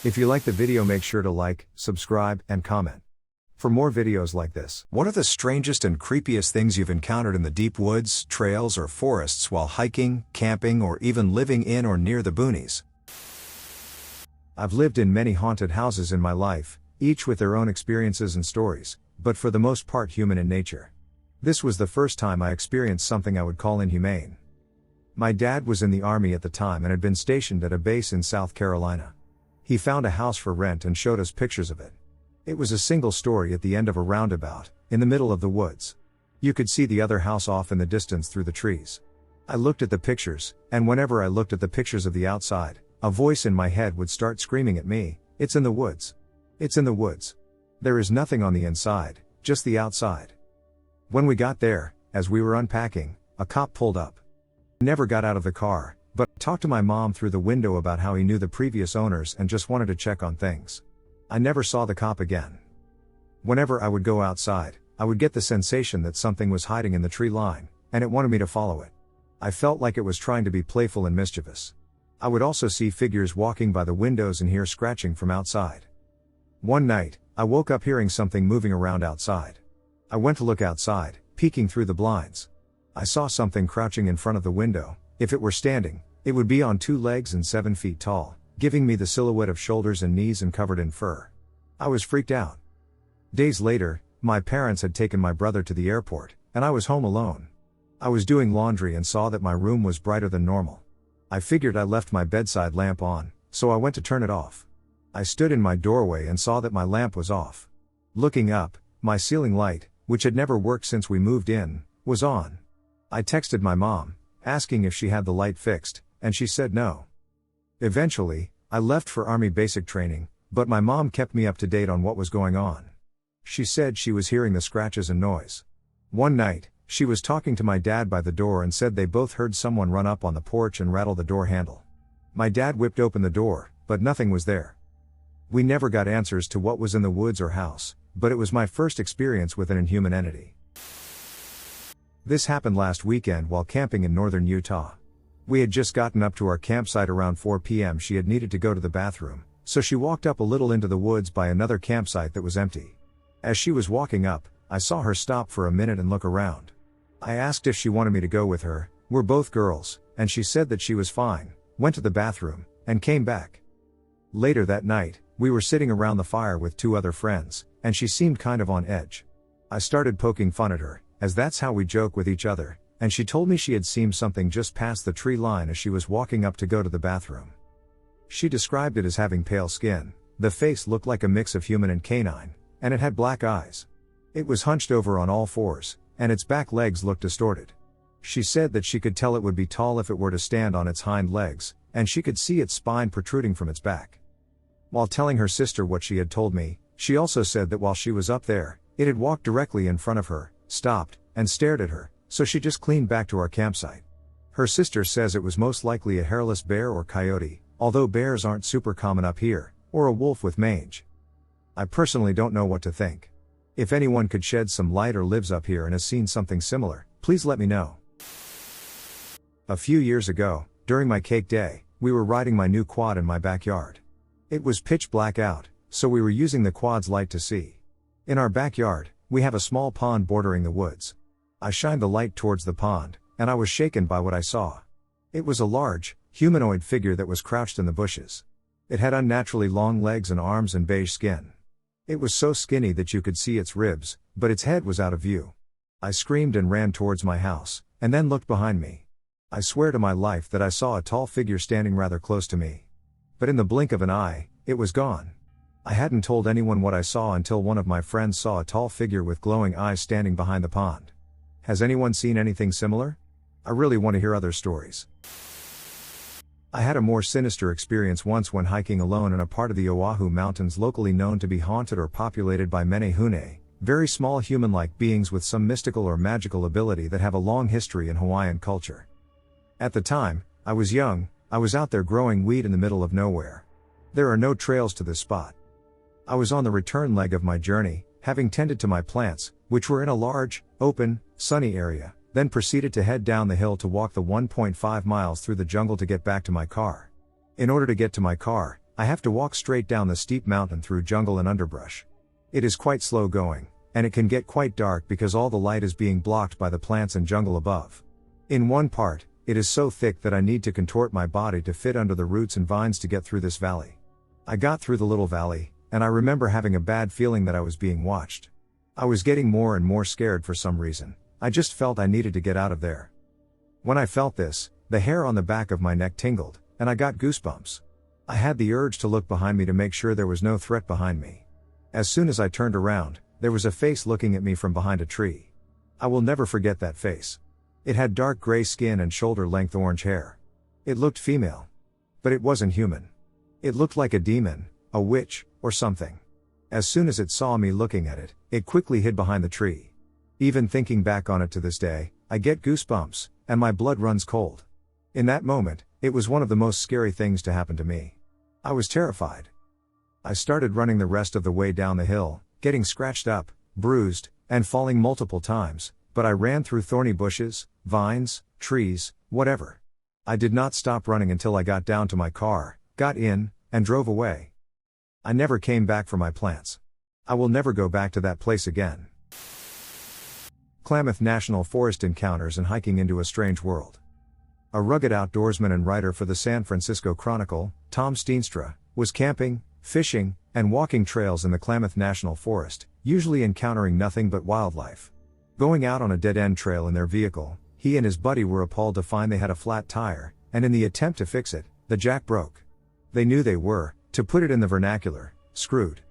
If you like the video, make sure to like, subscribe, and comment for more videos like this. What are the strangest and creepiest things you've encountered in the deep woods, trails, or forests while hiking, camping, or even living in or near the boonies? I've lived in many haunted houses in my life, each with their own experiences and stories, but for the most part human in nature. This was the first time I experienced something I would call inhumane. My dad was in the Army at the time and had been stationed at a base in South Carolina. He found a house for rent and showed us pictures of it. It was a single story at the end of a roundabout, in the middle of the woods. You could see the other house off in the distance through the trees. I looked at the pictures, and whenever I looked at the pictures of the outside, a voice in my head would start screaming at me, "It's in the woods. It's in the woods. There is nothing on the inside, just the outside." When we got there, as we were unpacking, a cop pulled up. I never got out of the car, but talked to my mom through the window about how he knew the previous owners and just wanted to check on things. I never saw the cop again. Whenever I would go outside, I would get the sensation that something was hiding in the tree line, and it wanted me to follow it. I felt like it was trying to be playful and mischievous. I would also see figures walking by the windows and hear scratching from outside. One night, I woke up hearing something moving around outside. I went to look outside, peeking through the blinds. I saw something crouching in front of the window. If it were standing, it would be on 2 legs and 7 feet tall, giving me the silhouette of shoulders and knees and covered in fur. I was freaked out. Days later, my parents had taken my brother to the airport, and I was home alone. I was doing laundry and saw that my room was brighter than normal. I figured I left my bedside lamp on, so I went to turn it off. I stood in my doorway and saw that my lamp was off. Looking up, my ceiling light, which had never worked since we moved in, was on. I texted my mom, asking if she had the light fixed, and she said no. Eventually, I left for Army basic training, but my mom kept me up to date on what was going on. She said she was hearing the scratches and noise. One night, she was talking to my dad by the door and said they both heard someone run up on the porch and rattle the door handle. My dad whipped open the door, but nothing was there. We never got answers to what was in the woods or house, but it was my first experience with an inhuman entity. This happened last weekend while camping in northern Utah. We had just gotten up to our campsite around 4 p.m. She had needed to go to the bathroom, so she walked up a little into the woods by another campsite that was empty. As she was walking up, I saw her stop for a minute and look around. I asked if she wanted me to go with her. We're both girls, and she said that she was fine, went to the bathroom, and came back. Later that night, we were sitting around the fire with 2 other friends, and she seemed kind of on edge. I started poking fun at her, as that's how we joke with each other, and she told me she had seen something just past the tree line as she was walking up to go to the bathroom. She described it as having pale skin, the face looked like a mix of human and canine, and it had black eyes. It was hunched over on all 4s, and its back legs looked distorted. She said that she could tell it would be tall if it were to stand on its hind legs, and she could see its spine protruding from its back. While telling her sister what she had told me, she also said that while she was up there, it had walked directly in front of her, stopped, and stared at her, so she just cleaned back to our campsite. Her sister says it was most likely a hairless bear or coyote, although bears aren't super common up here, or a wolf with mange. I personally don't know what to think. If anyone could shed some light or lives up here and has seen something similar, please let me know. A few years ago, during my cake day, we were riding my new quad in my backyard. It was pitch black out, so we were using the quad's light to see. In our backyard, we have a small pond bordering the woods. I shined the light towards the pond, and I was shaken by what I saw. It was a large, humanoid figure that was crouched in the bushes. It had unnaturally long legs and arms and beige skin. It was so skinny that you could see its ribs, but its head was out of view. I screamed and ran towards my house, and then looked behind me. I swear to my life that I saw a tall figure standing rather close to me. But in the blink of an eye, it was gone. I hadn't told anyone what I saw until one of my friends saw a tall figure with glowing eyes standing behind the pond. Has anyone seen anything similar? I really want to hear other stories. I had a more sinister experience once when hiking alone in a part of the Oahu Mountains locally known to be haunted or populated by menehune, very small human-like beings with some mystical or magical ability that have a long history in Hawaiian culture. At the time, I was young, I was out there growing weed in the middle of nowhere. There are no trails to this spot. I was on the return leg of my journey, having tended to my plants, which were in a large, open, sunny area, then proceeded to head down the hill to walk the 1.5 miles through the jungle to get back to my car. In order to get to my car, I have to walk straight down the steep mountain through jungle and underbrush. It is quite slow going, and it can get quite dark because all the light is being blocked by the plants and jungle above. In one part, it is so thick that I need to contort my body to fit under the roots and vines to get through this valley. I got through the little valley, and I remember having a bad feeling that I was being watched. I was getting more and more scared for some reason. I just felt I needed to get out of there. When I felt this, the hair on the back of my neck tingled, and I got goosebumps. I had the urge to look behind me to make sure there was no threat behind me. As soon as I turned around, there was a face looking at me from behind a tree. I will never forget that face. It had dark gray skin and shoulder-length orange hair. It looked female. But it wasn't human. It looked like a demon, a witch, or something. As soon as it saw me looking at it, it quickly hid behind the tree. Even thinking back on it to this day, I get goosebumps, and my blood runs cold. In that moment, it was one of the most scary things to happen to me. I was terrified. I started running the rest of the way down the hill, getting scratched up, bruised, and falling multiple times, but I ran through thorny bushes, vines, trees, whatever. I did not stop running until I got down to my car, got in, and drove away. I never came back for my plants. I will never go back to that place again. Klamath National Forest encounters and hiking into a strange world. A rugged outdoorsman and writer for the San Francisco Chronicle, Tom Steenstra, was camping, fishing, and walking trails in the Klamath National Forest, usually encountering nothing but wildlife. Going out on a dead-end trail in their vehicle, he and his buddy were appalled to find they had a flat tire, and in the attempt to fix it, the jack broke. They knew they were, to put it in the vernacular, screwed.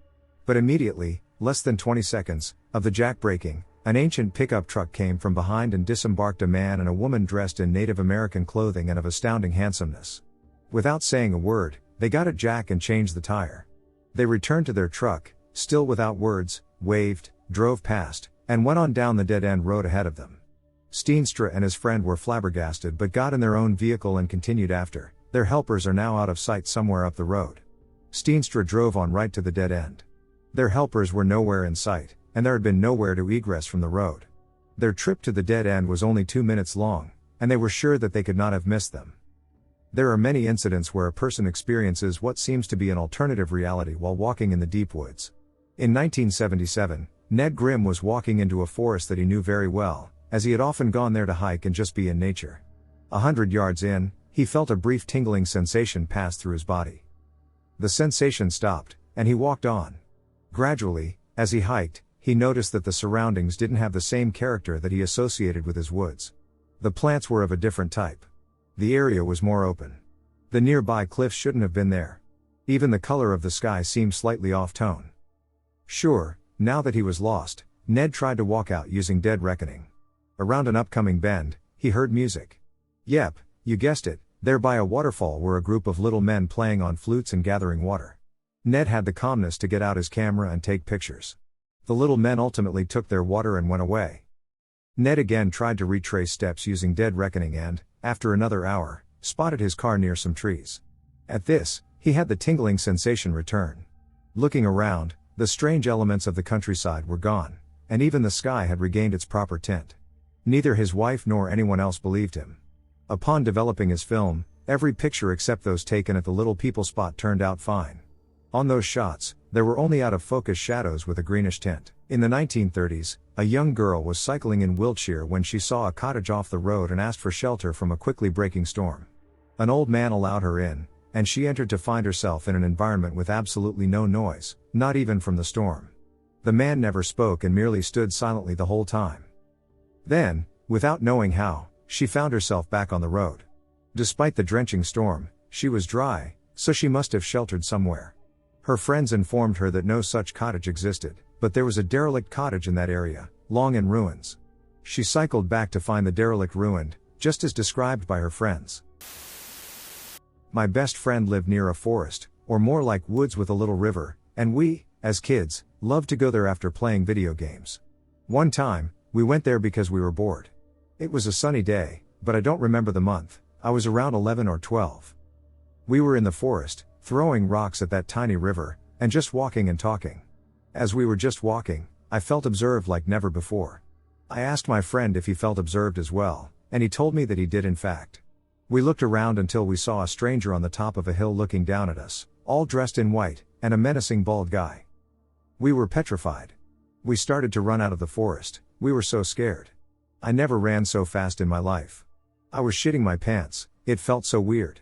But immediately, less than 20 seconds, of the jack breaking, an ancient pickup truck came from behind and disembarked a man and a woman dressed in Native American clothing and of astounding handsomeness. Without saying a word, they got a jack and changed the tire. They returned to their truck, still without words, waved, drove past, and went on down the dead-end road ahead of them. Steenstra and his friend were flabbergasted but got in their own vehicle and continued after. Their helpers are now out of sight somewhere up the road. Steenstra drove on right to the dead end. Their helpers were nowhere in sight, and there had been nowhere to egress from the road. Their trip to the dead end was only 2 minutes long, and they were sure that they could not have missed them. There are many incidents where a person experiences what seems to be an alternative reality while walking in the deep woods. In 1977, Ned Grimm was walking into a forest that he knew very well, as he had often gone there to hike and just be in nature. 100 yards in, he felt a brief tingling sensation pass through his body. The sensation stopped, and he walked on. Gradually, as he hiked, he noticed that the surroundings didn't have the same character that he associated with his woods. The plants were of a different type. The area was more open. The nearby cliffs shouldn't have been there. Even the color of the sky seemed slightly off-tone. Sure, now that he was lost, Ned tried to walk out using dead reckoning. Around an upcoming bend, he heard music. Yep, you guessed it, there by a waterfall were a group of little men playing on flutes and gathering water. Ned had the calmness to get out his camera and take pictures. The little men ultimately took their water and went away. Ned again tried to retrace steps using dead reckoning and, after another hour, spotted his car near some trees. At this, he had the tingling sensation return. Looking around, the strange elements of the countryside were gone, and even the sky had regained its proper tint. Neither his wife nor anyone else believed him. Upon developing his film, every picture except those taken at the Little People spot turned out fine. On those shots, there were only out-of-focus shadows with a greenish tint. In the 1930s, a young girl was cycling in Wiltshire when she saw a cottage off the road and asked for shelter from a quickly breaking storm. An old man allowed her in, and she entered to find herself in an environment with absolutely no noise, not even from the storm. The man never spoke and merely stood silently the whole time. Then, without knowing how, she found herself back on the road. Despite the drenching storm, she was dry, so she must have sheltered somewhere. Her friends informed her that no such cottage existed, but there was a derelict cottage in that area, long in ruins. She cycled back to find the derelict ruined, just as described by her friends. My best friend lived near a forest, or more like woods with a little river, and we, as kids, loved to go there after playing video games. One time, we went there because we were bored. It was a sunny day, but I don't remember the month. I was around 11 or 12. We were in the forest, throwing rocks at that tiny river, and just walking and talking. As we were just walking, I felt observed like never before. I asked my friend if he felt observed as well, and he told me that he did in fact. We looked around until we saw a stranger on the top of a hill looking down at us, all dressed in white, and a menacing bald guy. We were petrified. We started to run out of the forest, we were so scared. I never ran so fast in my life. I was shitting my pants, it felt so weird.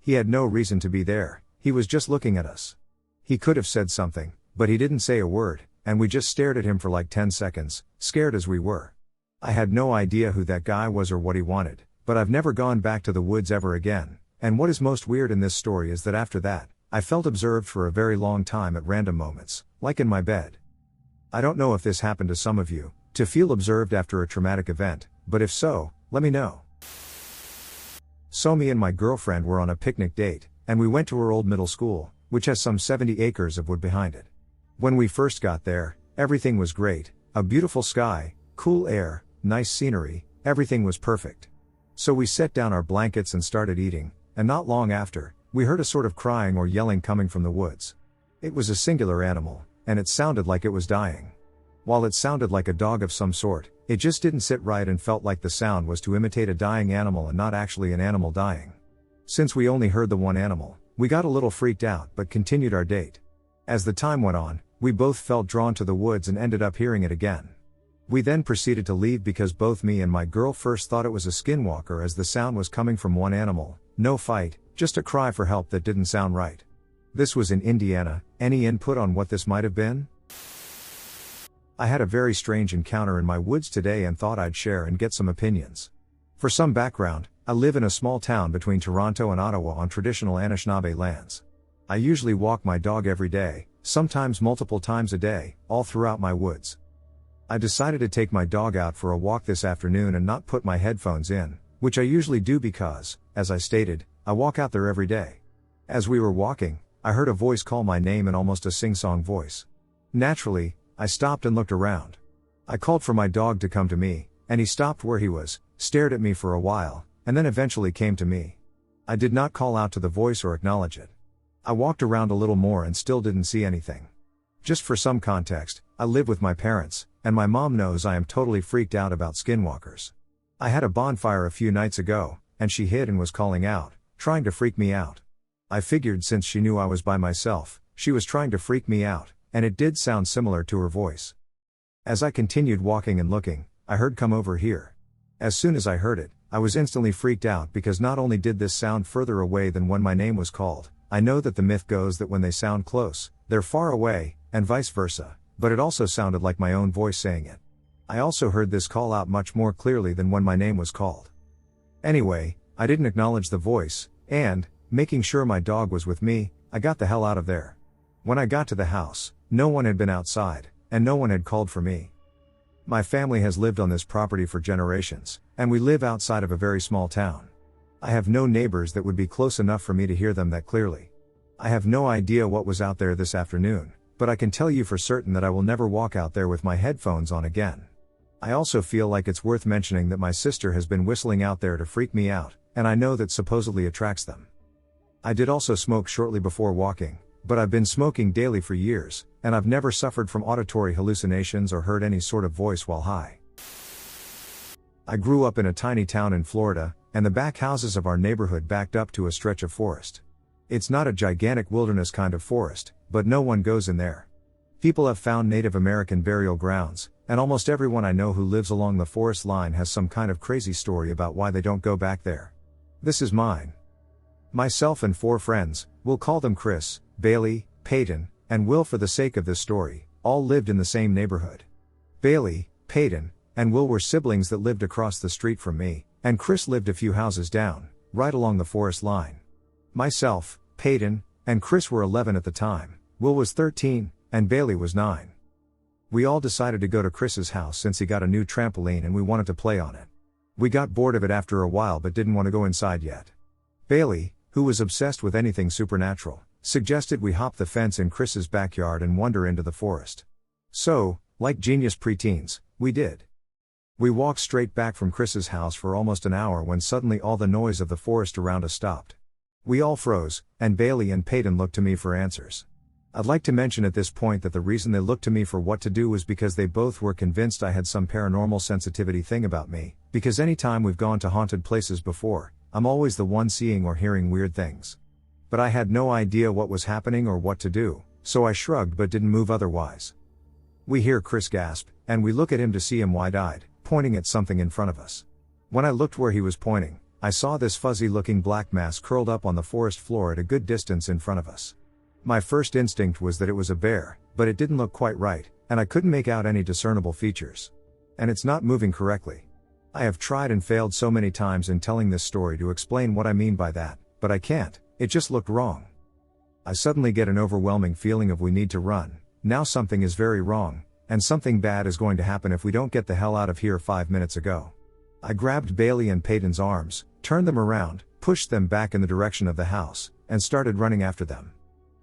He had no reason to be there, he was just looking at us. He could have said something, but he didn't say a word, and we just stared at him for like 10 seconds, scared as we were. I had no idea who that guy was or what he wanted, but I've never gone back to the woods ever again, and what is most weird in this story is that after that, I felt observed for a very long time at random moments, like in my bed. I don't know if this happened to some of you, to feel observed after a traumatic event, but if so, let me know. So me and my girlfriend were on a picnic date, and we went to her old middle school, which has some 70 acres of wood behind it. When we first got there, everything was great, a beautiful sky, cool air, nice scenery, everything was perfect. So we set down our blankets and started eating, and not long after, we heard a sort of crying or yelling coming from the woods. It was a singular animal, and it sounded like it was dying. While it sounded like a dog of some sort, it just didn't sit right and felt like the sound was to imitate a dying animal and not actually an animal dying. Since we only heard the one animal, we got a little freaked out but continued our date. As the time went on, we both felt drawn to the woods and ended up hearing it again. We then proceeded to leave because both me and my girl first thought it was a skinwalker as the sound was coming from one animal, no fight, just a cry for help that didn't sound right. This was in Indiana. Any input on what this might have been? I had a very strange encounter in my woods today and thought I'd share and get some opinions. For some background, I live in a small town between Toronto and Ottawa on traditional Anishinaabe lands. I usually walk my dog every day, sometimes multiple times a day, all throughout my woods. I decided to take my dog out for a walk this afternoon and not put my headphones in, which I usually do because, as I stated, I walk out there every day. As we were walking, I heard a voice call my name in almost a sing-song voice. Naturally, I stopped and looked around. I called for my dog to come to me, and he stopped where he was, stared at me for a while, and then eventually came to me. I did not call out to the voice or acknowledge it. I walked around a little more and still didn't see anything. Just for some context, I live with my parents, and my mom knows I am totally freaked out about skinwalkers. I had a bonfire a few nights ago, and she hid and was calling out, trying to freak me out. I figured since she knew I was by myself, she was trying to freak me out, and it did sound similar to her voice. As I continued walking and looking, I heard "come over here." As soon as I heard it, I was instantly freaked out because not only did this sound further away than when my name was called, I know that the myth goes that when they sound close, they're far away, and vice versa, but it also sounded like my own voice saying it. I also heard this call out much more clearly than when my name was called. Anyway, I didn't acknowledge the voice, and, making sure my dog was with me, I got the hell out of there. When I got to the house, no one had been outside, and no one had called for me. My family has lived on this property for generations, and we live outside of a very small town. I have no neighbors that would be close enough for me to hear them that clearly. I have no idea what was out there this afternoon, but I can tell you for certain that I will never walk out there with my headphones on again. I also feel like it's worth mentioning that my sister has been whistling out there to freak me out, and I know that supposedly attracts them. I did also smoke shortly before walking, but I've been smoking daily for years, and I've never suffered from auditory hallucinations or heard any sort of voice while high. I grew up in a tiny town in Florida, and the back houses of our neighborhood backed up to a stretch of forest. It's not a gigantic wilderness kind of forest, but no one goes in there. People have found Native American burial grounds, and almost everyone I know who lives along the forest line has some kind of crazy story about why they don't go back there. This is mine. Myself and 4 friends, we'll call them Chris, Bailey, Peyton, and Will for the sake of this story, all lived in the same neighborhood. Bailey, Peyton, and Will were siblings that lived across the street from me, and Chris lived a few houses down, right along the forest line. Myself, Peyton, and Chris were 11 at the time, Will was 13, and Bailey was 9. We all decided to go to Chris's house since he got a new trampoline and we wanted to play on it. We got bored of it after a while but didn't want to go inside yet. Bailey, who was obsessed with anything supernatural, suggested we hop the fence in Chris's backyard and wander into the forest. So, like genius preteens, we did. We walked straight back from Chris's house for almost an hour when suddenly all the noise of the forest around us stopped. We all froze, and Bailey and Peyton looked to me for answers. I'd like to mention at this point that the reason they looked to me for what to do was because they both were convinced I had some paranormal sensitivity thing about me, because anytime we've gone to haunted places before, I'm always the one seeing or hearing weird things. but I had no idea what was happening or what to do, so I shrugged but didn't move otherwise. We hear Chris gasp, and we look at him to see him wide-eyed, pointing at something in front of us. When I looked where he was pointing, I saw this fuzzy-looking black mass curled up on the forest floor at a good distance in front of us. My first instinct was that it was a bear, but it didn't look quite right, and I couldn't make out any discernible features. And it's not moving correctly. I have tried and failed so many times in telling this story to explain what I mean by that, but I can't, it just looked wrong. I suddenly get an overwhelming feeling of we need to run, now something is very wrong, and something bad is going to happen if we don't get the hell out of here 5 minutes ago. I grabbed Bailey and Peyton's arms, turned them around, pushed them back in the direction of the house, and started running after them.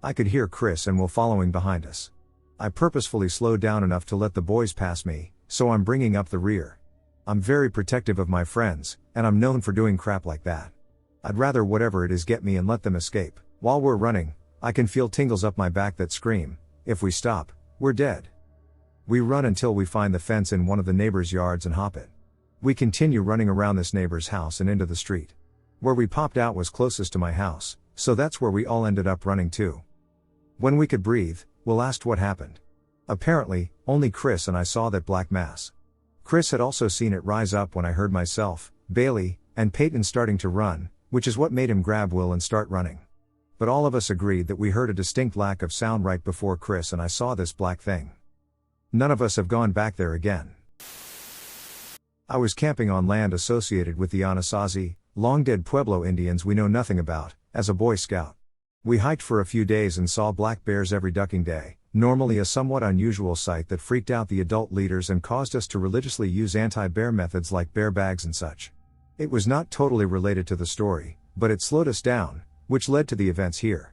I could hear Chris and Will following behind us. I purposefully slowed down enough to let the boys pass me, so I'm bringing up the rear. I'm very protective of my friends, and I'm known for doing crap like that. I'd rather whatever it is get me and let them escape. While we're running, I can feel tingles up my back that scream, if we stop, we're dead. We run until we find the fence in one of the neighbors' yards and hop it. We continue running around this neighbor's house and into the street. Where we popped out was closest to my house, so that's where we all ended up running to. When we could breathe, Will asked what happened. Apparently, only Chris and I saw that black mass. Chris had also seen it rise up when I heard myself, Bailey, and Peyton starting to run, which is what made him grab Will and start running. But all of us agreed that we heard a distinct lack of sound right before Chris and I saw this black thing. None of us have gone back there again. I was camping on land associated with the Anasazi, long-dead Pueblo Indians we know nothing about, as a Boy Scout. We hiked for a few days and saw black bears every ducking day, normally a somewhat unusual sight that freaked out the adult leaders and caused us to religiously use anti-bear methods like bear bags and such. It was not totally related to the story, but it slowed us down, which led to the events here.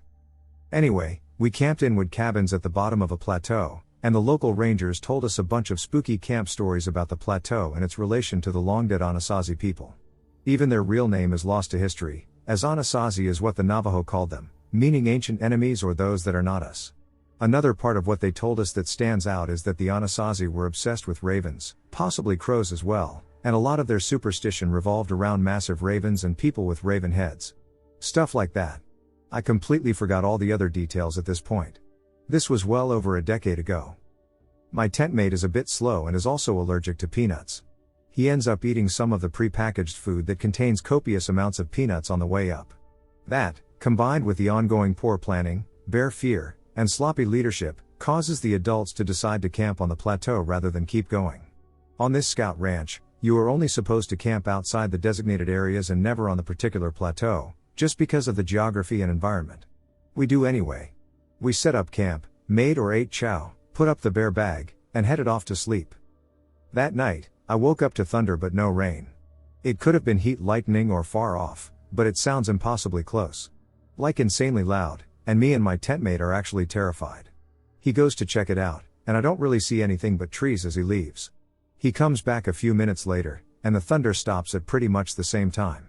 Anyway, we camped in wood cabins at the bottom of a plateau, and the local rangers told us a bunch of spooky camp stories about the plateau and its relation to the long-dead Anasazi people. Even their real name is lost to history, as Anasazi is what the Navajo called them, meaning ancient enemies or those that are not us. Another part of what they told us that stands out is that the Anasazi were obsessed with ravens, possibly crows as well, and a lot of their superstition revolved around massive ravens and people with raven heads. Stuff like that. I completely forgot all the other details at this point. This was well over a decade ago. My tent mate is a bit slow and is also allergic to peanuts. He ends up eating some of the pre-packaged food that contains copious amounts of peanuts on the way up. That, combined with the ongoing poor planning, bear fear, and sloppy leadership, causes the adults to decide to camp on the plateau rather than keep going. On this scout ranch, you are only supposed to camp outside the designated areas and never on the particular plateau, just because of the geography and environment. We do anyway. We set up camp, made or ate chow, put up the bear bag, and headed off to sleep. That night, I woke up to thunder but no rain. It could have been heat lightning or far off, but it sounds impossibly close. Like insanely loud, and me and my tent mate are actually terrified. He goes to check it out, and I don't really see anything but trees as he leaves. He comes back a few minutes later, and the thunder stops at pretty much the same time.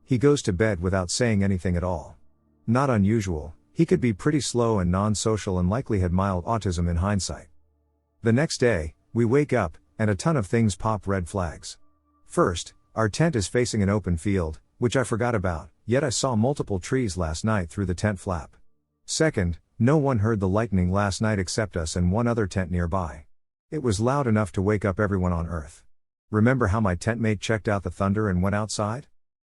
He goes to bed without saying anything at all. Not unusual, he could be pretty slow and non-social and likely had mild autism in hindsight. The next day, we wake up, and a ton of things pop red flags. First, our tent is facing an open field, which I forgot about, yet I saw multiple trees last night through the tent flap. Second, no one heard the lightning last night except us and one other tent nearby. It was loud enough to wake up everyone on Earth. Remember how my tent mate checked out the thunder and went outside?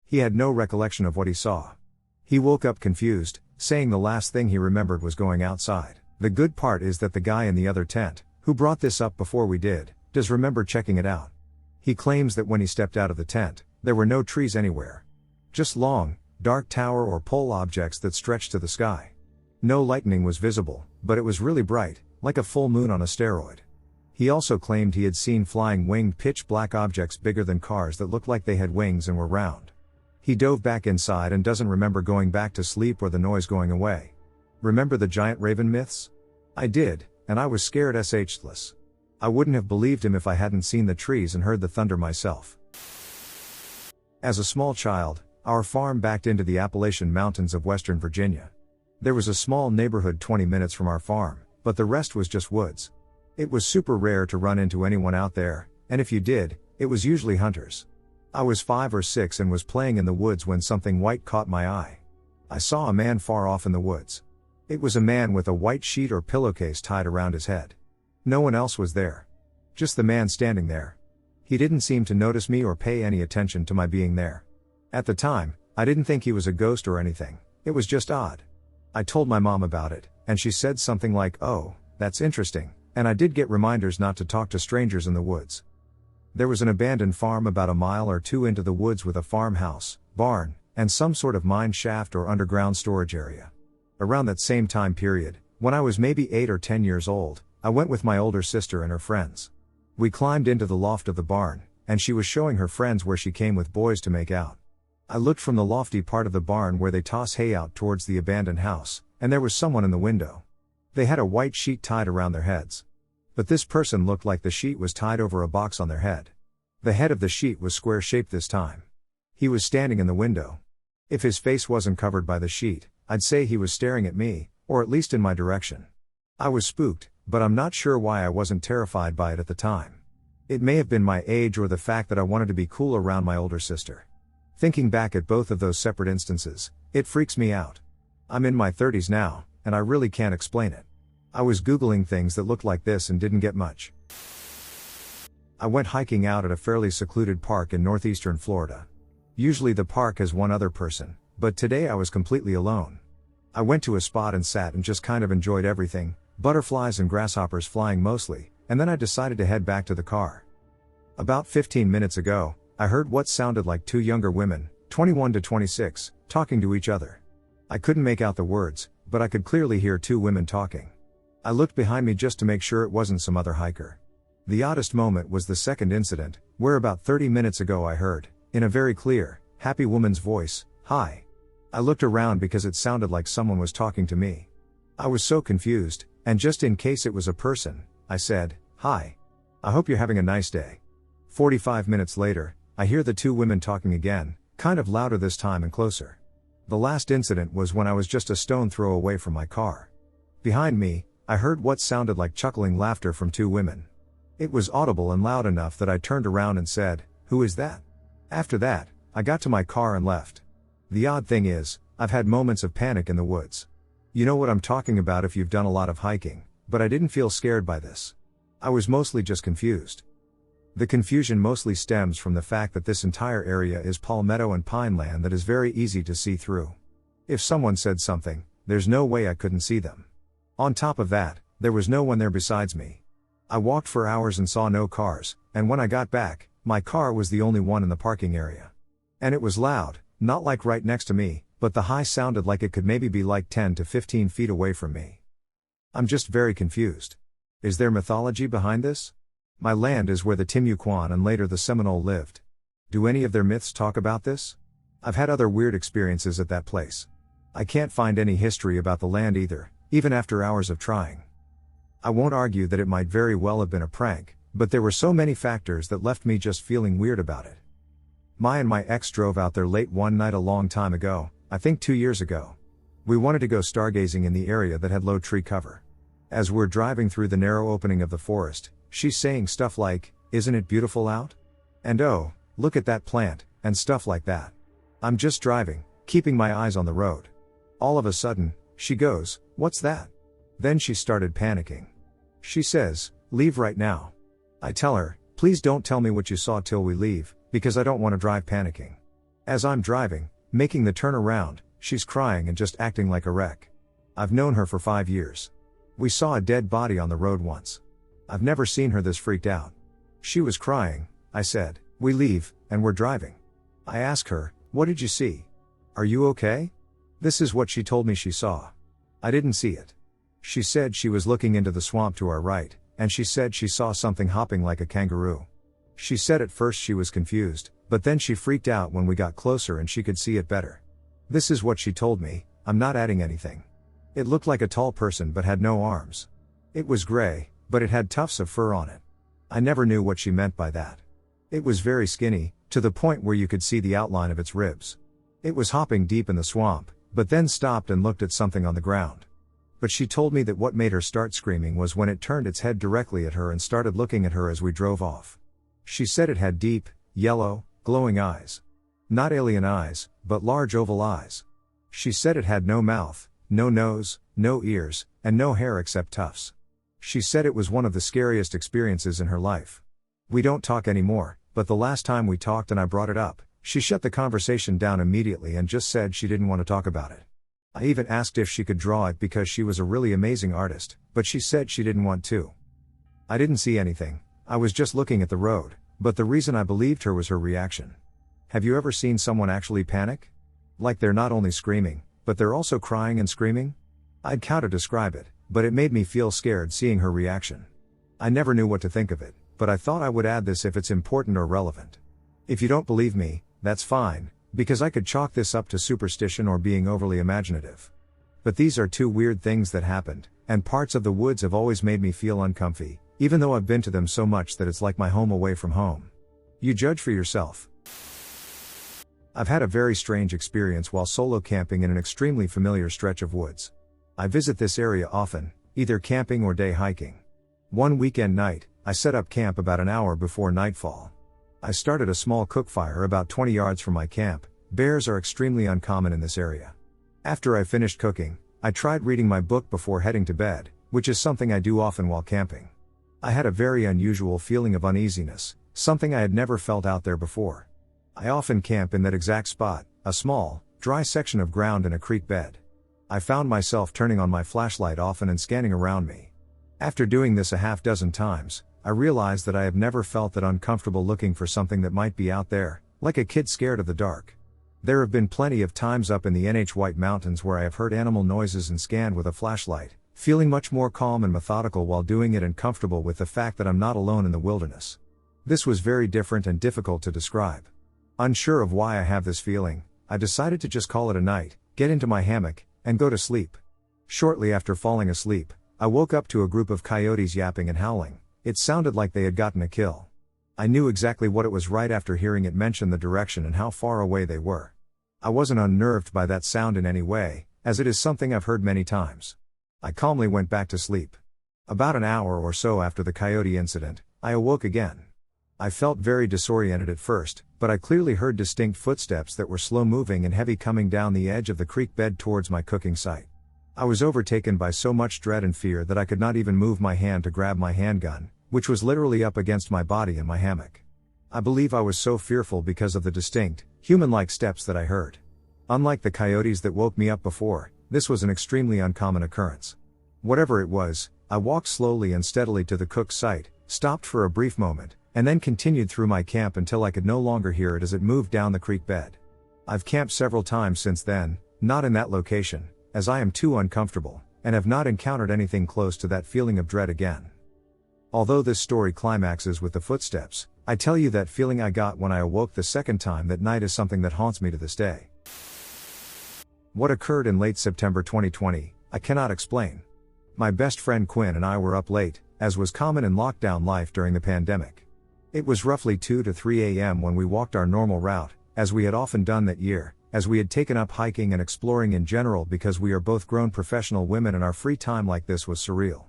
He had no recollection of what he saw. He woke up confused, saying the last thing he remembered was going outside. The good part is that the guy in the other tent, who brought this up before we did, does remember checking it out. He claims that when he stepped out of the tent, there were no trees anywhere. Just long, dark tower or pole objects that stretched to the sky. No lightning was visible, but it was really bright, like a full moon on a steroid. He also claimed he had seen flying winged pitch black objects bigger than cars that looked like they had wings and were round. He dove back inside and doesn't remember going back to sleep or the noise going away. Remember the giant raven myths? I did, and I was scared shitless. I wouldn't have believed him if I hadn't seen the trees and heard the thunder myself. As a small child, our farm backed into the Appalachian Mountains of Western Virginia. There was a small neighborhood 20 minutes from our farm, but the rest was just woods. It was super rare to run into anyone out there, and if you did, it was usually hunters. I was 5 or 6 and was playing in the woods when something white caught my eye. I saw a man far off in the woods. It was a man with a white sheet or pillowcase tied around his head. No one else was there. Just the man standing there. He didn't seem to notice me or pay any attention to my being there. At the time, I didn't think he was a ghost or anything. It was just odd. I told my mom about it, and she said something like, "Oh, that's interesting," and I did get reminders not to talk to strangers in the woods. There was an abandoned farm about a mile or two into the woods with a farmhouse, barn, and some sort of mine shaft or underground storage area. Around that same time period, when I was maybe 8 or 10 years old, I went with my older sister and her friends. We climbed into the loft of the barn, and she was showing her friends where she came with boys to make out. I looked from the lofty part of the barn where they toss hay out towards the abandoned house, and there was someone in the window. They had a white sheet tied around their heads. But this person looked like the sheet was tied over a box on their head. The head of the sheet was square-shaped this time. He was standing in the window. If his face wasn't covered by the sheet, I'd say he was staring at me, or at least in my direction. I was spooked, but I'm not sure why I wasn't terrified by it at the time. It may have been my age or the fact that I wanted to be cool around my older sister. Thinking back at both of those separate instances, it freaks me out. I'm in my 30s now, and I really can't explain it. I was Googling things that looked like this and didn't get much. I went hiking out at a fairly secluded park in northeastern Florida. Usually the park has one other person, but today I was completely alone. I went to a spot and sat and just kind of enjoyed everything, butterflies and grasshoppers flying mostly, and then I decided to head back to the car. About 15 minutes ago, I heard what sounded like two younger women, 21 to 26, talking to each other. I couldn't make out the words, but I could clearly hear two women talking. I looked behind me just to make sure it wasn't some other hiker. The oddest moment was the second incident, where about 30 minutes ago I heard, in a very clear, happy woman's voice, "Hi." I looked around because it sounded like someone was talking to me. I was so confused, and just in case it was a person, I said, "Hi. I hope you're having a nice day." 45 minutes later, I hear the two women talking again, kind of louder this time and closer. The last incident was when I was just a stone throw away from my car. Behind me, I heard what sounded like chuckling laughter from two women. It was audible and loud enough that I turned around and said, "Who is that?" After that, I got to my car and left. The odd thing is, I've had moments of panic in the woods. You know what I'm talking about if you've done a lot of hiking, but I didn't feel scared by this. I was mostly just confused. The confusion mostly stems from the fact that this entire area is palmetto and pine land that is very easy to see through. If someone said something, there's no way I couldn't see them. On top of that, there was no one there besides me. I walked for hours and saw no cars, and when I got back, my car was the only one in the parking area. And it was loud, not like right next to me, but the high sounded like it could maybe be like 10 to 15 feet away from me. I'm just very confused. Is there mythology behind this? My land is where the Timucuan and later the Seminole lived. Do any of their myths talk about this? I've had other weird experiences at that place. I can't find any history about the land either, even after hours of trying. I won't argue that it might very well have been a prank, but there were so many factors that left me just feeling weird about it. My ex drove out there late one night a long time ago, I think 2 years ago. We wanted to go stargazing in the area that had low tree cover. As we're driving through the narrow opening of the forest, she's saying stuff like, "Isn't it beautiful out?" And "Oh, look at that plant," and stuff like that. I'm just driving, keeping my eyes on the road. All of a sudden, she goes, "What's that?" Then she started panicking. She says, "Leave right now." I tell her, "Please don't tell me what you saw till we leave, because I don't want to drive panicking." As I'm driving, making the turn around, she's crying and just acting like a wreck. I've known her for 5 years. We saw a dead body on the road once. I've never seen her this freaked out. She was crying. I said, "We leave, and we're driving." I ask her, "What did you see? Are you okay?" This is what she told me she saw. I didn't see it. She said she was looking into the swamp to our right, and she said she saw something hopping like a kangaroo. She said at first she was confused, but then she freaked out when we got closer and she could see it better. This is what she told me, I'm not adding anything. It looked like a tall person but had no arms. It was gray, but it had tufts of fur on it. I never knew what she meant by that. It was very skinny, to the point where you could see the outline of its ribs. It was hopping deep in the swamp, but then stopped and looked at something on the ground. But she told me that what made her start screaming was when it turned its head directly at her and started looking at her as we drove off. She said it had deep, yellow, glowing eyes. Not alien eyes, but large oval eyes. She said it had no mouth, no nose, no ears, and no hair except tufts. She said it was one of the scariest experiences in her life. We don't talk anymore, but the last time we talked and I brought it up, she shut the conversation down immediately and just said she didn't want to talk about it. I even asked if she could draw it because she was a really amazing artist, but she said she didn't want to. I didn't see anything, I was just looking at the road, but the reason I believed her was her reaction. Have you ever seen someone actually panic? Like they're not only screaming, but they're also crying and screaming? I'd how to describe it, but it made me feel scared seeing her reaction. I never knew what to think of it, but I thought I would add this if it's important or relevant. If you don't believe me, that's fine, because I could chalk this up to superstition or being overly imaginative. But these are two weird things that happened, and parts of the woods have always made me feel uncomfy, even though I've been to them so much that it's like my home away from home. You judge for yourself. I've had a very strange experience while solo camping in an extremely familiar stretch of woods. I visit this area often, either camping or day hiking. One weekend night, I set up camp about an hour before nightfall. I started a small cook fire about 20 yards from my camp. Bears are extremely uncommon in this area. After I finished cooking, I tried reading my book before heading to bed, which is something I do often while camping. I had a very unusual feeling of uneasiness, something I had never felt out there before. I often camp in that exact spot, a small, dry section of ground in a creek bed. I found myself turning on my flashlight often and scanning around me. After doing this a half dozen times, I realized that I have never felt that uncomfortable looking for something that might be out there, like a kid scared of the dark. There have been plenty of times up in the White Mountains where I have heard animal noises and scanned with a flashlight, feeling much more calm and methodical while doing it and comfortable with the fact that I'm not alone in the wilderness. This was very different and difficult to describe. Unsure of why I have this feeling, I decided to just call it a night, get into my hammock, and go to sleep. Shortly after falling asleep, I woke up to a group of coyotes yapping and howling. It sounded like they had gotten a kill. I knew exactly what it was right after hearing it mention the direction and how far away they were. I wasn't unnerved by that sound in any way, as it is something I've heard many times. I calmly went back to sleep. About an hour or so after the coyote incident, I awoke again. I felt very disoriented at first, but I clearly heard distinct footsteps that were slow moving and heavy coming down the edge of the creek bed towards my cooking site. I was overtaken by so much dread and fear that I could not even move my hand to grab my handgun, which was literally up against my body in my hammock. I believe I was so fearful because of the distinct, human-like steps that I heard. Unlike the coyotes that woke me up before, this was an extremely uncommon occurrence. Whatever it was, I walked slowly and steadily to the cook's site, stopped for a brief moment, and then continued through my camp until I could no longer hear it as it moved down the creek bed. I've camped several times since then, not in that location, as I am too uncomfortable, and have not encountered anything close to that feeling of dread again. Although this story climaxes with the footsteps, I tell you that feeling I got when I awoke the second time that night is something that haunts me to this day. What occurred in late September 2020, I cannot explain. My best friend Quinn and I were up late, as was common in lockdown life during the pandemic. It was roughly 2 to 3 a.m. when we walked our normal route, as we had often done that year, as we had taken up hiking and exploring in general because we are both grown professional women and our free time like this was surreal.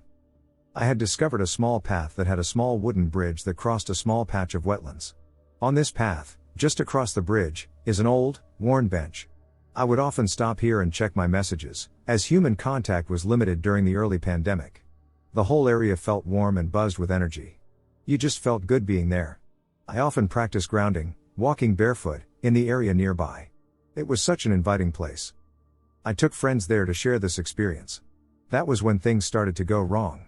I had discovered a small path that had a small wooden bridge that crossed a small patch of wetlands. On this path, just across the bridge, is an old, worn bench. I would often stop here and check my messages, as human contact was limited during the early pandemic. The whole area felt warm and buzzed with energy. You just felt good being there. I often practiced grounding, walking barefoot, in the area nearby. It was such an inviting place. I took friends there to share this experience. That was when things started to go wrong.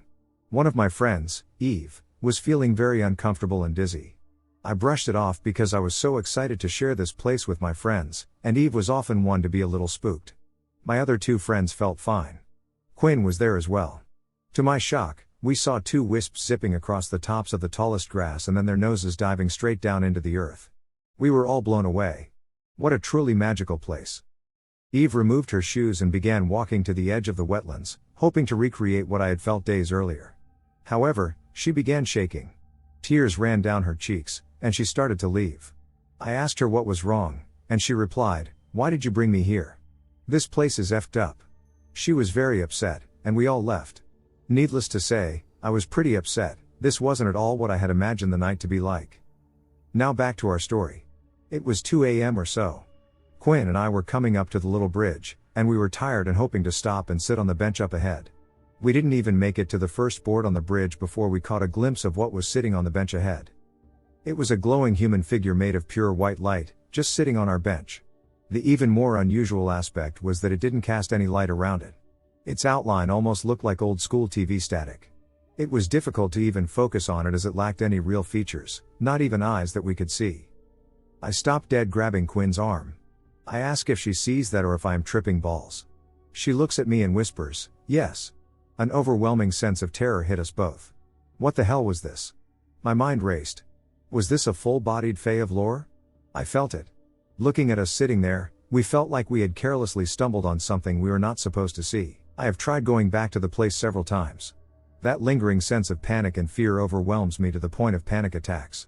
One of my friends, Eve, was feeling very uncomfortable and dizzy. I brushed it off because I was so excited to share this place with my friends, and Eve was often one to be a little spooked. My other two friends felt fine. Quinn was there as well. To my shock, we saw two wisps zipping across the tops of the tallest grass and then their noses diving straight down into the earth. We were all blown away. What a truly magical place. Eve removed her shoes and began walking to the edge of the wetlands, hoping to recreate what I had felt days earlier. However, she began shaking. Tears ran down her cheeks, and she started to leave. I asked her what was wrong, and she replied, "Why did you bring me here? This place is effed up." She was very upset, and we all left. Needless to say, I was pretty upset. This wasn't at all what I had imagined the night to be like. Now back to our story. It was 2 a.m. or so. Quinn and I were coming up to the little bridge, and we were tired and hoping to stop and sit on the bench up ahead. We didn't even make it to the first board on the bridge before we caught a glimpse of what was sitting on the bench ahead. It was a glowing human figure made of pure white light, just sitting on our bench. The even more unusual aspect was that it didn't cast any light around it. Its outline almost looked like old school TV static. It was difficult to even focus on it as it lacked any real features, not even eyes that we could see. I stopped dead, grabbing Quinn's arm. I ask if she sees that or if I am tripping balls. She looks at me and whispers, "Yes." An overwhelming sense of terror hit us both. What the hell was this? My mind raced. Was this a full-bodied fae of lore? I felt it. Looking at us sitting there, we felt like we had carelessly stumbled on something we were not supposed to see. I have tried going back to the place several times. That lingering sense of panic and fear overwhelms me to the point of panic attacks.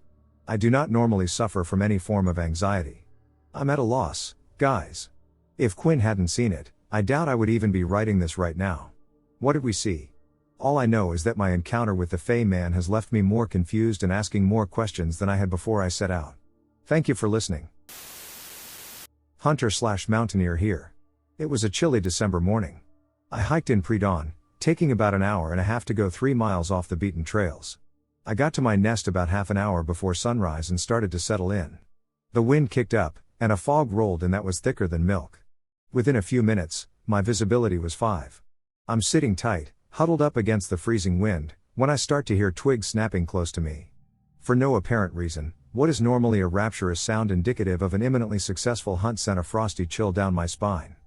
I do not normally suffer from any form of anxiety. I'm at a loss, guys. If Quinn hadn't seen it, I doubt I would even be writing this right now. What did we see? All I know is that my encounter with the Fae man has left me more confused and asking more questions than I had before I set out. Thank you for listening. Hunter/mountaineer here. It was a chilly December morning. I hiked in pre-dawn, taking about an hour and a half to go 3 miles off the beaten trails. I got to my nest about half an hour before sunrise and started to settle in. The wind kicked up, and a fog rolled in that was thicker than milk. Within a few minutes, my visibility was 5. I'm sitting tight, huddled up against the freezing wind, when I start to hear twigs snapping close to me. For no apparent reason, what is normally a rapturous sound indicative of an imminently successful hunt sent a frosty chill down my spine.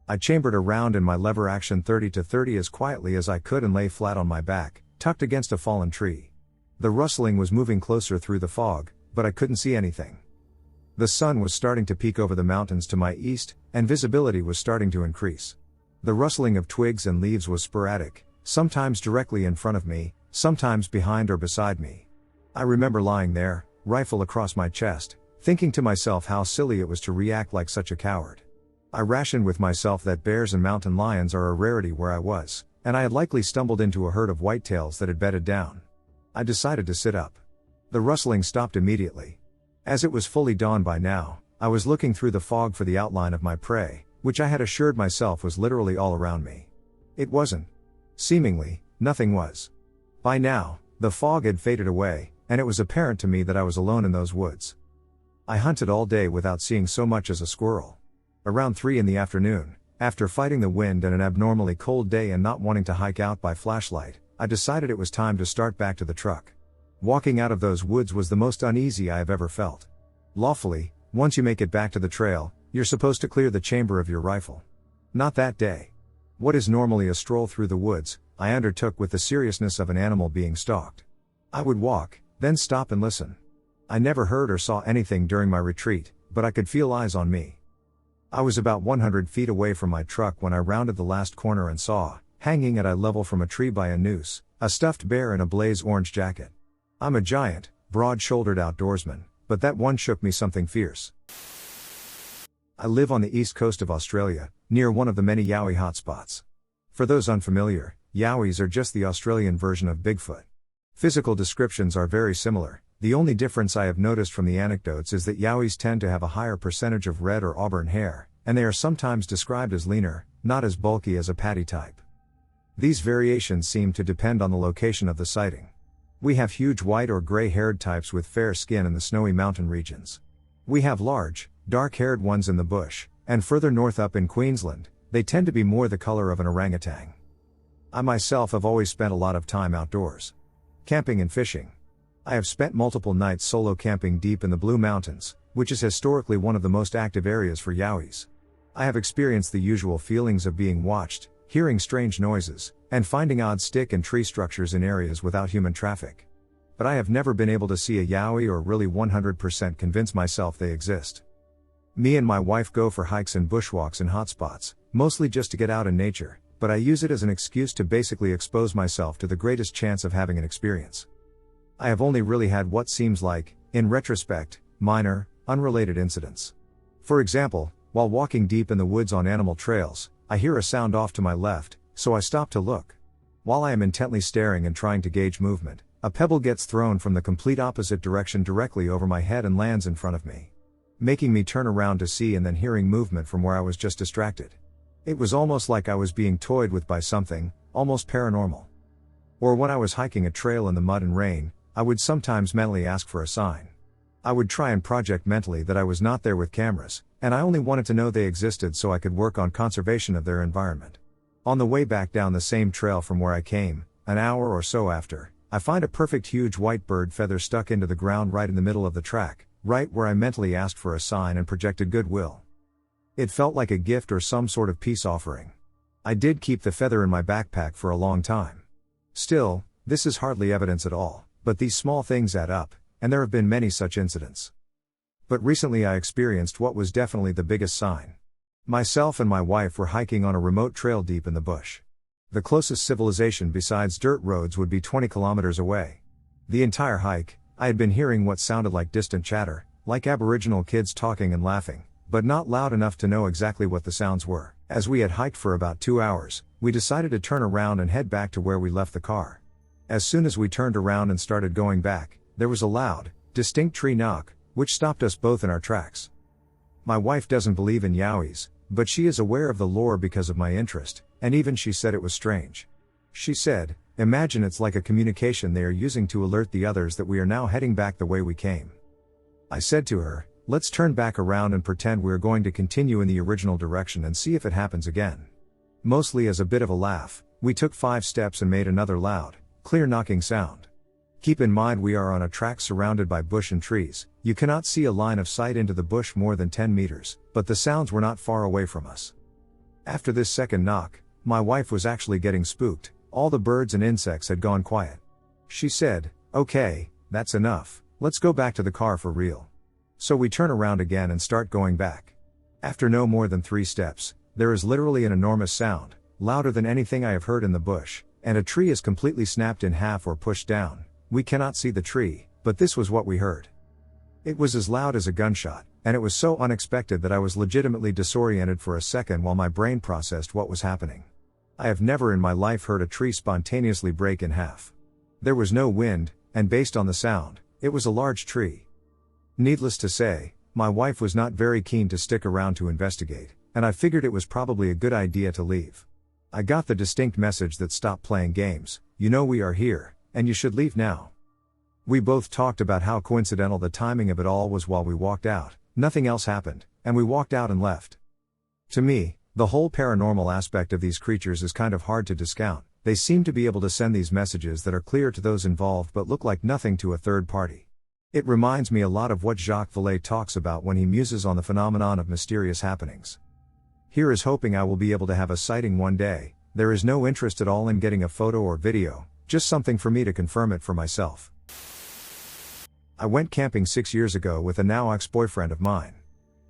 I chambered around in my lever action 30-30 as quietly as I could and lay flat on my back, tucked against a fallen tree. The rustling was moving closer through the fog, but I couldn't see anything. The sun was starting to peek over the mountains to my east, and visibility was starting to increase. The rustling of twigs and leaves was sporadic, sometimes directly in front of me, sometimes behind or beside me. I remember lying there, rifle across my chest, thinking to myself how silly it was to react like such a coward. I rationed with myself that bears and mountain lions are a rarity where I was, and I had likely stumbled into a herd of whitetails that had bedded down. I decided to sit up. The rustling stopped immediately. As it was fully dawn by now, I was looking through the fog for the outline of my prey, which I had assured myself was literally all around me. It wasn't. Seemingly, nothing was. By now, the fog had faded away, and it was apparent to me that I was alone in those woods. I hunted all day without seeing so much as a squirrel. Around 3 in the afternoon, after fighting the wind and an abnormally cold day and not wanting to hike out by flashlight, I decided it was time to start back to the truck. Walking out of those woods was the most uneasy I have ever felt. Lawfully, once you make it back to the trail, you're supposed to clear the chamber of your rifle. Not that day. What is normally a stroll through the woods, I undertook with the seriousness of an animal being stalked. I would walk, then stop and listen. I never heard or saw anything during my retreat, but I could feel eyes on me. I was about 100 feet away from my truck when I rounded the last corner and saw, hanging at eye level from a tree by a noose, a stuffed bear in a blaze orange jacket. I'm a giant, broad-shouldered outdoorsman, but that one shook me something fierce. I live on the east coast of Australia, near one of the many Yowie hotspots. For those unfamiliar, Yowies are just the Australian version of Bigfoot. Physical descriptions are very similar. The only difference I have noticed from the anecdotes is that Yowies tend to have a higher percentage of red or auburn hair, and they are sometimes described as leaner, not as bulky as a patty type. These variations seem to depend on the location of the sighting. We have huge white or gray-haired types with fair skin in the snowy mountain regions. We have large, dark-haired ones in the bush, and further north up in Queensland, they tend to be more the color of an orangutan. I myself have always spent a lot of time outdoors. Camping and fishing. I have spent multiple nights solo camping deep in the Blue Mountains, which is historically one of the most active areas for Yowies. I have experienced the usual feelings of being watched, hearing strange noises, and finding odd stick and tree structures in areas without human traffic. But I have never been able to see a Yowie or really 100% convince myself they exist. Me and my wife go for hikes and bushwalks in hotspots, mostly just to get out in nature, but I use it as an excuse to basically expose myself to the greatest chance of having an experience. I have only really had what seems like, in retrospect, minor, unrelated incidents. For example, while walking deep in the woods on animal trails, I hear a sound off to my left, so I stop to look. While I am intently staring and trying to gauge movement, a pebble gets thrown from the complete opposite direction directly over my head and lands in front of me, making me turn around to see and then hearing movement from where I was just distracted. It was almost like I was being toyed with by something, almost paranormal. Or when I was hiking a trail in the mud and rain, I would sometimes mentally ask for a sign. I would try and project mentally that I was not there with cameras, and I only wanted to know they existed so I could work on conservation of their environment. On the way back down the same trail from where I came, an hour or so after, I find a perfect huge white bird feather stuck into the ground right in the middle of the track, right where I mentally asked for a sign and projected goodwill. It felt like a gift or some sort of peace offering. I did keep the feather in my backpack for a long time. Still, this is hardly evidence at all, but these small things add up, and there have been many such incidents. But recently I experienced what was definitely the biggest sign. Myself and my wife were hiking on a remote trail deep in the bush. The closest civilization besides dirt roads would be 20 kilometers away. The entire hike, I had been hearing what sounded like distant chatter, like Aboriginal kids talking and laughing, but not loud enough to know exactly what the sounds were. As we had hiked for about 2 hours, we decided to turn around and head back to where we left the car. As soon as we turned around and started going back, there was a loud, distinct tree knock, which stopped us both in our tracks. My wife doesn't believe in Yowies, but she is aware of the lore because of my interest, and even she said it was strange. She said, "Imagine it's like a communication they are using to alert the others that we are now heading back the way we came." I said to her, "Let's turn back around and pretend we are going to continue in the original direction and see if it happens again." Mostly as a bit of a laugh, we took 5 steps and made another loud, clear knocking sound. Keep in mind we are on a track surrounded by bush and trees. You cannot see a line of sight into the bush more than 10 meters, but the sounds were not far away from us. After this second knock, my wife was actually getting spooked. All the birds and insects had gone quiet. She said, "Okay, that's enough, let's go back to the car for real." So we turn around again and start going back. After no more than 3 steps, there is literally an enormous sound, louder than anything I have heard in the bush, and a tree is completely snapped in half or pushed down. We cannot see the tree, but this was what we heard. It was as loud as a gunshot, and it was so unexpected that I was legitimately disoriented for a second while my brain processed what was happening. I have never in my life heard a tree spontaneously break in half. There was no wind, and based on the sound, it was a large tree. Needless to say, my wife was not very keen to stick around to investigate, and I figured it was probably a good idea to leave. I got the distinct message that "Stop playing games, you know we are here, and you should leave now." We both talked about how coincidental the timing of it all was while we walked out. Nothing else happened, and we walked out and left. To me, the whole paranormal aspect of these creatures is kind of hard to discount. They seem to be able to send these messages that are clear to those involved but look like nothing to a third party. It reminds me a lot of what Jacques Vallée talks about when he muses on the phenomenon of mysterious happenings. Here is hoping I will be able to have a sighting one day. There is no interest at all in getting a photo or video, just something for me to confirm it for myself. I went camping 6 years ago with a now ex-boyfriend of mine.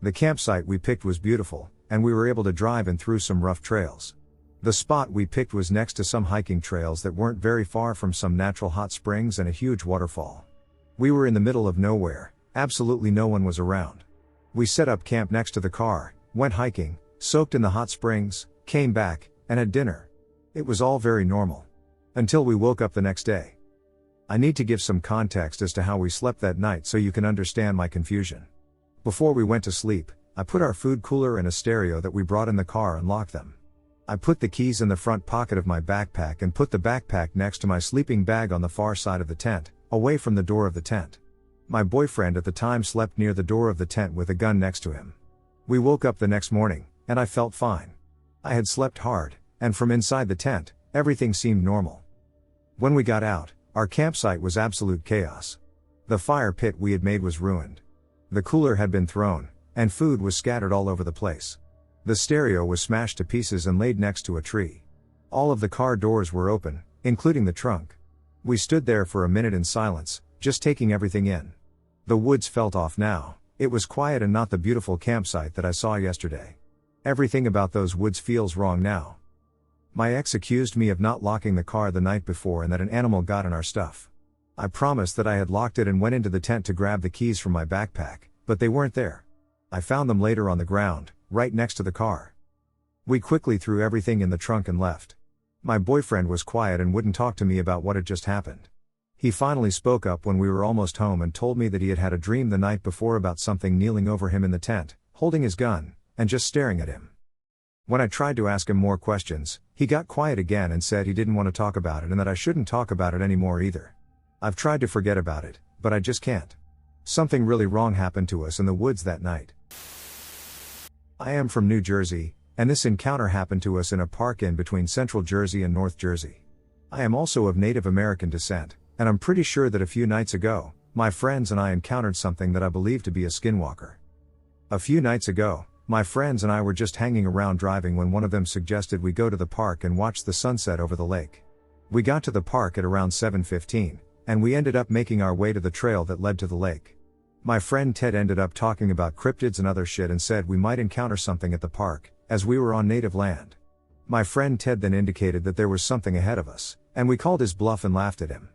The campsite we picked was beautiful, and we were able to drive in through some rough trails. The spot we picked was next to some hiking trails that weren't very far from some natural hot springs and a huge waterfall. We were in the middle of nowhere, absolutely no one was around. We set up camp next to the car, went hiking, soaked in the hot springs, came back, and had dinner. It was all very normal. Until we woke up the next day. I need to give some context as to how we slept that night so you can understand my confusion. Before we went to sleep, I put our food cooler and a stereo that we brought in the car and locked them. I put the keys in the front pocket of my backpack and put the backpack next to my sleeping bag on the far side of the tent, away from the door of the tent. My boyfriend at the time slept near the door of the tent with a gun next to him. We woke up the next morning, and I felt fine. I had slept hard, and from inside the tent, everything seemed normal. When we got out, our campsite was absolute chaos. The fire pit we had made was ruined. The cooler had been thrown, and food was scattered all over the place. The stereo was smashed to pieces and laid next to a tree. All of the car doors were open, including the trunk. We stood there for a minute in silence, just taking everything in. The woods felt off now. It was quiet and not the beautiful campsite that I saw yesterday. Everything about those woods feels wrong now. My ex accused me of not locking the car the night before and that an animal got in our stuff. I promised that I had locked it and went into the tent to grab the keys from my backpack, but they weren't there. I found them later on the ground, right next to the car. We quickly threw everything in the trunk and left. My boyfriend was quiet and wouldn't talk to me about what had just happened. He finally spoke up when we were almost home and told me that he had had a dream the night before about something kneeling over him in the tent, holding his gun, and just staring at him. When I tried to ask him more questions, he got quiet again and said he didn't want to talk about it and that I shouldn't talk about it anymore either. I've tried to forget about it, but I just can't. Something really wrong happened to us in the woods that night. I am from New Jersey, and this encounter happened to us in a park in between Central Jersey and North Jersey. I am also of Native American descent, and I'm pretty sure that a few nights ago, my friends and I encountered something that I believe to be a skinwalker. A few nights ago, my friends and I were just hanging around driving when one of them suggested we go to the park and watch the sunset over the lake. We got to the park at around 7:15, and we ended up making our way to the trail that led to the lake. My friend Ted ended up talking about cryptids and other shit and said we might encounter something at the park, as we were on native land. My friend Ted then indicated that there was something ahead of us, and we called his bluff and laughed at him.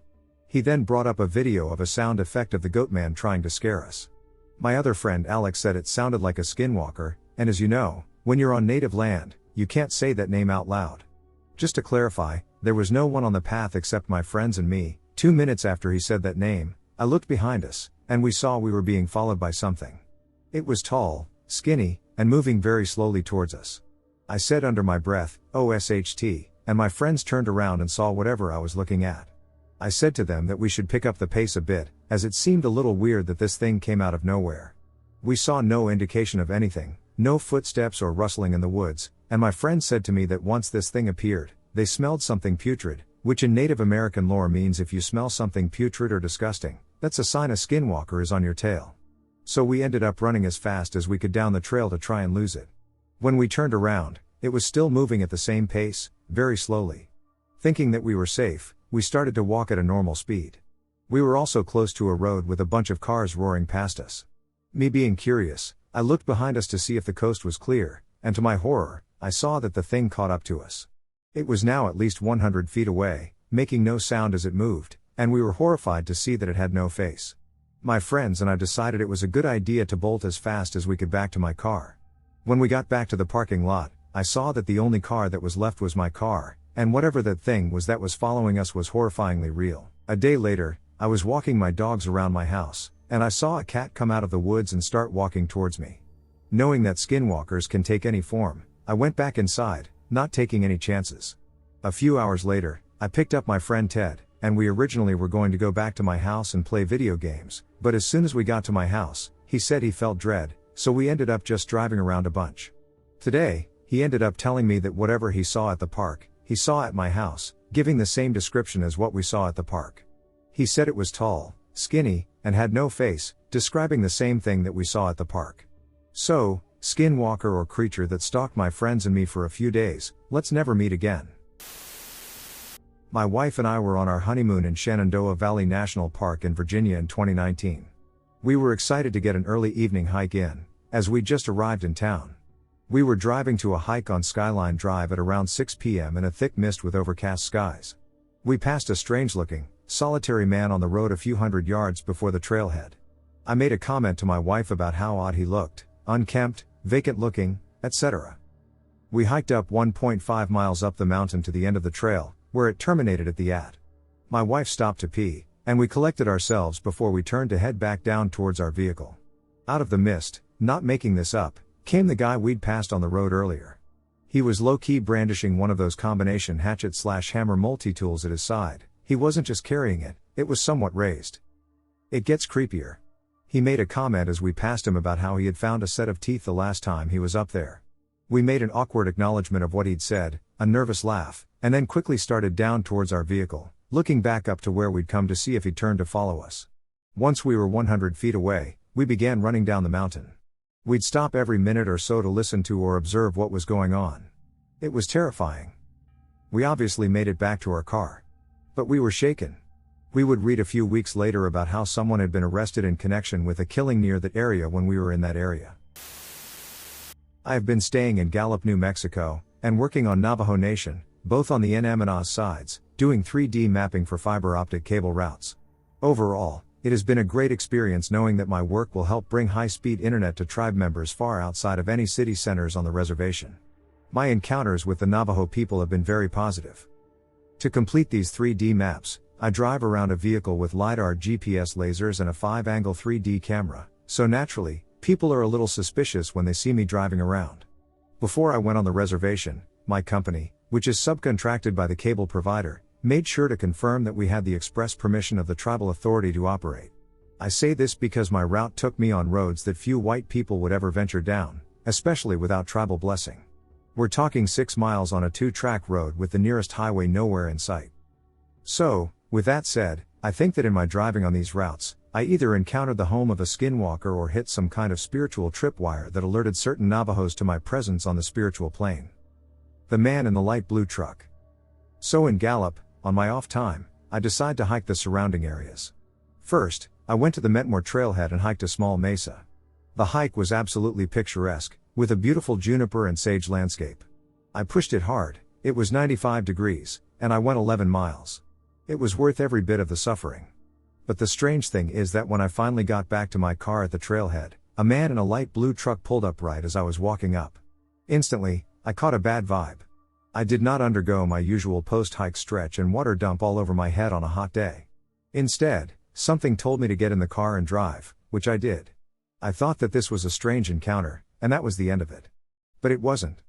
He then brought up a video of a sound effect of the goat man trying to scare us. My other friend Alex said it sounded like a skinwalker, and as you know, when you're on native land, you can't say that name out loud. Just to clarify, there was no one on the path except my friends and me. 2 minutes after he said that name, I looked behind us, and we saw we were being followed by something. It was tall, skinny, and moving very slowly towards us. I said under my breath, "OSHT," and my friends turned around and saw whatever I was looking at. I said to them that we should pick up the pace a bit, as it seemed a little weird that this thing came out of nowhere. We saw no indication of anything, no footsteps or rustling in the woods, and my friends said to me that once this thing appeared, they smelled something putrid, which in Native American lore means if you smell something putrid or disgusting, that's a sign a skinwalker is on your tail. So we ended up running as fast as we could down the trail to try and lose it. When we turned around, it was still moving at the same pace, very slowly. Thinking that we were safe, we started to walk at a normal speed. We were also close to a road with a bunch of cars roaring past us. Me being curious, I looked behind us to see if the coast was clear, and to my horror, I saw that the thing caught up to us. It was now at least 100 feet away, making no sound as it moved, and we were horrified to see that it had no face. My friends and I decided it was a good idea to bolt as fast as we could back to my car. When we got back to the parking lot, I saw that the only car that was left was my car, and whatever that thing was that was following us was horrifyingly real. A day later, I was walking my dogs around my house, and I saw a cat come out of the woods and start walking towards me. Knowing that skinwalkers can take any form, I went back inside, not taking any chances. A few hours later, I picked up my friend Ted, and we originally were going to go back to my house and play video games, but as soon as we got to my house, he said he felt dread, so we ended up just driving around a bunch. Today, he ended up telling me that whatever he saw at the park, he saw at my house, giving the same description as what we saw at the park. He said it was tall, skinny, and had no face, describing the same thing that we saw at the park. So, skinwalker or creature that stalked my friends and me for a few days, let's never meet again. My wife and I were on our honeymoon in Shenandoah Valley National Park in Virginia in 2019. We were excited to get an early evening hike in, as we just arrived in town. We were driving to a hike on Skyline Drive at around 6 p.m. in a thick mist with overcast skies. We passed a strange-looking, solitary man on the road a few hundred yards before the trailhead. I made a comment to my wife about how odd he looked, unkempt, vacant-looking, etc. We hiked up 1.5 miles up the mountain to the end of the trail, where it terminated at the at. My wife stopped to pee, and we collected ourselves before we turned to head back down towards our vehicle. Out of the mist, not making this up, came the guy we'd passed on the road earlier. He was low-key brandishing one of those combination hatchet/hammer multi-tools at his side. He wasn't just carrying it, it was somewhat raised. It gets creepier. He made a comment as we passed him about how he had found a set of teeth the last time he was up there. We made an awkward acknowledgement of what he'd said, a nervous laugh, and then quickly started down towards our vehicle, looking back up to where we'd come to see if he'd turned to follow us. Once we were 100 feet away, we began running down the mountain. We'd stop every minute or so to listen to or observe what was going on. It was terrifying. We obviously made it back to our car. But we were shaken. We would read a few weeks later about how someone had been arrested in connection with a killing near that area when we were in that area. I have been staying in Gallup, New Mexico, and working on Navajo Nation, both on the NM and Oz sides, doing 3D mapping for fiber optic cable routes. Overall, it has been a great experience knowing that my work will help bring high-speed internet to tribe members far outside of any city centers on the reservation. My encounters with the Navajo people have been very positive. To complete these 3D maps, I drive around a vehicle with LiDAR GPS lasers and a 5-angle 3D camera, so naturally, people are a little suspicious when they see me driving around. Before I went on the reservation, my company, which is subcontracted by the cable provider, made sure to confirm that we had the express permission of the tribal authority to operate. I say this because my route took me on roads that few white people would ever venture down, especially without tribal blessing. We're talking 6 miles on a 2-track road with the nearest highway nowhere in sight. So, with that said, I think that in my driving on these routes, I either encountered the home of a skinwalker or hit some kind of spiritual tripwire that alerted certain Navajos to my presence on the spiritual plane. The man in the light blue truck. So in Gallup, on my off time, I decide to hike the surrounding areas. First, I went to the Metmore trailhead and hiked a small mesa. The hike was absolutely picturesque, with a beautiful juniper and sage landscape. I pushed it hard, it was 95 degrees, and I went 11 miles. It was worth every bit of the suffering. But the strange thing is that when I finally got back to my car at the trailhead, a man in a light blue truck pulled up right as I was walking up. Instantly, I caught a bad vibe. I did not undergo my usual post-hike stretch and water dump all over my head on a hot day. Instead, something told me to get in the car and drive, which I did. I thought that this was a strange encounter, and that was the end of it. But it wasn't.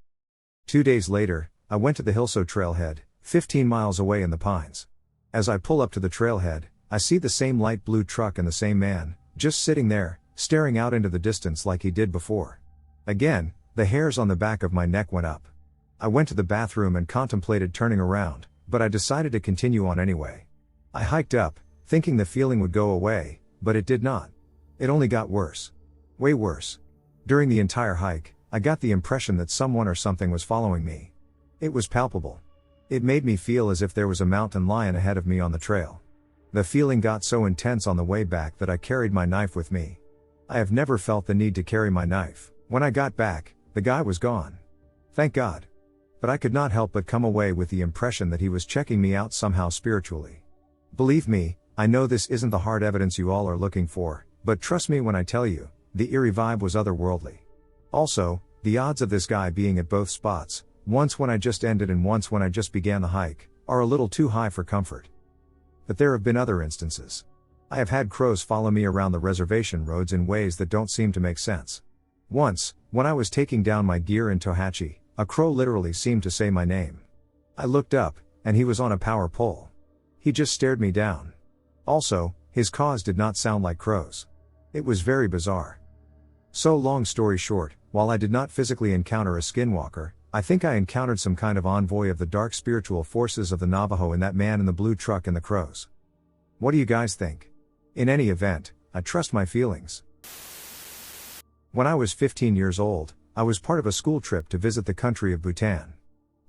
2 days later, I went to the Hillso trailhead, 15 miles away in the pines. As I pull up to the trailhead, I see the same light blue truck and the same man, just sitting there, staring out into the distance like he did before. Again, the hairs on the back of my neck went up. I went to the bathroom and contemplated turning around, but I decided to continue on anyway. I hiked up, thinking the feeling would go away, but it did not. It only got worse. Way worse. During the entire hike, I got the impression that someone or something was following me. It was palpable. It made me feel as if there was a mountain lion ahead of me on the trail. The feeling got so intense on the way back that I carried my knife with me. I have never felt the need to carry my knife. When I got back, the guy was gone. Thank God. But I could not help but come away with the impression that he was checking me out somehow spiritually. Believe me, I know this isn't the hard evidence you all are looking for, but trust me when I tell you, the eerie vibe was otherworldly. Also, the odds of this guy being at both spots, once when I just ended and once when I just began the hike, are a little too high for comfort. But there have been other instances. I have had crows follow me around the reservation roads in ways that don't seem to make sense. Once, when I was taking down my gear in Tohatchi, a crow literally seemed to say my name. I looked up, and he was on a power pole. He just stared me down. Also, his caws did not sound like crows. It was very bizarre. So long story short, while I did not physically encounter a skinwalker, I think I encountered some kind of envoy of the dark spiritual forces of the Navajo in that man in the blue truck and the crows. What do you guys think? In any event, I trust my feelings. When I was 15 years old, I was part of a school trip to visit the country of Bhutan.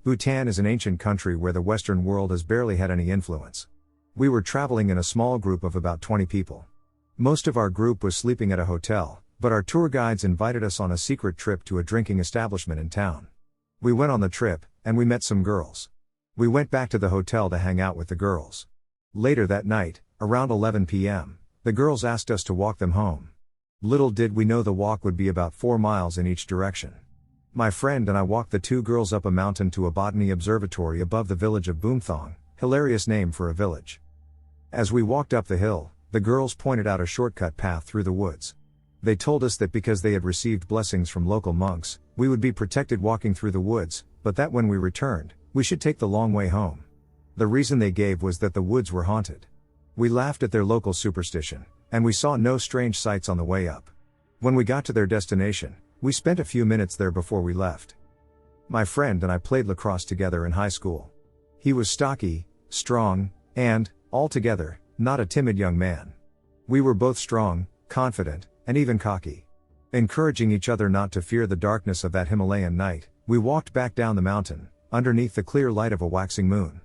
Bhutan is an ancient country where the Western world has barely had any influence. We were traveling in a small group of about 20 people. Most of our group was sleeping at a hotel, but our tour guides invited us on a secret trip to a drinking establishment in town. We went on the trip, and we met some girls. We went back to the hotel to hang out with the girls. Later that night, around 11 p.m., the girls asked us to walk them home. Little did we know the walk would be about 4 miles in each direction. My friend and I walked the 2 girls up a mountain to a botany observatory above the village of Boomthong, hilarious name for a village. As we walked up the hill, the girls pointed out a shortcut path through the woods. They told us that because they had received blessings from local monks, we would be protected walking through the woods, but that when we returned, we should take the long way home. The reason they gave was that the woods were haunted. We laughed at their local superstition, and we saw no strange sights on the way up. When we got to their destination, we spent a few minutes there before we left. My friend and I played lacrosse together in high school. He was stocky, strong, and, altogether, not a timid young man. We were both strong, confident, and even cocky. Encouraging each other not to fear the darkness of that Himalayan night, we walked back down the mountain, underneath the clear light of a waxing moon.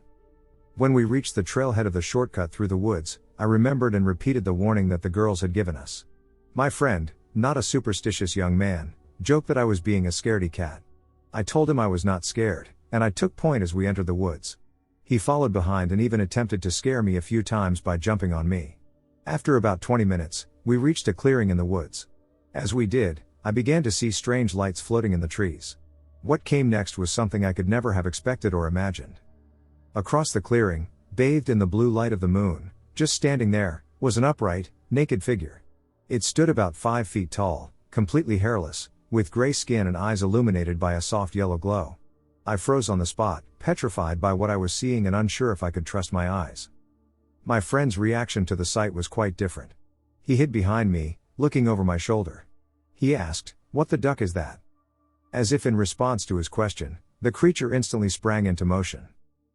When we reached the trailhead of the shortcut through the woods, I remembered and repeated the warning that the girls had given us. My friend, not a superstitious young man, joked that I was being a scaredy cat. I told him I was not scared, and I took point as we entered the woods. He followed behind and even attempted to scare me a few times by jumping on me. After about 20 minutes, we reached a clearing in the woods. As we did, I began to see strange lights floating in the trees. What came next was something I could never have expected or imagined. Across the clearing, bathed in the blue light of the moon, just standing there, was an upright, naked figure. It stood about 5 feet tall, completely hairless, with gray skin and eyes illuminated by a soft yellow glow. I froze on the spot, petrified by what I was seeing and unsure if I could trust my eyes. My friend's reaction to the sight was quite different. He hid behind me, looking over my shoulder. He asked, "What the duck is that?" As if in response to his question, the creature instantly sprang into motion.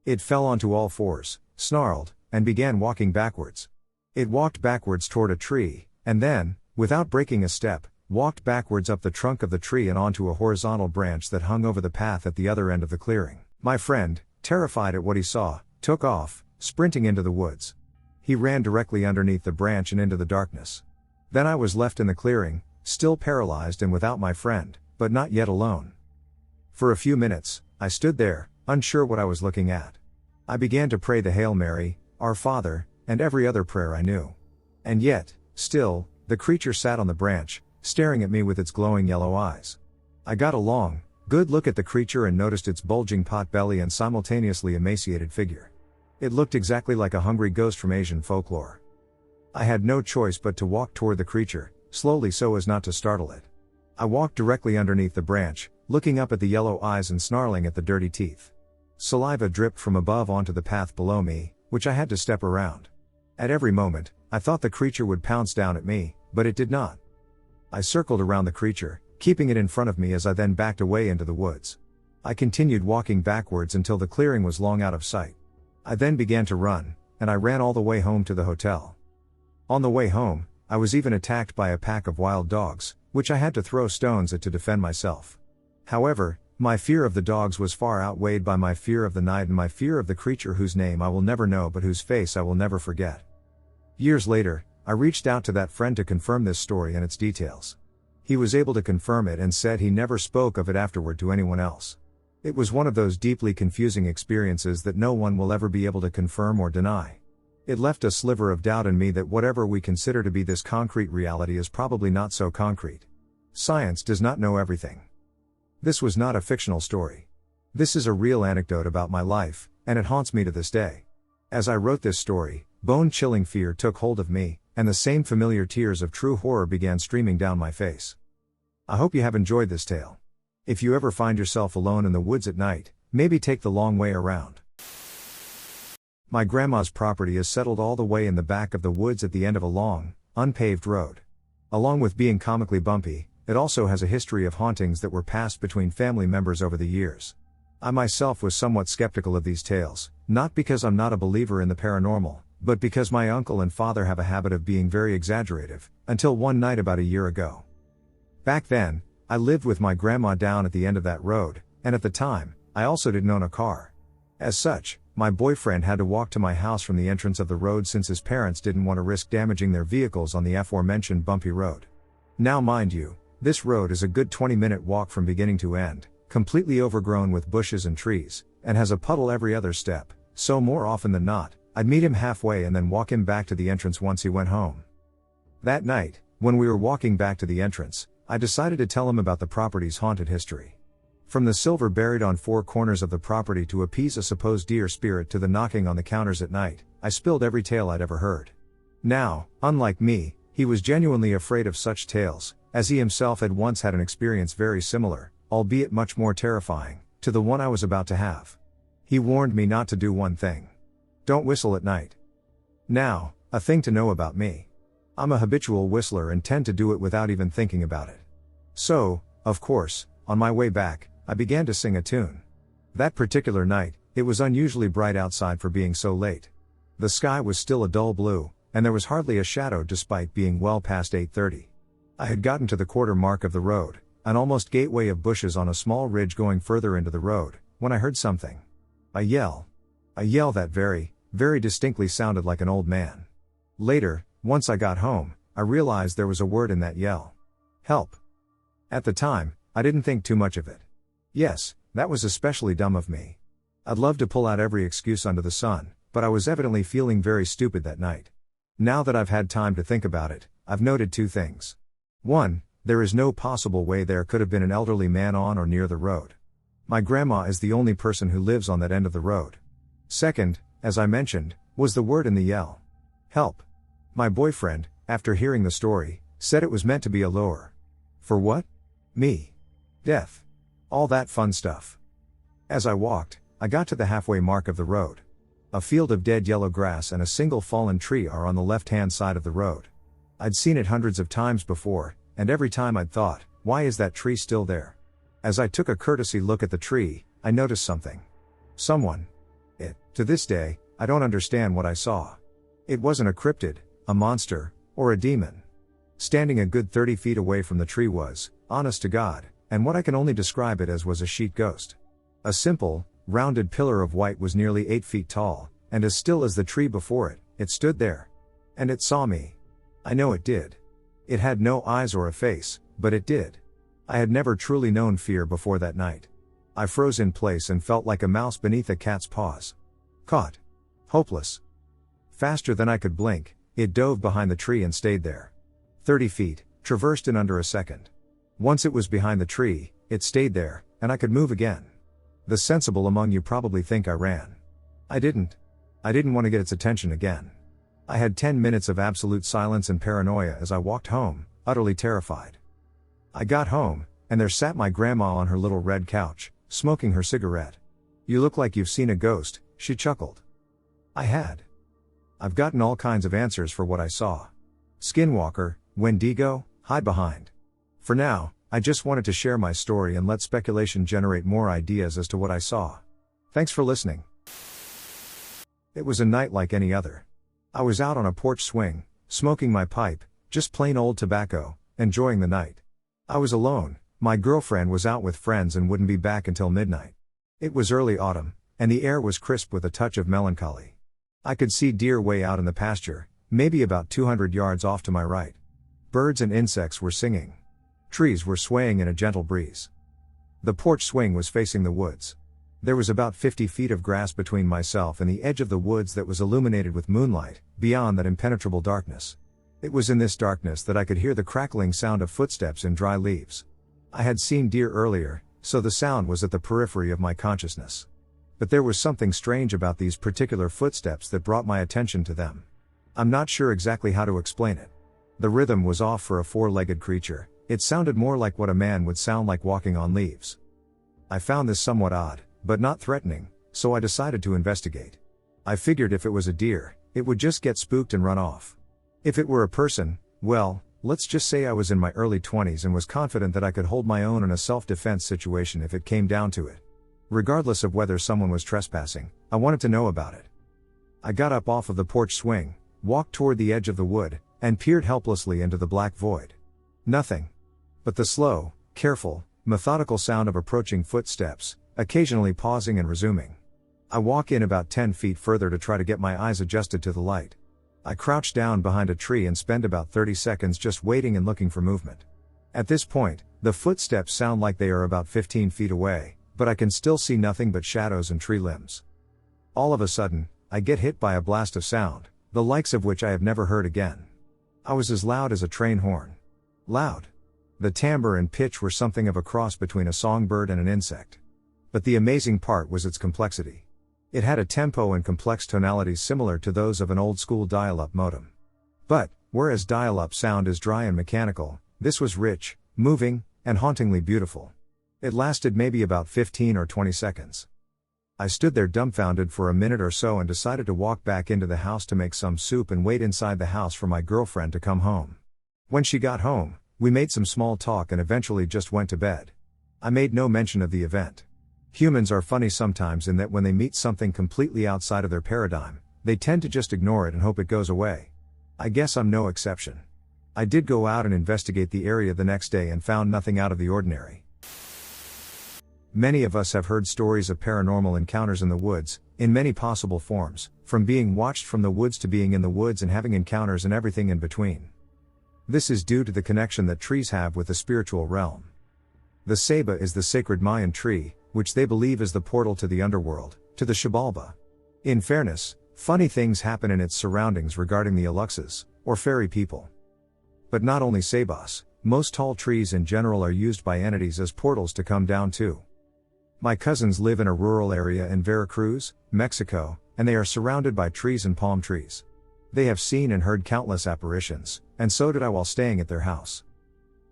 It fell onto all fours, snarled, and began walking backwards. It walked backwards toward a tree, and then, without breaking a step, walked backwards up the trunk of the tree and onto a horizontal branch that hung over the path at the other end of the clearing. My friend, terrified at what he saw, took off, sprinting into the woods. He ran directly underneath the branch and into the darkness. Then I was left in the clearing, still paralyzed and without my friend, but not yet alone. For a few minutes, I stood there, unsure what I was looking at. I began to pray the Hail Mary, Our Father, and every other prayer I knew. And yet, still, the creature sat on the branch, staring at me with its glowing yellow eyes. I got a long, good look at the creature and noticed its bulging pot belly and simultaneously emaciated figure. It looked exactly like a hungry ghost from Asian folklore. I had no choice but to walk toward the creature, slowly so as not to startle it. I walked directly underneath the branch, looking up at the yellow eyes and snarling at the dirty teeth. Saliva dripped from above onto the path below me, which I had to step around. At every moment, I thought the creature would pounce down at me, but it did not. I circled around the creature, keeping it in front of me as I then backed away into the woods. I continued walking backwards until the clearing was long out of sight. I then began to run, and I ran all the way home to the hotel. On the way home, I was even attacked by a pack of wild dogs, which I had to throw stones at to defend myself. However, my fear of the dogs was far outweighed by my fear of the night and my fear of the creature whose name I will never know but whose face I will never forget. Years later, I reached out to that friend to confirm this story and its details. He was able to confirm it and said he never spoke of it afterward to anyone else. It was one of those deeply confusing experiences that no one will ever be able to confirm or deny. It left a sliver of doubt in me that whatever we consider to be this concrete reality is probably not so concrete. Science does not know everything. This was not a fictional story. This is a real anecdote about my life, and it haunts me to this day. As I wrote this story, bone-chilling fear took hold of me, and the same familiar tears of true horror began streaming down my face. I hope you have enjoyed this tale. If you ever find yourself alone in the woods at night, maybe take the long way around. My grandma's property is settled all the way in the back of the woods at the end of a long, unpaved road. Along with being comically bumpy, it also has a history of hauntings that were passed between family members over the years. I myself was somewhat skeptical of these tales, not because I'm not a believer in the paranormal, but because my uncle and father have a habit of being very exaggerative, until one night about a year ago. Back then, I lived with my grandma down at the end of that road, and at the time, I also didn't own a car. As such, my boyfriend had to walk to my house from the entrance of the road since his parents didn't want to risk damaging their vehicles on the aforementioned bumpy road. Now mind you, this road is a good 20-minute walk from beginning to end, completely overgrown with bushes and trees, and has a puddle every other step, so more often than not, I'd meet him halfway and then walk him back to the entrance once he went home. That night, when we were walking back to the entrance, I decided to tell him about the property's haunted history. From the silver buried on four corners of the property to appease a supposed deer spirit to the knocking on the counters at night, I spilled every tale I'd ever heard. Now, unlike me, he was genuinely afraid of such tales, as he himself had once had an experience very similar, albeit much more terrifying, to the one I was about to have. He warned me not to do one thing. Don't whistle at night. Now, a thing to know about me. I'm a habitual whistler and tend to do it without even thinking about it. So, of course, on my way back, I began to sing a tune. That particular night, it was unusually bright outside for being so late. The sky was still a dull blue, and there was hardly a shadow despite being well past 8:30. I had gotten to the quarter mark of the road, an almost gateway of bushes on a small ridge going further into the road, when I heard something. A yell. A yell that very, very distinctly sounded like an old man. Later, once I got home, I realized there was a word in that yell. Help. At the time, I didn't think too much of it. Yes, that was especially dumb of me. I'd love to pull out every excuse under the sun, but I was evidently feeling very stupid that night. Now that I've had time to think about it, I've noted two things. 1, there is no possible way there could have been an elderly man on or near the road. My grandma is the only person who lives on that end of the road. 2nd, as I mentioned, was the word in the yell. Help. My boyfriend, after hearing the story, said it was meant to be a lure. For what? Me. Death. All that fun stuff. As I walked, I got to the halfway mark of the road. A field of dead yellow grass and a single fallen tree are on the left-hand side of the road. I'd seen it hundreds of times before, and every time I'd thought, why is that tree still there? As I took a courtesy look at the tree, I noticed something. Someone. To this day, I don't understand what I saw. It wasn't a cryptid, a monster, or a demon. Standing a good 30 feet away from the tree was, honest to God, and what I can only describe it as was a sheet ghost. A simple, rounded pillar of white was nearly 8 feet tall, and as still as the tree before it, it stood there. And it saw me. I know it did. It had no eyes or a face, but it did. I had never truly known fear before that night. I froze in place and felt like a mouse beneath a cat's paws. Caught. Hopeless. Faster than I could blink, it dove behind the tree and stayed there. 30 feet, traversed in under a second. Once it was behind the tree, it stayed there, and I could move again. The sensible among you probably think I ran. I didn't. I didn't want to get its attention again. I had 10 minutes of absolute silence and paranoia as I walked home, utterly terrified. I got home, and there sat my grandma on her little red couch, smoking her cigarette. "You look like you've seen a ghost," she chuckled. I had. I've gotten all kinds of answers for what I saw. Skinwalker, Wendigo, hide behind. For now, I just wanted to share my story and let speculation generate more ideas as to what I saw. Thanks for listening. It was a night like any other. I was out on a porch swing, smoking my pipe, just plain old tobacco, enjoying the night. I was alone, my girlfriend was out with friends and wouldn't be back until midnight. It was early autumn, and the air was crisp with a touch of melancholy. I could see deer way out in the pasture, maybe about 200 yards off to my right. Birds and insects were singing. Trees were swaying in a gentle breeze. The porch swing was facing the woods. There was about 50 feet of grass between myself and the edge of the woods that was illuminated with moonlight, beyond that impenetrable darkness. It was in this darkness that I could hear the crackling sound of footsteps in dry leaves. I had seen deer earlier, so the sound was at the periphery of my consciousness. But there was something strange about these particular footsteps that brought my attention to them. I'm not sure exactly how to explain it. The rhythm was off for a four-legged creature. It sounded more like what a man would sound like walking on leaves. I found this somewhat odd, but not threatening, so I decided to investigate. I figured if it was a deer, it would just get spooked and run off. If it were a person, well, let's just say I was in my early 20s and was confident that I could hold my own in a self-defense situation if it came down to it. Regardless of whether someone was trespassing, I wanted to know about it. I got up off of the porch swing, walked toward the edge of the wood, and peered helplessly into the black void. Nothing. But the slow, careful, methodical sound of approaching footsteps, occasionally pausing and resuming. I walk in about 10 feet further to try to get my eyes adjusted to the light. I crouch down behind a tree and spend about 30 seconds just waiting and looking for movement. At this point, the footsteps sound like they are about 15 feet away, but I can still see nothing but shadows and tree limbs. All of a sudden, I get hit by a blast of sound, the likes of which I have never heard again. I was as loud as a train horn. Loud. The timbre and pitch were something of a cross between a songbird and an insect. But the amazing part was its complexity. It had a tempo and complex tonalities similar to those of an old-school dial-up modem. But, whereas dial-up sound is dry and mechanical, this was rich, moving, and hauntingly beautiful. It lasted maybe about 15 or 20 seconds. I stood there dumbfounded for a minute or so and decided to walk back into the house to make some soup and wait inside the house for my girlfriend to come home. When she got home, we made some small talk and eventually just went to bed. I made no mention of the event. Humans are funny sometimes in that when they meet something completely outside of their paradigm, they tend to just ignore it and hope it goes away. I guess I'm no exception. I did go out and investigate the area the next day and found nothing out of the ordinary. Many of us have heard stories of paranormal encounters in the woods, in many possible forms, from being watched from the woods to being in the woods and having encounters and everything in between. This is due to the connection that trees have with the spiritual realm. The ceiba is the sacred Mayan tree, which they believe is the portal to the underworld, to the Xibalba. In fairness, funny things happen in its surroundings regarding the Aluxes, or fairy people. But not only ceibas, most tall trees in general are used by entities as portals to come down to. My cousins live in a rural area in Veracruz, Mexico, and they are surrounded by trees and palm trees. They have seen and heard countless apparitions, and so did I while staying at their house.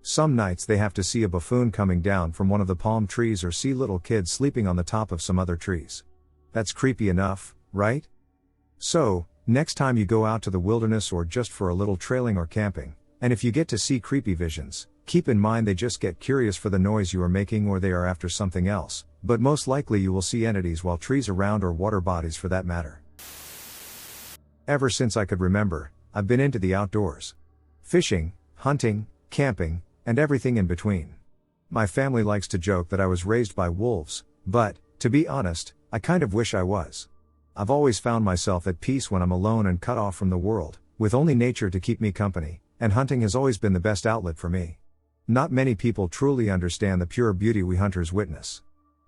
Some nights they have to see a buffoon coming down from one of the palm trees or see little kids sleeping on the top of some other trees. That's creepy enough, right? So, next time you go out to the wilderness or just for a little trailing or camping, and if you get to see creepy visions, keep in mind they just get curious for the noise you are making or they are after something else, but most likely you will see entities while trees around or water bodies for that matter. Ever since I could remember, I've been into the outdoors. Fishing, hunting, camping, and everything in between. My family likes to joke that I was raised by wolves, but, to be honest, I kind of wish I was. I've always found myself at peace when I'm alone and cut off from the world, with only nature to keep me company, and hunting has always been the best outlet for me. Not many people truly understand the pure beauty we hunters witness.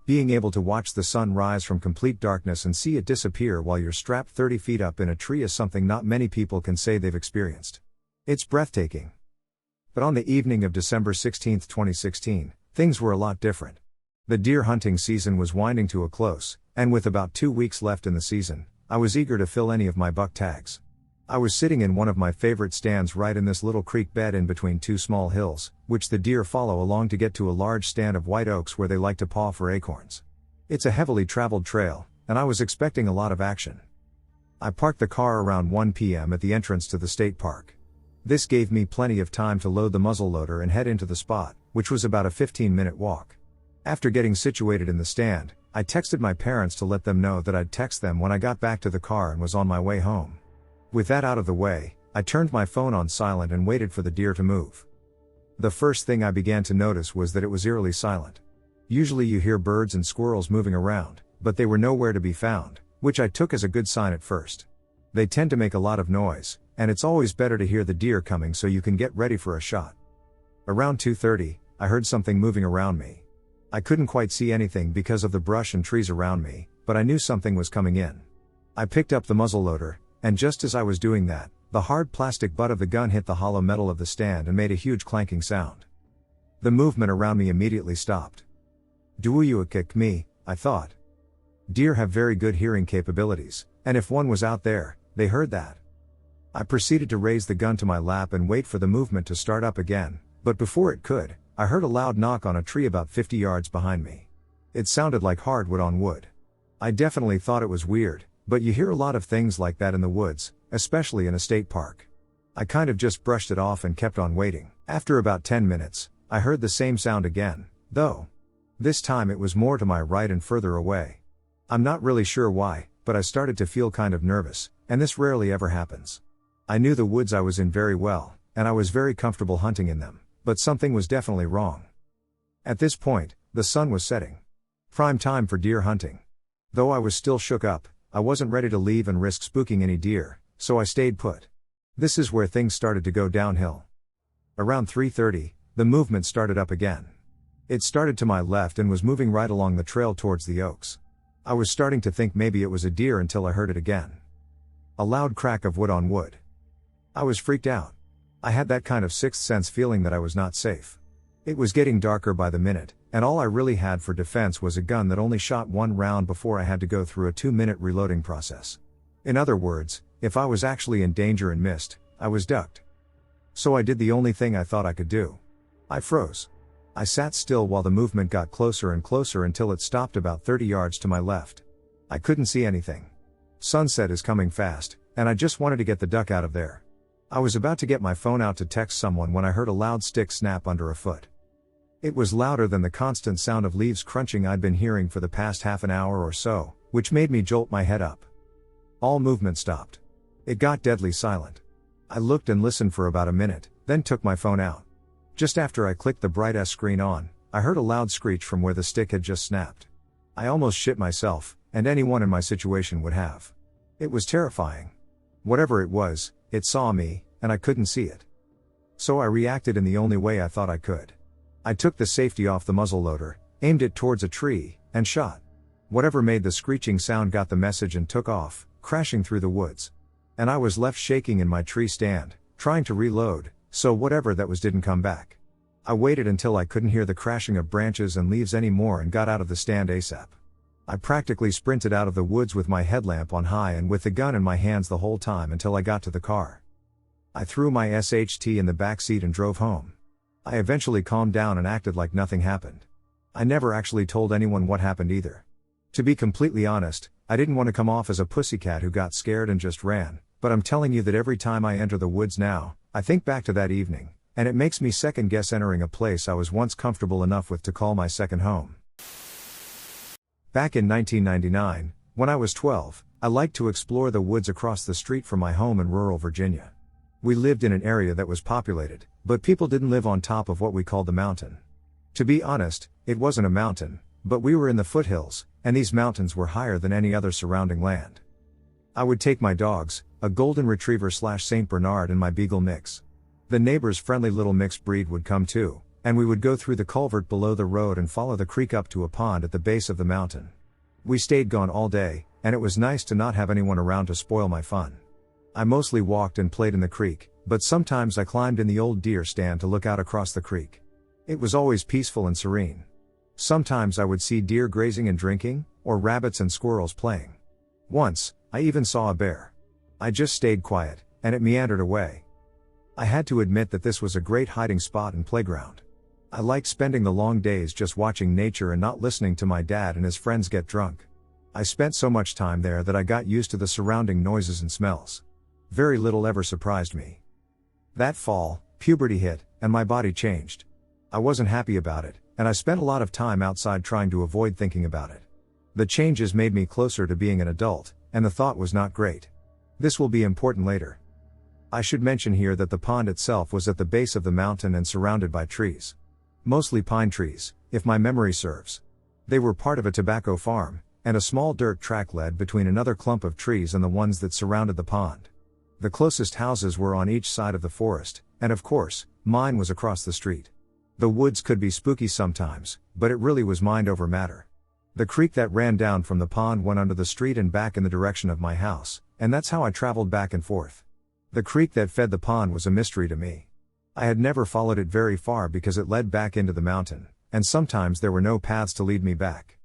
Being able to watch the sun rise from complete darkness and see it disappear while you're strapped 30 feet up in a tree is something not many people can say they've experienced. It's breathtaking. But on the evening of December 16, 2016, things were a lot different. The deer hunting season was winding to a close, and with about 2 weeks left in the season, I was eager to fill any of my buck tags. I was sitting in one of my favorite stands right in this little creek bed in between two small hills, which the deer follow along to get to a large stand of white oaks where they like to paw for acorns. It's a heavily traveled trail, and I was expecting a lot of action. I parked the car around 1 p.m. at the entrance to the state park. This gave me plenty of time to load the muzzleloader and head into the spot, which was about a 15-minute walk. After getting situated in the stand, I texted my parents to let them know that I'd text them when I got back to the car and was on my way home. With that out of the way, I turned my phone on silent and waited for the deer to move. The first thing I began to notice was that it was eerily silent. Usually you hear birds and squirrels moving around, but they were nowhere to be found, which I took as a good sign at first. They tend to make a lot of noise, and it's always better to hear the deer coming so you can get ready for a shot. Around 2:30, I heard something moving around me. I couldn't quite see anything because of the brush and trees around me, but I knew something was coming in. I picked up the muzzleloader, and just as I was doing that, the hard plastic butt of the gun hit the hollow metal of the stand and made a huge clanking sound. The movement around me immediately stopped. "Do you kick me?" I thought. Deer have very good hearing capabilities, and if one was out there, they heard that. I proceeded to raise the gun to my lap and wait for the movement to start up again, but before it could, I heard a loud knock on a tree about 50 yards behind me. It sounded like hardwood on wood. I definitely thought it was weird, but you hear a lot of things like that in the woods, especially in a state park. I kind of just brushed it off and kept on waiting. After about 10 minutes, I heard the same sound again, though. This time it was more to my right and further away. I'm not really sure why, but I started to feel kind of nervous, and this rarely ever happens. I knew the woods I was in very well, and I was very comfortable hunting in them, but something was definitely wrong. At this point, the sun was setting. Prime time for deer hunting. Though I was still shook up, I wasn't ready to leave and risk spooking any deer, so I stayed put. This is where things started to go downhill. Around 3:30, the movement started up again. It started to my left and was moving right along the trail towards the oaks. I was starting to think maybe it was a deer until I heard it again. A loud crack of wood on wood. I was freaked out. I had that kind of sixth sense feeling that I was not safe. It was getting darker by the minute, and all I really had for defense was a gun that only shot one round before I had to go through a 2-minute reloading process. In other words, if I was actually in danger and missed, I was ducked. So I did the only thing I thought I could do. I froze. I sat still while the movement got closer and closer until it stopped about 30 yards to my left. I couldn't see anything. Sunset is coming fast, and I just wanted to get the duck out of there. I was about to get my phone out to text someone when I heard a loud stick snap under a foot. It was louder than the constant sound of leaves crunching I'd been hearing for the past half an hour or so, which made me jolt my head up. All movement stopped. It got deadly silent. I looked and listened for about a minute, then took my phone out. Just after I clicked the bright screen on, I heard a loud screech from where the stick had just snapped. I almost shit myself, and anyone in my situation would have. It was terrifying. Whatever it was, it saw me, and I couldn't see it. So I reacted in the only way I thought I could. I took the safety off the muzzleloader, aimed it towards a tree, and shot. Whatever made the screeching sound got the message and took off, crashing through the woods. And I was left shaking in my tree stand, trying to reload, so whatever that was didn't come back. I waited until I couldn't hear the crashing of branches and leaves anymore and got out of the stand ASAP. I practically sprinted out of the woods with my headlamp on high and with the gun in my hands the whole time until I got to the car. I threw my SHT in the back seat and drove home. I eventually calmed down and acted like nothing happened. I never actually told anyone what happened either. To be completely honest, I didn't want to come off as a pussycat who got scared and just ran, but I'm telling you that every time I enter the woods now, I think back to that evening, and it makes me second guess entering a place I was once comfortable enough with to call my second home. Back in 1999, when I was 12, I liked to explore the woods across the street from my home in rural Virginia. We lived in an area that was populated, but people didn't live on top of what we called the mountain. To be honest, it wasn't a mountain, but we were in the foothills, and these mountains were higher than any other surrounding land. I would take my dogs, a golden retriever / Saint Bernard and my beagle mix. The neighbor's friendly little mixed breed would come too, and we would go through the culvert below the road and follow the creek up to a pond at the base of the mountain. We stayed gone all day, and it was nice to not have anyone around to spoil my fun. I mostly walked and played in the creek, but sometimes I climbed in the old deer stand to look out across the creek. It was always peaceful and serene. Sometimes I would see deer grazing and drinking, or rabbits and squirrels playing. Once, I even saw a bear. I just stayed quiet, and it meandered away. I had to admit that this was a great hiding spot and playground. I liked spending the long days just watching nature and not listening to my dad and his friends get drunk. I spent so much time there that I got used to the surrounding noises and smells. Very little ever surprised me. That fall, puberty hit, and my body changed. I wasn't happy about it, and I spent a lot of time outside trying to avoid thinking about it. The changes made me closer to being an adult, and the thought was not great. This will be important later. I should mention here that the pond itself was at the base of the mountain and surrounded by trees. Mostly pine trees, if my memory serves. They were part of a tobacco farm, and a small dirt track led between another clump of trees and the ones that surrounded the pond. The closest houses were on each side of the forest, and of course, mine was across the street. The woods could be spooky sometimes, but it really was mind over matter. The creek that ran down from the pond went under the street and back in the direction of my house, and that's how I traveled back and forth. The creek that fed the pond was a mystery to me. I had never followed it very far because it led back into the mountain, and sometimes there were no paths to lead me back.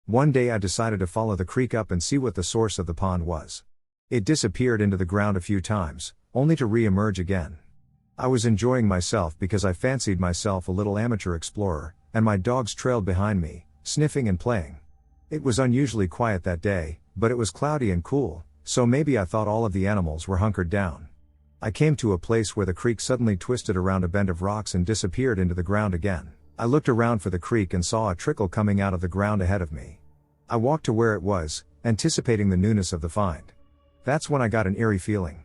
One day I decided to follow the creek up and see what the source of the pond was. It disappeared into the ground a few times, only to re-emerge again. I was enjoying myself because I fancied myself a little amateur explorer, and my dogs trailed behind me, sniffing and playing. It was unusually quiet that day, but it was cloudy and cool, so maybe I thought all of the animals were hunkered down. I came to a place where the creek suddenly twisted around a bend of rocks and disappeared into the ground again. I looked around for the creek and saw a trickle coming out of the ground ahead of me. I walked to where it was, anticipating the newness of the find. That's when I got an eerie feeling.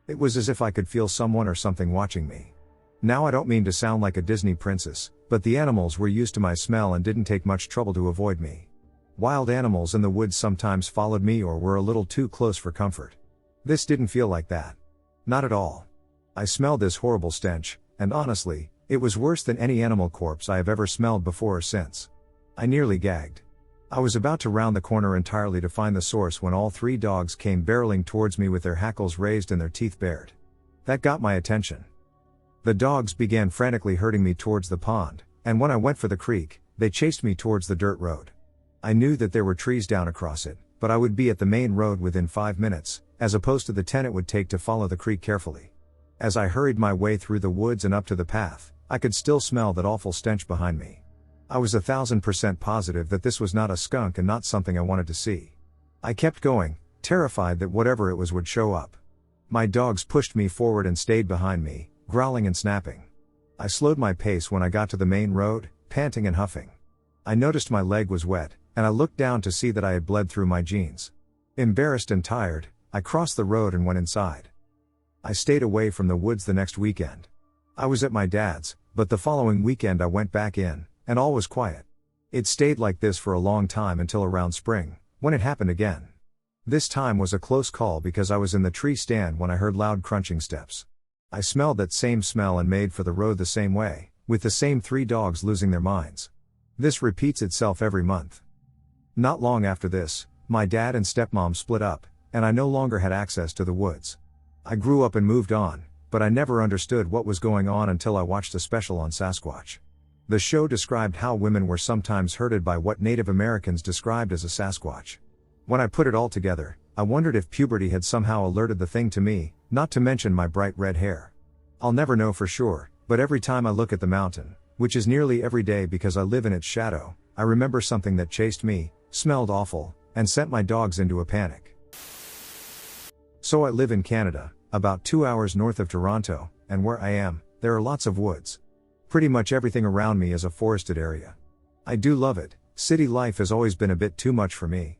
It was as if I could feel someone or something watching me. Now I don't mean to sound like a Disney princess, but the animals were used to my smell and didn't take much trouble to avoid me. Wild animals in the woods sometimes followed me or were a little too close for comfort. This didn't feel like that. Not at all. I smelled this horrible stench, and honestly, it was worse than any animal corpse I have ever smelled before or since. I nearly gagged. I was about to round the corner entirely to find the source when all three dogs came barreling towards me with their hackles raised and their teeth bared. That got my attention. The dogs began frantically herding me towards the pond, and when I went for the creek, they chased me towards the dirt road. I knew that there were trees down across it, but I would be at the main road within 5 minutes, as opposed to the 10 it would take to follow the creek carefully. As I hurried my way through the woods and up to the path, I could still smell that awful stench behind me. I was 1000% positive that this was not a skunk and not something I wanted to see. I kept going, terrified that whatever it was would show up. My dogs pushed me forward and stayed behind me, growling and snapping. I slowed my pace when I got to the main road, panting and huffing. I noticed my leg was wet, and I looked down to see that I had bled through my jeans. Embarrassed and tired, I crossed the road and went inside. I stayed away from the woods the next weekend. I was at my dad's, but the following weekend I went back in, and all was quiet. It stayed like this for a long time until around spring, when it happened again. This time was a close call because I was in the tree stand when I heard loud crunching steps. I smelled that same smell and made for the road the same way, with the same 3 dogs losing their minds. This repeats itself every month. Not long after this, my dad and stepmom split up, and I no longer had access to the woods. I grew up and moved on, but I never understood what was going on until I watched a special on Sasquatch. The show described how women were sometimes herded by what Native Americans described as a Sasquatch. When I put it all together, I wondered if puberty had somehow alerted the thing to me, not to mention my bright red hair. I'll never know for sure, But every time I look at the mountain, which is nearly every day because I live in its shadow, I remember something that chased me, smelled awful, and sent my dogs into a panic. So I live in Canada, about 2 hours north of Toronto, and where I am, there are lots of woods. Pretty much everything around me is a forested area. I do love it. City life has always been a bit too much for me.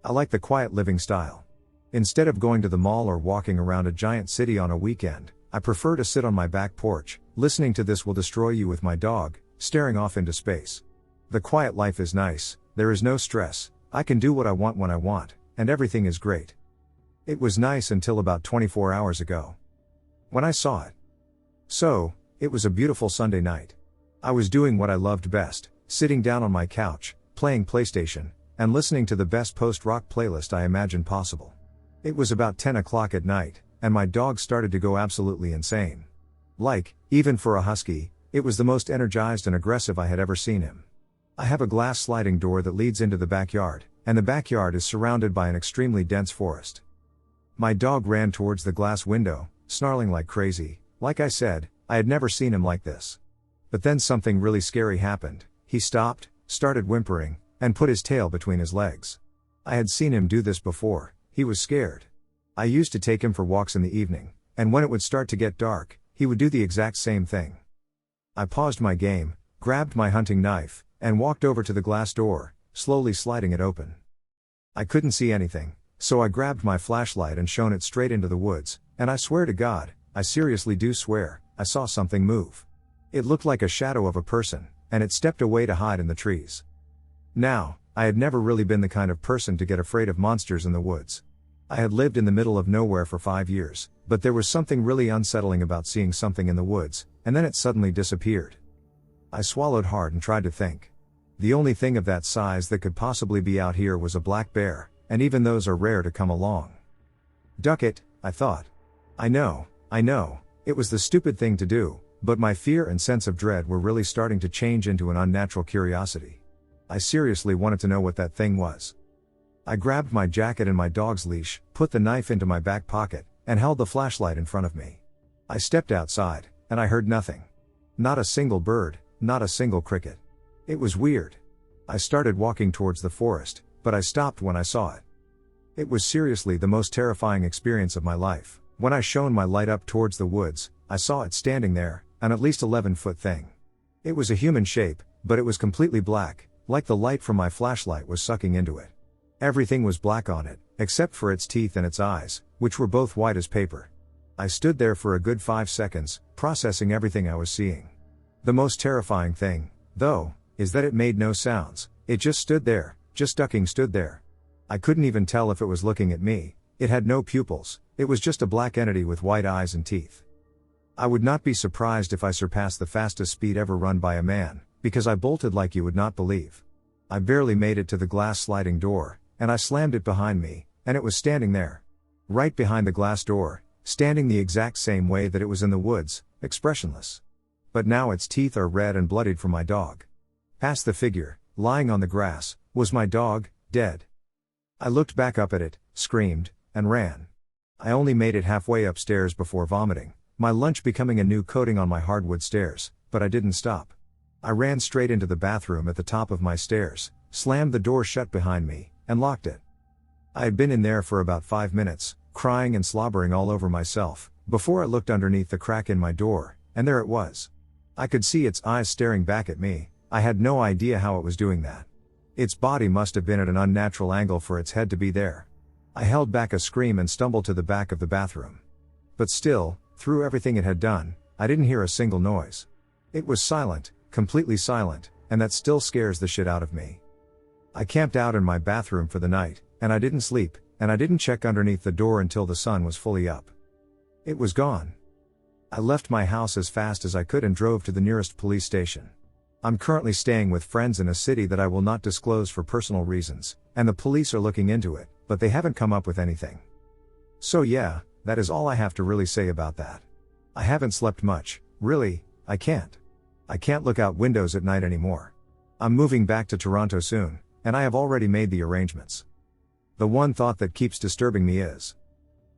I like the quiet living style. Instead of going to the mall or walking around a giant city on a weekend, I prefer to sit on my back porch, listening to This Will Destroy You with my dog, staring off into space. The quiet life is nice, there is no stress, I can do what I want when I want, and everything is great. It was nice until about 24 hours ago, when I saw it. So, it was a beautiful Sunday night. I was doing what I loved best, sitting down on my couch, playing PlayStation, and listening to the best post-rock playlist I imagined possible. It was about 10 o'clock at night, and my dog started to go absolutely insane. Like, even for a husky, it was the most energized and aggressive I had ever seen him. I have a glass sliding door that leads into the backyard, and the backyard is surrounded by an extremely dense forest. My dog ran towards the glass window, snarling like crazy. Like I said, I had never seen him like this. But then something really scary happened. He stopped, started whimpering, and put his tail between his legs. I had seen him do this before. He was scared. I used to take him for walks in the evening, and when it would start to get dark, he would do the exact same thing. I paused my game, grabbed my hunting knife, and walked over to the glass door, slowly sliding it open. I couldn't see anything, so I grabbed my flashlight and shone it straight into the woods, and I swear to God, I seriously do swear, I saw something move. It looked like a shadow of a person, and it stepped away to hide in the trees. Now, I had never really been the kind of person to get afraid of monsters in the woods. I had lived in the middle of nowhere for 5 years, but there was something really unsettling about seeing something in the woods, and then it suddenly disappeared. I swallowed hard and tried to think. The only thing of that size that could possibly be out here was a black bear, and even those are rare to come along. Duck it, I thought. I know, it was the stupid thing to do, but my fear and sense of dread were really starting to change into an unnatural curiosity. I seriously wanted to know what that thing was. I grabbed my jacket and my dog's leash, put the knife into my back pocket, and held the flashlight in front of me. I stepped outside, and I heard nothing. Not a single bird, not a single cricket. It was weird. I started walking towards the forest, but I stopped when I saw it. It was seriously the most terrifying experience of my life. When I shone my light up towards the woods, I saw it standing there, an at least 11-foot thing. It was a human shape, but it was completely black, like the light from my flashlight was sucking into it. Everything was black on it, except for its teeth and its eyes, which were both white as paper. I stood there for a good 5 seconds, processing everything I was seeing. The most terrifying thing, though, is that it made no sounds. It just stood there, just ducking stood there. I couldn't even tell if it was looking at me. It had no pupils, it was just a black entity with white eyes and teeth. I would not be surprised if I surpassed the fastest speed ever run by a man, because I bolted like you would not believe. I barely made it to the glass sliding door, and I slammed it behind me, and it was standing there. Right behind the glass door, standing the exact same way that it was in the woods, expressionless. But now its teeth are red and bloodied from my dog. Past the figure, lying on the grass, was my dog, dead. I looked back up at it, screamed, and ran. I only made it halfway upstairs before vomiting, my lunch becoming a new coating on my hardwood stairs, but I didn't stop. I ran straight into the bathroom at the top of my stairs, slammed the door shut behind me, and locked it. I had been in there for about 5 minutes, crying and slobbering all over myself, before I looked underneath the crack in my door, and there it was. I could see its eyes staring back at me. I had no idea how it was doing that. Its body must have been at an unnatural angle for its head to be there. I held back a scream and stumbled to the back of the bathroom. But still, through everything it had done, I didn't hear a single noise. It was silent, completely silent, and that still scares the shit out of me. I camped out in my bathroom for the night, and I didn't sleep, and I didn't check underneath the door until the sun was fully up. It was gone. I left my house as fast as I could and drove to the nearest police station. I'm currently staying with friends in a city that I will not disclose for personal reasons, and the police are looking into it, but they haven't come up with anything. So yeah, that is all I have to really say about that. I haven't slept much, really, I can't. I can't look out windows at night anymore. I'm moving back to Toronto soon, and I have already made the arrangements. The one thought that keeps disturbing me is,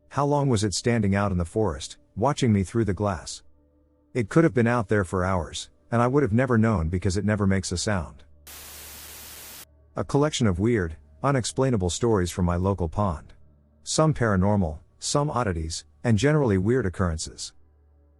how long was it standing out in the forest, watching me through the glass? It could have been out there for hours, and I would have never known because it never makes a sound. A collection of weird, unexplainable stories from my local pond. Some paranormal, some oddities, and generally weird occurrences.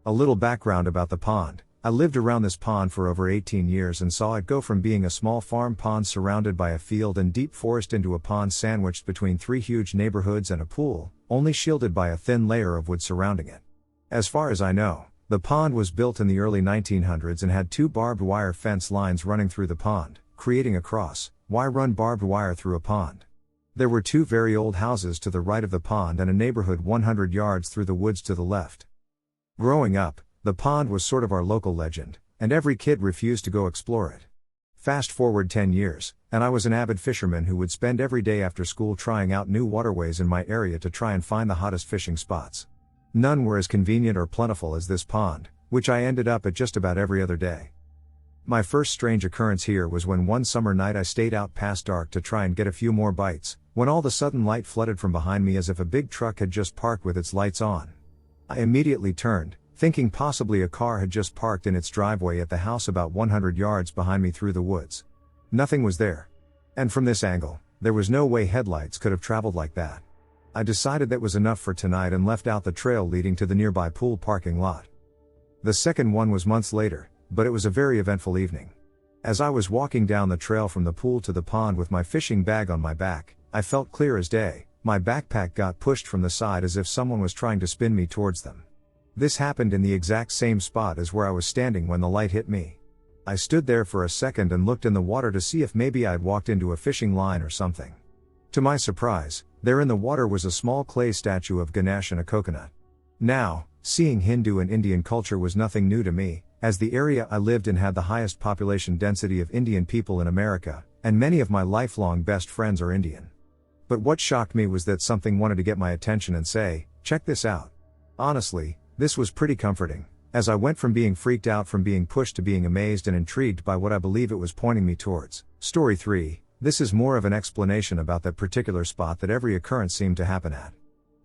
A little background about the pond. I lived around this pond for over 18 years and saw it go from being a small farm pond surrounded by a field and deep forest into a pond sandwiched between 3 huge neighborhoods and a pool, only shielded by a thin layer of wood surrounding it. As far as I know, the pond was built in the early 1900s and had 2 barbed wire fence lines running through the pond, creating a cross. Why run barbed wire through a pond? There were 2 very old houses to the right of the pond and a neighborhood 100 yards through the woods to the left. Growing up, the pond was sort of our local legend, and every kid refused to go explore it. Fast forward 10 years, and I was an avid fisherman who would spend every day after school trying out new waterways in my area to try and find the hottest fishing spots. None were as convenient or plentiful as this pond, which I ended up at just about every other day. My first strange occurrence here was when one summer night I stayed out past dark to try and get a few more bites, when all of a sudden light flooded from behind me as if a big truck had just parked with its lights on. I immediately turned, thinking possibly a car had just parked in its driveway at the house about 100 yards behind me through the woods. Nothing was there. And from this angle, there was no way headlights could have traveled like that. I decided that was enough for tonight and left out the trail leading to the nearby pool parking lot. The second one was months later, but it was a very eventful evening. As I was walking down the trail from the pool to the pond with my fishing bag on my back, I felt clear as day. My backpack got pushed from the side as if someone was trying to spin me towards them. This happened in the exact same spot as where I was standing when the light hit me. I stood there for a second and looked in the water to see if maybe I'd walked into a fishing line or something. To my surprise, there in the water was a small clay statue of Ganesh and a coconut. Now, seeing Hindu and Indian culture was nothing new to me, as the area I lived in had the highest population density of Indian people in America, and many of my lifelong best friends are Indian. But what shocked me was that something wanted to get my attention and say, "Check this out." Honestly, this was pretty comforting, as I went from being freaked out from being pushed to being amazed and intrigued by what I believe it was pointing me towards. Story 3, this is more of an explanation about that particular spot that every occurrence seemed to happen at.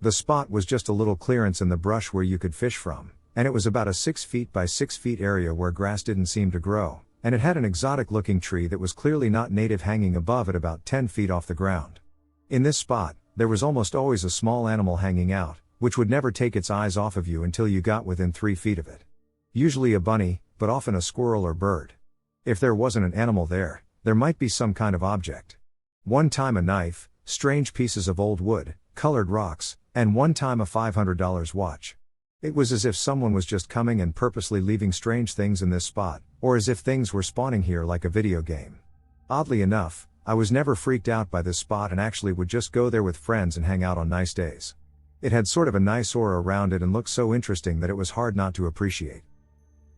The spot was just a little clearance in the brush where you could fish from, and it was about a 6 feet by 6 feet area where grass didn't seem to grow, and it had an exotic looking tree that was clearly not native hanging above it about 10 feet off the ground. In this spot, there was almost always a small animal hanging out, which would never take its eyes off of you until you got within 3 feet of it. Usually a bunny, but often a squirrel or bird. If there wasn't an animal there, there might be some kind of object. One time a knife, strange pieces of old wood, colored rocks, and one time a $500 watch. It was as if someone was just coming and purposely leaving strange things in this spot, or as if things were spawning here like a video game. Oddly enough, I was never freaked out by this spot and actually would just go there with friends and hang out on nice days. It had sort of a nice aura around it and looked so interesting that it was hard not to appreciate.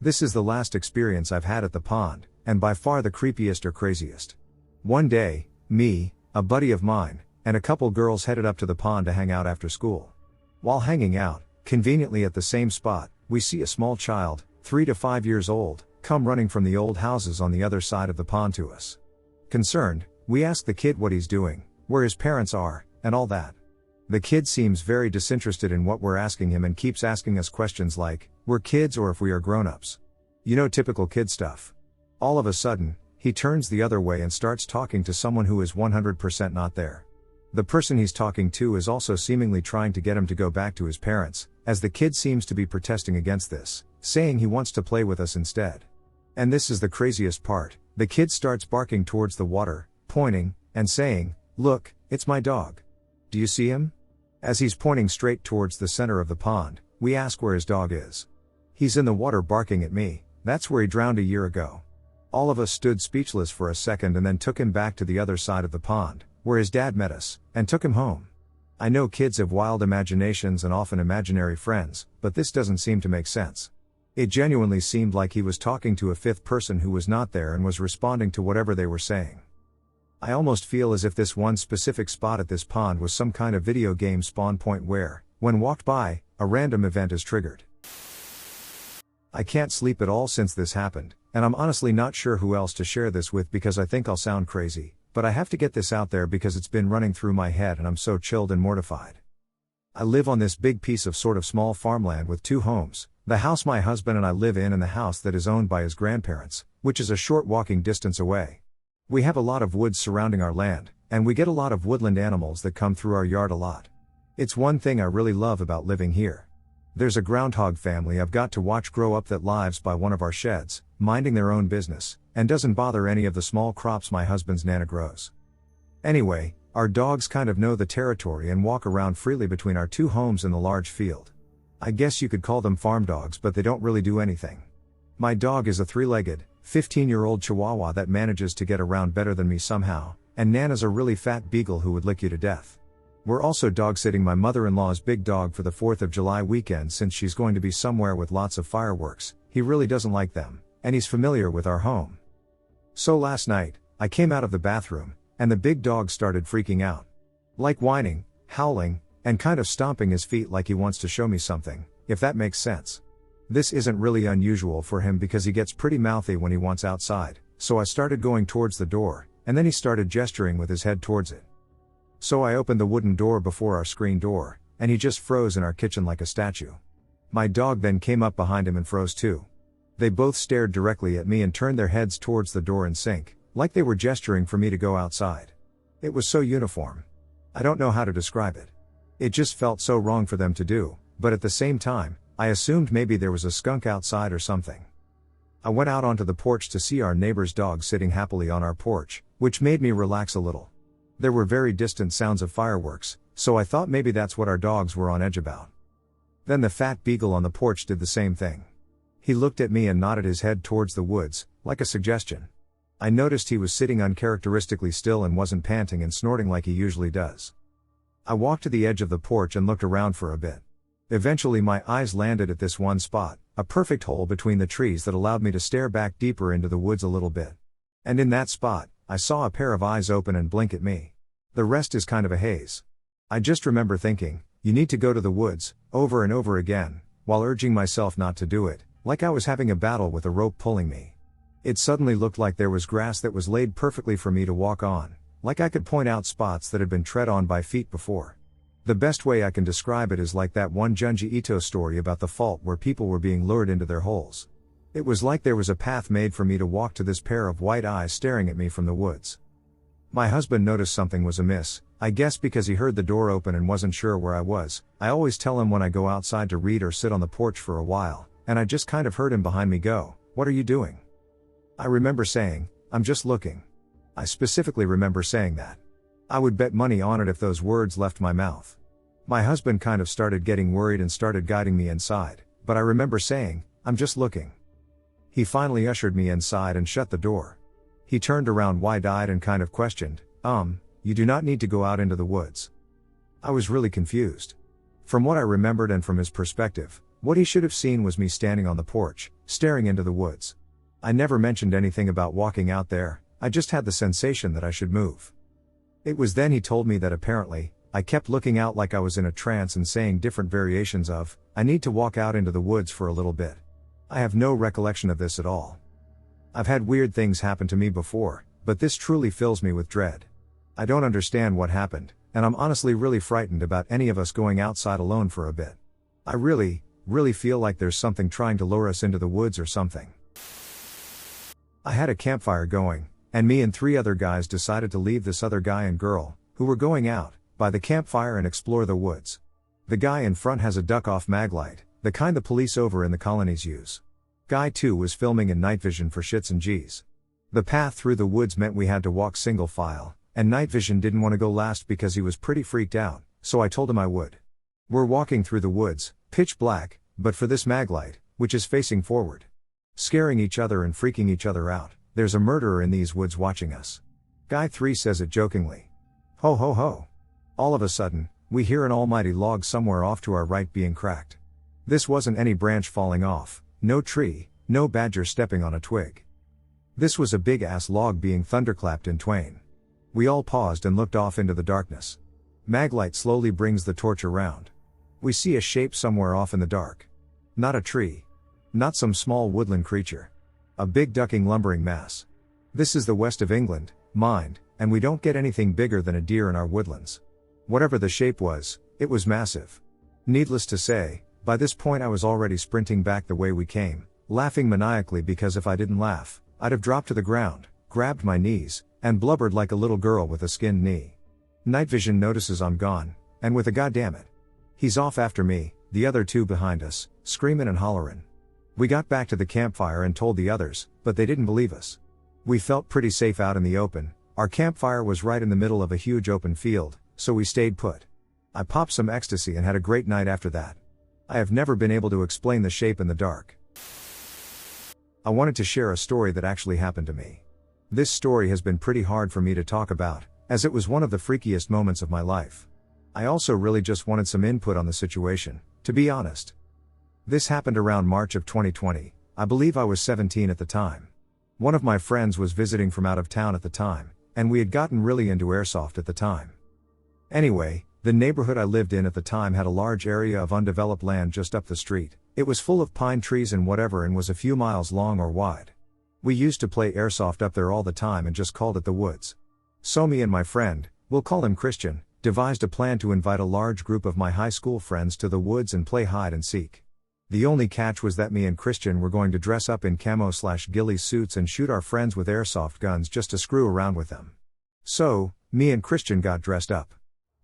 This is the last experience I've had at the pond, and by far the creepiest or craziest. One day, me, a buddy of mine, and a couple girls headed up to the pond to hang out after school. While hanging out, conveniently at the same spot, we see a small child, 3 to 5 years old, come running from the old houses on the other side of the pond to us. Concerned, we ask the kid what he's doing, where his parents are, and all that. The kid seems very disinterested in what we're asking him and keeps asking us questions like, we're kids or if we are grown-ups. You know, typical kid stuff. All of a sudden, he turns the other way and starts talking to someone who is 100% not there. The person he's talking to is also seemingly trying to get him to go back to his parents, as the kid seems to be protesting against this, saying he wants to play with us instead. And this is the craziest part, the kid starts barking towards the water, pointing, and saying, "Look, it's my dog. Do you see him?" As he's pointing straight towards the center of the pond, we ask where his dog is. "He's in the water barking at me, that's where he drowned a year ago." All of us stood speechless for a second and then took him back to the other side of the pond, where his dad met us, and took him home. I know kids have wild imaginations and often imaginary friends, but this doesn't seem to make sense. It genuinely seemed like he was talking to a fifth person who was not there and was responding to whatever they were saying. I almost feel as if this one specific spot at this pond was some kind of video game spawn point where, when walked by, a random event is triggered. I can't sleep at all since this happened, and I'm honestly not sure who else to share this with because I think I'll sound crazy, but I have to get this out there because it's been running through my head and I'm so chilled and mortified. I live on this big piece of sort of small farmland with 2 homes, The house my husband and I live in and the house that is owned by his grandparents, which is a short walking distance away. We have a lot of woods surrounding our land, and we get a lot of woodland animals that come through our yard a lot. It's one thing I really love about living here. There's a groundhog family I've got to watch grow up that lives by one of our sheds, minding their own business, and doesn't bother any of the small crops my husband's nana grows. Anyway, our dogs kind of know the territory and walk around freely between our two homes in the large field. I guess you could call them farm dogs, but they don't really do anything. My dog is a 3-legged, 15-year-old Chihuahua that manages to get around better than me somehow, and Nana's a really fat beagle who would lick you to death. We're also dog-sitting my mother-in-law's big dog for the 4th of July weekend since she's going to be somewhere with lots of fireworks. He really doesn't like them, and he's familiar with our home. So last night, I came out of the bathroom, and the big dog started freaking out. Like whining, howling, and kind of stomping his feet like he wants to show me something, if that makes sense. This isn't really unusual for him because he gets pretty mouthy when he wants outside, so I started going towards the door, and then he started gesturing with his head towards it. So I opened the wooden door before our screen door, and he just froze in our kitchen like a statue. My dog then came up behind him and froze too. They both stared directly at me and turned their heads towards the door in sync, like they were gesturing for me to go outside. It was so uniform. I don't know how to describe it. It just felt so wrong for them to do, but at the same time, I assumed maybe there was a skunk outside or something. I went out onto the porch to see our neighbor's dog sitting happily on our porch, which made me relax a little. There were very distant sounds of fireworks, so I thought maybe that's what our dogs were on edge about. Then the fat beagle on the porch did the same thing. He looked at me and nodded his head towards the woods, like a suggestion. I noticed he was sitting uncharacteristically still and wasn't panting and snorting like he usually does. I walked to the edge of the porch and looked around for a bit. Eventually my eyes landed at this one spot, a perfect hole between the trees that allowed me to stare back deeper into the woods a little bit. And in that spot, I saw a pair of eyes open and blink at me. The rest is kind of a haze. I just remember thinking, you need to go to the woods, over and over again, while urging myself not to do it, like I was having a battle with a rope pulling me. It suddenly looked like there was grass that was laid perfectly for me to walk on, like I could point out spots that had been tread on by feet before. The best way I can describe it is like that one Junji Ito story about the fault where people were being lured into their holes. It was like there was a path made for me to walk to this pair of white eyes staring at me from the woods. My husband noticed something was amiss, I guess because he heard the door open and wasn't sure where I was. I always tell him when I go outside to read or sit on the porch for a while, and I just kind of heard him behind me go, "What are you doing?" I remember saying, "I'm just looking." I specifically remember saying that. I would bet money on it if those words left my mouth. My husband kind of started getting worried and started guiding me inside, but I remember saying, "I'm just looking." He finally ushered me inside and shut the door. He turned around wide-eyed and kind of questioned, "You do not need to go out into the woods." I was really confused. From what I remembered and from his perspective, what he should have seen was me standing on the porch, staring into the woods. I never mentioned anything about walking out there, I just had the sensation that I should move. It was then he told me that apparently, I kept looking out like I was in a trance and saying different variations of, "I need to walk out into the woods for a little bit." I have no recollection of this at all. I've had weird things happen to me before, but this truly fills me with dread. I don't understand what happened, and I'm honestly really frightened about any of us going outside alone for a bit. I really feel like there's something trying to lure us into the woods or something. I had a campfire going, and me and 3 other guys decided to leave this other guy and girl, who were going out, by the campfire and explore the woods. The guy in front has a duck-off mag light, the kind the police over in the colonies use. Guy 2 was filming in night vision for shits and G's. The path through the woods meant we had to walk single file, and night vision didn't want to go last because he was pretty freaked out, so I told him I would. We're walking through the woods, pitch black, but for this mag light, which is facing forward. Scaring each other and freaking each other out, there's a murderer in these woods watching us. Guy 3 says it jokingly. Ho ho ho. All of a sudden, we hear an almighty log somewhere off to our right being cracked. This wasn't any branch falling off, no tree, no badger stepping on a twig. This was a big-ass log being thunderclapped in twain. We all paused and looked off into the darkness. Maglight slowly brings the torch around. We see a shape somewhere off in the dark. Not a tree. Not some small woodland creature. A big ducking lumbering mass. This is the west of England, mind, and we don't get anything bigger than a deer in our woodlands. Whatever the shape was, it was massive. Needless to say, By this point I was already sprinting back the way we came, laughing maniacally because if I didn't laugh, I'd have dropped to the ground, grabbed my knees, and blubbered like a little girl with a skinned knee. Night vision notices I'm gone, and with a goddammit. He's off after me, the other two behind us, screamin' and hollerin'. We got back to the campfire and told the others, but they didn't believe us. We felt pretty safe out in the open. Our campfire was right in the middle of a huge open field, so we stayed put. I popped some ecstasy and had a great night after that. I have never been able to explain the shape in the dark. I wanted to share a story that actually happened to me. This story has been pretty hard for me to talk about, as it was one of the freakiest moments of my life. I also really just wanted some input on the situation, to be honest. This happened around March of 2020, I believe I was 17 at the time. One of my friends was visiting from out of town at the time, and we had gotten really into Airsoft at the time. Anyway, the neighborhood I lived in at the time had a large area of undeveloped land just up the street. It was full of pine trees and whatever and was a few miles long or wide. We used to play Airsoft up there all the time and just called it the woods. So me and my friend, we'll call him Christian, devised a plan to invite a large group of my high school friends to the woods and play hide and seek. The only catch was that me and Christian were going to dress up in camo/ghillie suits and shoot our friends with airsoft guns just to screw around with them. So, me and Christian got dressed up.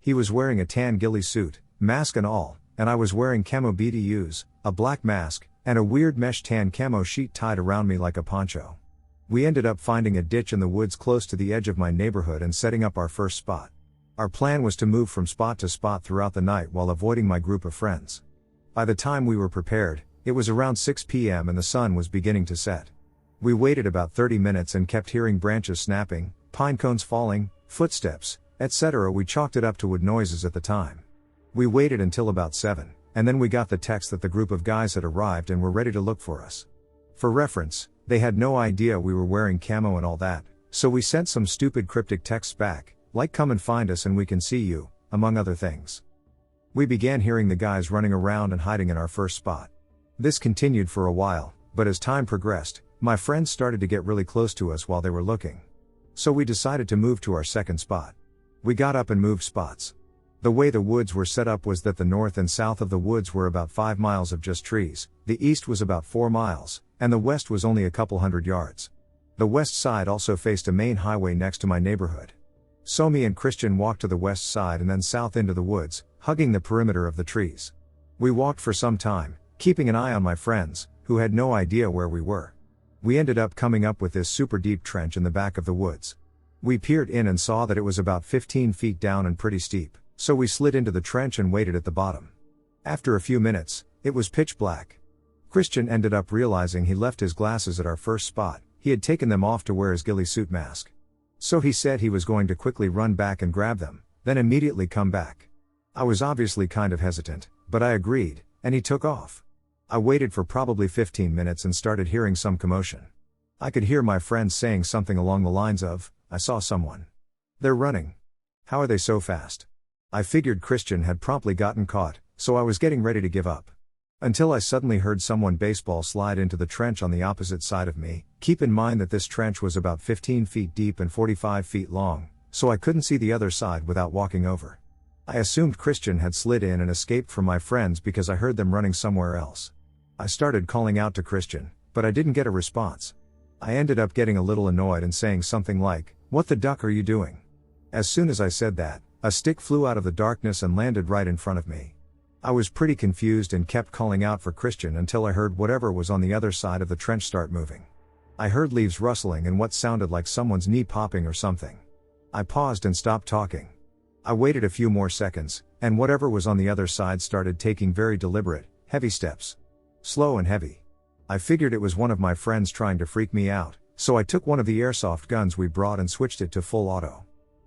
He was wearing a tan ghillie suit, mask and all, and I was wearing camo BDUs, a black mask, and a weird mesh tan camo sheet tied around me like a poncho. We ended up finding a ditch in the woods close to the edge of my neighborhood and setting up our first spot. Our plan was to move from spot to spot throughout the night while avoiding my group of friends. By the time we were prepared, it was around 6 p.m. and the sun was beginning to set. We waited about 30 minutes and kept hearing branches snapping, pine cones falling, footsteps, etc. We chalked it up to wood noises at the time. We waited until about 7, and then we got the text that the group of guys had arrived and were ready to look for us. For reference, they had no idea we were wearing camo and all that, so we sent some stupid cryptic texts back, like "come and find us and we can see you," among other things. We began hearing the guys running around and hiding in our first spot. This continued for a while, but as time progressed, my friends started to get really close to us while they were looking. So we decided to move to our second spot. We got up and moved spots. The way the woods were set up was that the north and south of the woods were about 5 miles of just trees, the east was about 4 miles, and the west was only a couple hundred yards. The west side also faced a main highway next to my neighborhood. So me and Christian walked to the west side and then south into the woods, hugging the perimeter of the trees. We walked for some time, keeping an eye on my friends, who had no idea where we were. We ended up coming up with this super deep trench in the back of the woods. We peered in and saw that it was about 15 feet down and pretty steep, so we slid into the trench and waited at the bottom. After a few minutes, it was pitch black. Christian ended up realizing he left his glasses at our first spot. He had taken them off to wear his ghillie suit mask. So he said he was going to quickly run back and grab them, then immediately come back. I was obviously kind of hesitant, but I agreed, and he took off. I waited for probably 15 minutes and started hearing some commotion. I could hear my friends saying something along the lines of, "I saw someone. They're running. How are they so fast?" I figured Christian had promptly gotten caught, so I was getting ready to give up. Until I suddenly heard someone baseball slide into the trench on the opposite side of me. Keep in mind that this trench was about 15 feet deep and 45 feet long, so I couldn't see the other side without walking over. I assumed Christian had slid in and escaped from my friends because I heard them running somewhere else. I started calling out to Christian, but I didn't get a response. I ended up getting a little annoyed and saying something like, "What the duck are you doing?" As soon as I said that, a stick flew out of the darkness and landed right in front of me. I was pretty confused and kept calling out for Christian until I heard whatever was on the other side of the trench start moving. I heard leaves rustling and what sounded like someone's knee popping or something. I paused and stopped talking. I waited a few more seconds, and whatever was on the other side started taking very deliberate, heavy steps. Slow and heavy. I figured it was one of my friends trying to freak me out, so I took one of the airsoft guns we brought and switched it to full auto.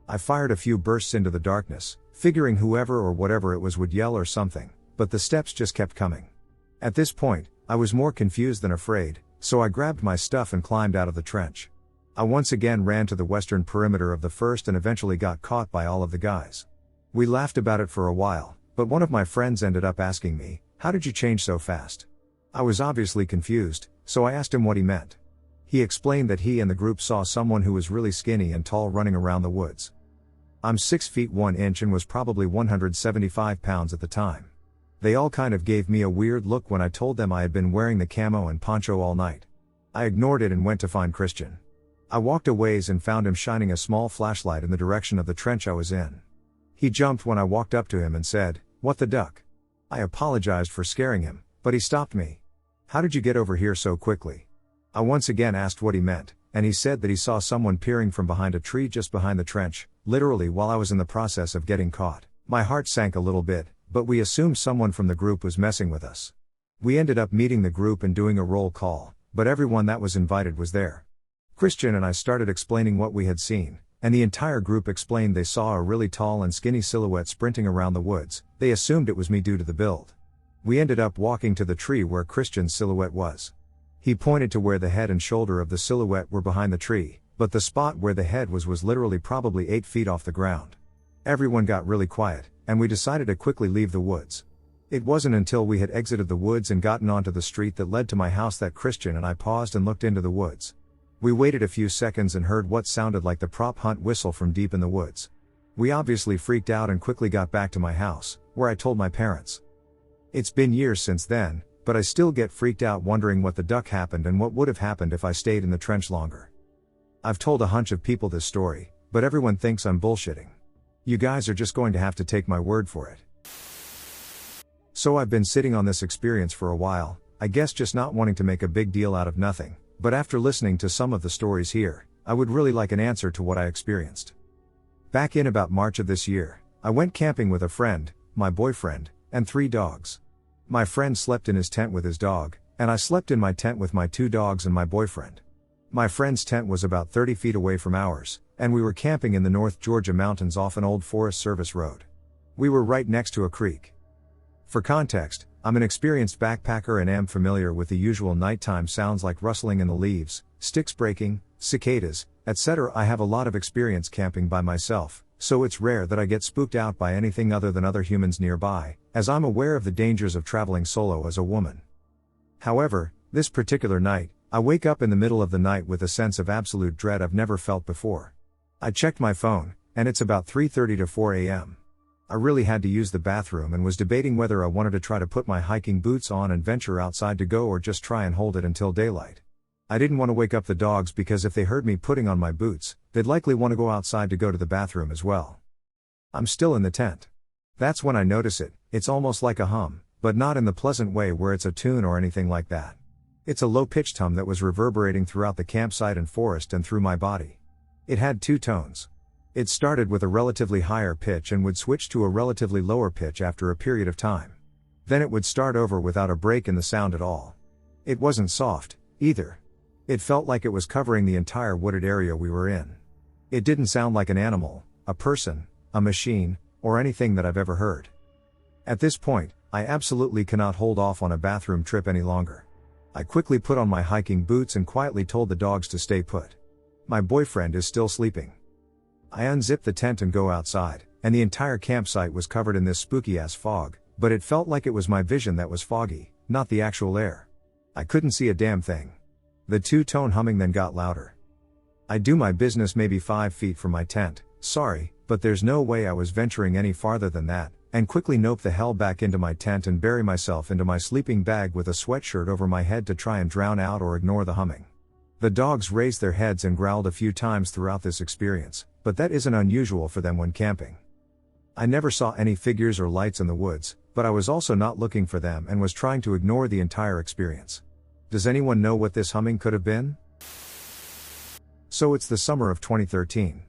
I fired a few bursts into the darkness, figuring whoever or whatever it was would yell or something, but the steps just kept coming. At this point, I was more confused than afraid, so I grabbed my stuff and climbed out of the trench. I once again ran to the western perimeter of the first and eventually got caught by all of the guys. We laughed about it for a while, but one of my friends ended up asking me, "How did you change so fast?" I was obviously confused, so I asked him what he meant. He explained that he and the group saw someone who was really skinny and tall running around the woods. I'm 6 feet 1 inch and was probably 175 pounds at the time. They all kind of gave me a weird look when I told them I had been wearing the camo and poncho all night. I ignored it and went to find Christian. I walked a ways and found him shining a small flashlight in the direction of the trench I was in. He jumped when I walked up to him and said, "What the duck?" I apologized for scaring him, but he stopped me. "How did you get over here so quickly?" I once again asked what he meant, and he said that he saw someone peering from behind a tree just behind the trench, literally while I was in the process of getting caught. My heart sank a little bit, but we assumed someone from the group was messing with us. We ended up meeting the group and doing a roll call, but everyone that was invited was there. Christian and I started explaining what we had seen, and the entire group explained they saw a really tall and skinny silhouette sprinting around the woods. They assumed it was me due to the build. We ended up walking to the tree where Christian's silhouette was. He pointed to where the head and shoulder of the silhouette were behind the tree, but the spot where the head was literally probably 8 feet off the ground. Everyone got really quiet, and we decided to quickly leave the woods. It wasn't until we had exited the woods and gotten onto the street that led to my house that Christian and I paused and looked into the woods. We waited a few seconds and heard what sounded like the prop hunt whistle from deep in the woods. We obviously freaked out and quickly got back to my house, where I told my parents. It's been years since then, but I still get freaked out wondering what the duck happened and what would have happened if I stayed in the trench longer. I've told a hunch of people this story, but everyone thinks I'm bullshitting. You guys are just going to have to take my word for it. So I've been sitting on this experience for a while, I guess just not wanting to make a big deal out of nothing, but after listening to some of the stories here, I would really like an answer to what I experienced. Back in about March of this year, I went camping with a friend, my boyfriend, and 3 dogs. My friend slept in his tent with his dog, and I slept in my tent with my 2 dogs and my boyfriend. My friend's tent was about 30 feet away from ours, and we were camping in the North Georgia mountains off an old Forest Service road. We were right next to a creek. For context, I'm an experienced backpacker and am familiar with the usual nighttime sounds like rustling in the leaves, sticks breaking, cicadas, etc. I have a lot of experience camping by myself, so it's rare that I get spooked out by anything other than other humans nearby, as I'm aware of the dangers of traveling solo as a woman. However, this particular night, I wake up in the middle of the night with a sense of absolute dread I've never felt before. I checked my phone, and it's about 3:30 to 4 a.m. I really had to use the bathroom and was debating whether I wanted to try to put my hiking boots on and venture outside to go or just try and hold it until daylight. I didn't want to wake up the dogs because if they heard me putting on my boots, they'd likely want to go outside to go to the bathroom as well. I'm still in the tent. That's when I notice it. It's almost like a hum, but not in the pleasant way where it's a tune or anything like that. It's a low-pitched hum that was reverberating throughout the campsite and forest and through my body. It had 2 tones. It started with a relatively higher pitch and would switch to a relatively lower pitch after a period of time. Then it would start over without a break in the sound at all. It wasn't soft, either. It felt like it was covering the entire wooded area we were in. It didn't sound like an animal, a person, a machine, or anything that I've ever heard. At this point, I absolutely cannot hold off on a bathroom trip any longer. I quickly put on my hiking boots and quietly told the dogs to stay put. My boyfriend is still sleeping. I unzip the tent and go outside, and the entire campsite was covered in this spooky-ass fog, but it felt like it was my vision that was foggy, not the actual air. I couldn't see a damn thing. The 2-tone humming then got louder. I do my business maybe 5 feet from my tent, sorry, but there's no way I was venturing any farther than that, and quickly nope the hell back into my tent and bury myself into my sleeping bag with a sweatshirt over my head to try and drown out or ignore the humming. The dogs raised their heads and growled a few times throughout this experience, but that isn't unusual for them when camping. I never saw any figures or lights in the woods, but I was also not looking for them and was trying to ignore the entire experience. Does anyone know what this humming could have been? So it's the summer of 2013.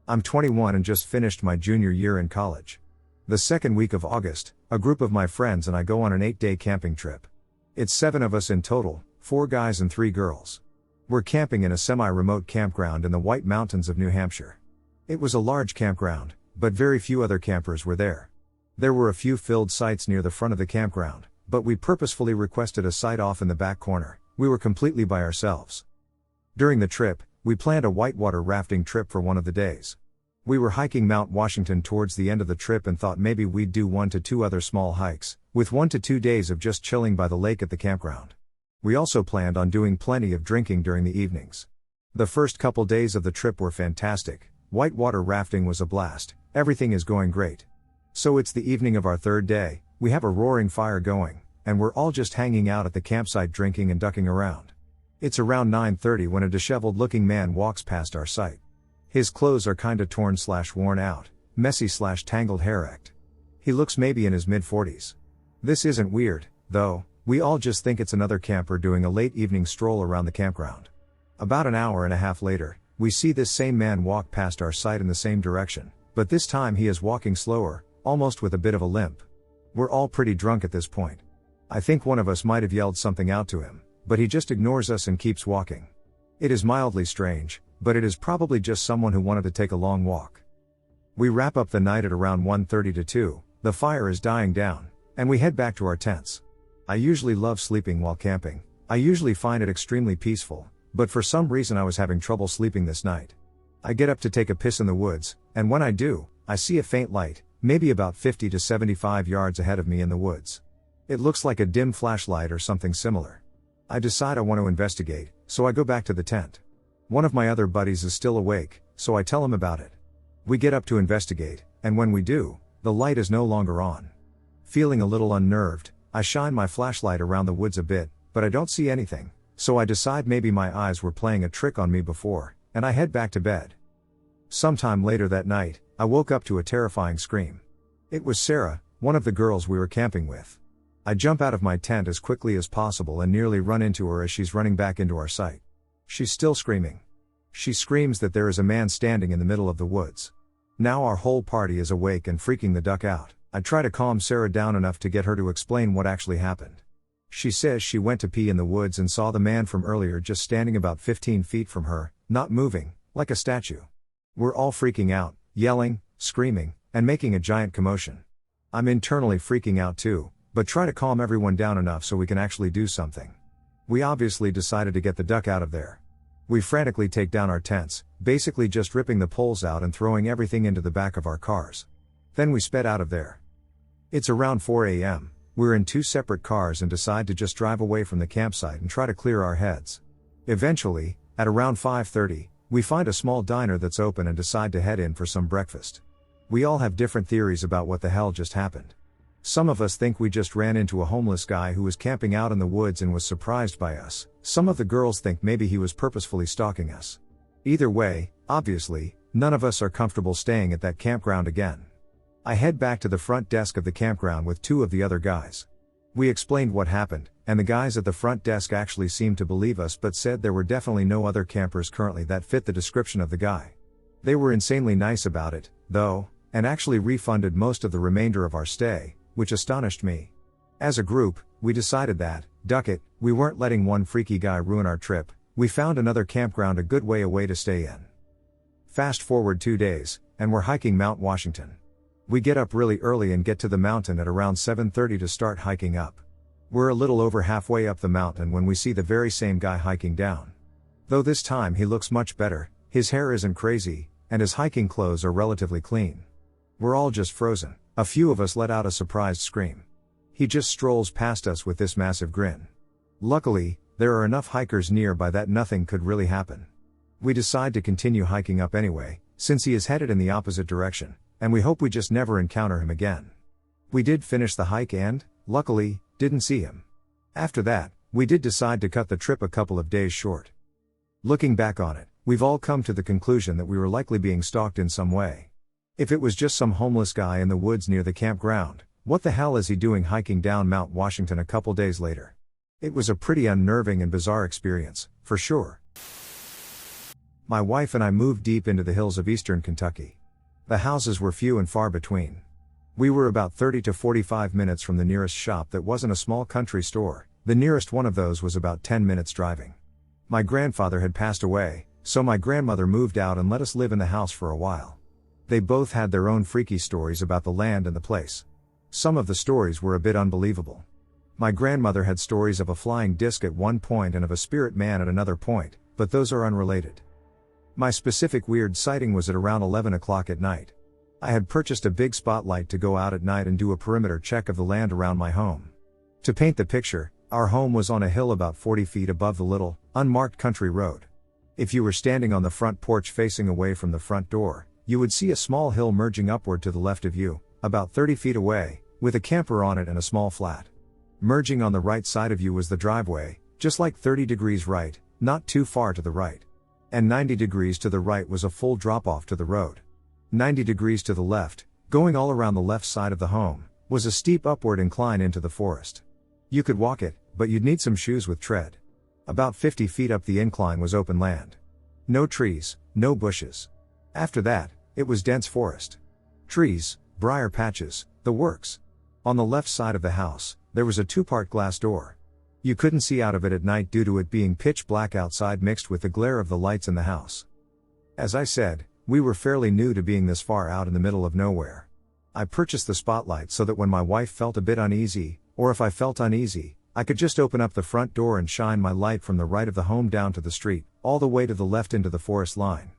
I'm 21 and just finished my junior year in college. The second week of August, a group of my friends and I go on an 8-day camping trip. It's 7 of us in total, 4 guys and 3 girls. We're camping in a semi-remote campground in the White Mountains of New Hampshire. It was a large campground, but very few other campers were there. There were a few filled sites near the front of the campground, but we purposefully requested a site off in the back corner. We were completely by ourselves. During the trip, we planned a whitewater rafting trip for one of the days. We were hiking Mount Washington towards the end of the trip and thought maybe we'd do 1 to 2 other small hikes, with 1 to 2 days of just chilling by the lake at the campground. We also planned on doing plenty of drinking during the evenings. The first couple days of the trip were fantastic. Whitewater rafting was a blast, everything is going great. So it's the evening of our 3rd day, We have a roaring fire going, and we're all just hanging out at the campsite drinking and ducking around. It's around 9:30 when a disheveled looking man walks past our site. His clothes are kinda torn/worn out, messy/tangled hair-act. He looks maybe in his mid-40s. This isn't weird, though, we all just think it's another camper doing a late evening stroll around the campground. About an hour and a half later, we see this same man walk past our site in the same direction, but this time he is walking slower, almost with a bit of a limp. We're all pretty drunk at this point. I think one of us might have yelled something out to him, but he just ignores us and keeps walking. It is mildly strange, but it is probably just someone who wanted to take a long walk. We wrap up the night at around 1:30 to 2, the fire is dying down, and we head back to our tents. I usually love sleeping while camping. I usually find it extremely peaceful, but for some reason I was having trouble sleeping this night. I get up to take a piss in the woods, and when I do, I see a faint light, maybe about 50 to 75 yards ahead of me in the woods. It looks like a dim flashlight or something similar. I decide I want to investigate, so I go back to the tent. One of my other buddies is still awake, so I tell him about it. We get up to investigate, and when we do, the light is no longer on. Feeling a little unnerved, I shine my flashlight around the woods a bit, but I don't see anything, so I decide maybe my eyes were playing a trick on me before, and I head back to bed. Sometime later that night, I woke up to a terrifying scream. It was Sarah, one of the girls we were camping with. I jump out of my tent as quickly as possible and nearly run into her as she's running back into our site. She's still screaming. She screams that there is a man standing in the middle of the woods. Now our whole party is awake and freaking the duck out. I try to calm Sarah down enough to get her to explain what actually happened. She says she went to pee in the woods and saw the man from earlier just standing about 15 feet from her, not moving, like a statue. We're all freaking out, yelling, screaming, and making a giant commotion. I'm internally freaking out too, but try to calm everyone down enough so we can actually do something. We obviously decided to get the duck out of there. We frantically take down our tents, basically just ripping the poles out and throwing everything into the back of our cars. Then we sped out of there. It's around 4 a.m., we're in 2 separate cars and decide to just drive away from the campsite and try to clear our heads. Eventually, at around 5:30, we find a small diner that's open and decide to head in for some breakfast. We all have different theories about what the hell just happened. Some of us think we just ran into a homeless guy who was camping out in the woods and was surprised by us. Some of the girls think maybe he was purposefully stalking us. Either way, obviously, none of us are comfortable staying at that campground again. I head back to the front desk of the campground with 2 of the other guys. We explained what happened, and the guys at the front desk actually seemed to believe us but said there were definitely no other campers currently that fit the description of the guy. They were insanely nice about it, though, and actually refunded most of the remainder of our stay, which astonished me. As a group, we decided that, duck it, we weren't letting one freaky guy ruin our trip. We found another campground a good way away to stay in. Fast forward 2 days, and we're hiking Mount Washington. We get up really early and get to the mountain at around 7:30 to start hiking up. We're a little over halfway up the mountain when we see the very same guy hiking down. Though this time he looks much better, his hair isn't crazy, and his hiking clothes are relatively clean. We're all just frozen. A few of us let out a surprised scream. He just strolls past us with this massive grin. Luckily, there are enough hikers nearby that nothing could really happen. We decide to continue hiking up anyway, since he is headed in the opposite direction, and we hope we just never encounter him again. We did finish the hike and, luckily, didn't see him. After that, we did decide to cut the trip a couple of days short. Looking back on it, we've all come to the conclusion that we were likely being stalked in some way. If it was just some homeless guy in the woods near the campground, what the hell is he doing hiking down Mount Washington a couple days later? It was a pretty unnerving and bizarre experience, for sure. My wife and I moved deep into the hills of eastern Kentucky. The houses were few and far between. We were about 30 to 45 minutes from the nearest shop that wasn't a small country store. The nearest one of those was about 10 minutes driving. My grandfather had passed away, so my grandmother moved out and let us live in the house for a while. They both had their own freaky stories about the land and the place. Some of the stories were a bit unbelievable. My grandmother had stories of a flying disc at one point and of a spirit man at another point, but those are unrelated. My specific weird sighting was at around 11 o'clock at night. I had purchased a big spotlight to go out at night and do a perimeter check of the land around my home. To paint the picture, our home was on a hill about 40 feet above the little, unmarked country road. If you were standing on the front porch facing away from the front door, you would see a small hill merging upward to the left of you, about 30 feet away, with a camper on it and a small flat. Merging on the right side of you was the driveway, just like 30 degrees right, not too far to the right. And 90 degrees to the right was a full drop-off to the road. 90 degrees to the left, going all around the left side of the home, was a steep upward incline into the forest. You could walk it, but you'd need some shoes with tread. About 50 feet up the incline was open land. No trees, no bushes. After that, it was dense forest. Trees, briar patches, the works. On the left side of the house, there was a two-part glass door. You couldn't see out of it at night due to it being pitch black outside mixed with the glare of the lights in the house. As I said, we were fairly new to being this far out in the middle of nowhere. I purchased the spotlight so that when my wife felt a bit uneasy, or if I felt uneasy, I could just open up the front door and shine my light from the right of the home down to the street, all the way to the left into the forest line.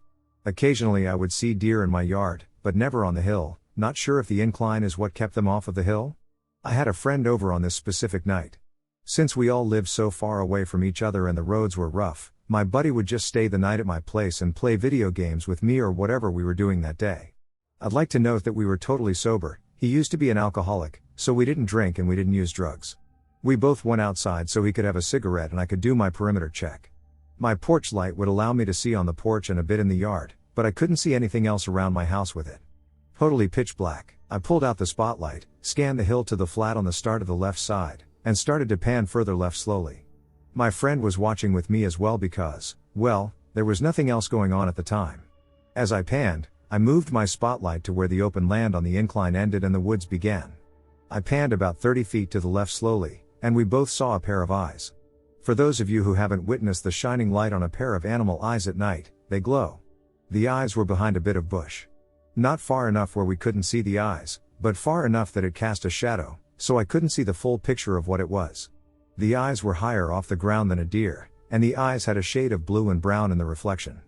Occasionally I would see deer in my yard, but never on the hill, not sure if the incline is what kept them off of the hill. I had a friend over on this specific night. Since we all lived so far away from each other and the roads were rough, my buddy would just stay the night at my place and play video games with me or whatever we were doing that day. I'd like to note that we were totally sober. He used to be an alcoholic, so we didn't drink and we didn't use drugs. We both went outside so he could have a cigarette and I could do my perimeter check. My porch light would allow me to see on the porch and a bit in the yard, but I couldn't see anything else around my house with it. Totally pitch black. I pulled out the spotlight, scanned the hill to the flat on the start of the left side, and started to pan further left slowly. My friend was watching with me as well because, well, there was nothing else going on at the time. As I panned, I moved my spotlight to where the open land on the incline ended and the woods began. I panned about 30 feet to the left slowly, and we both saw a pair of eyes. For those of you who haven't witnessed the shining light on a pair of animal eyes at night, they glow. The eyes were behind a bit of bush. Not far enough where we couldn't see the eyes, but far enough that it cast a shadow, so I couldn't see the full picture of what it was. The eyes were higher off the ground than a deer, and the eyes had a shade of blue and brown in the reflection.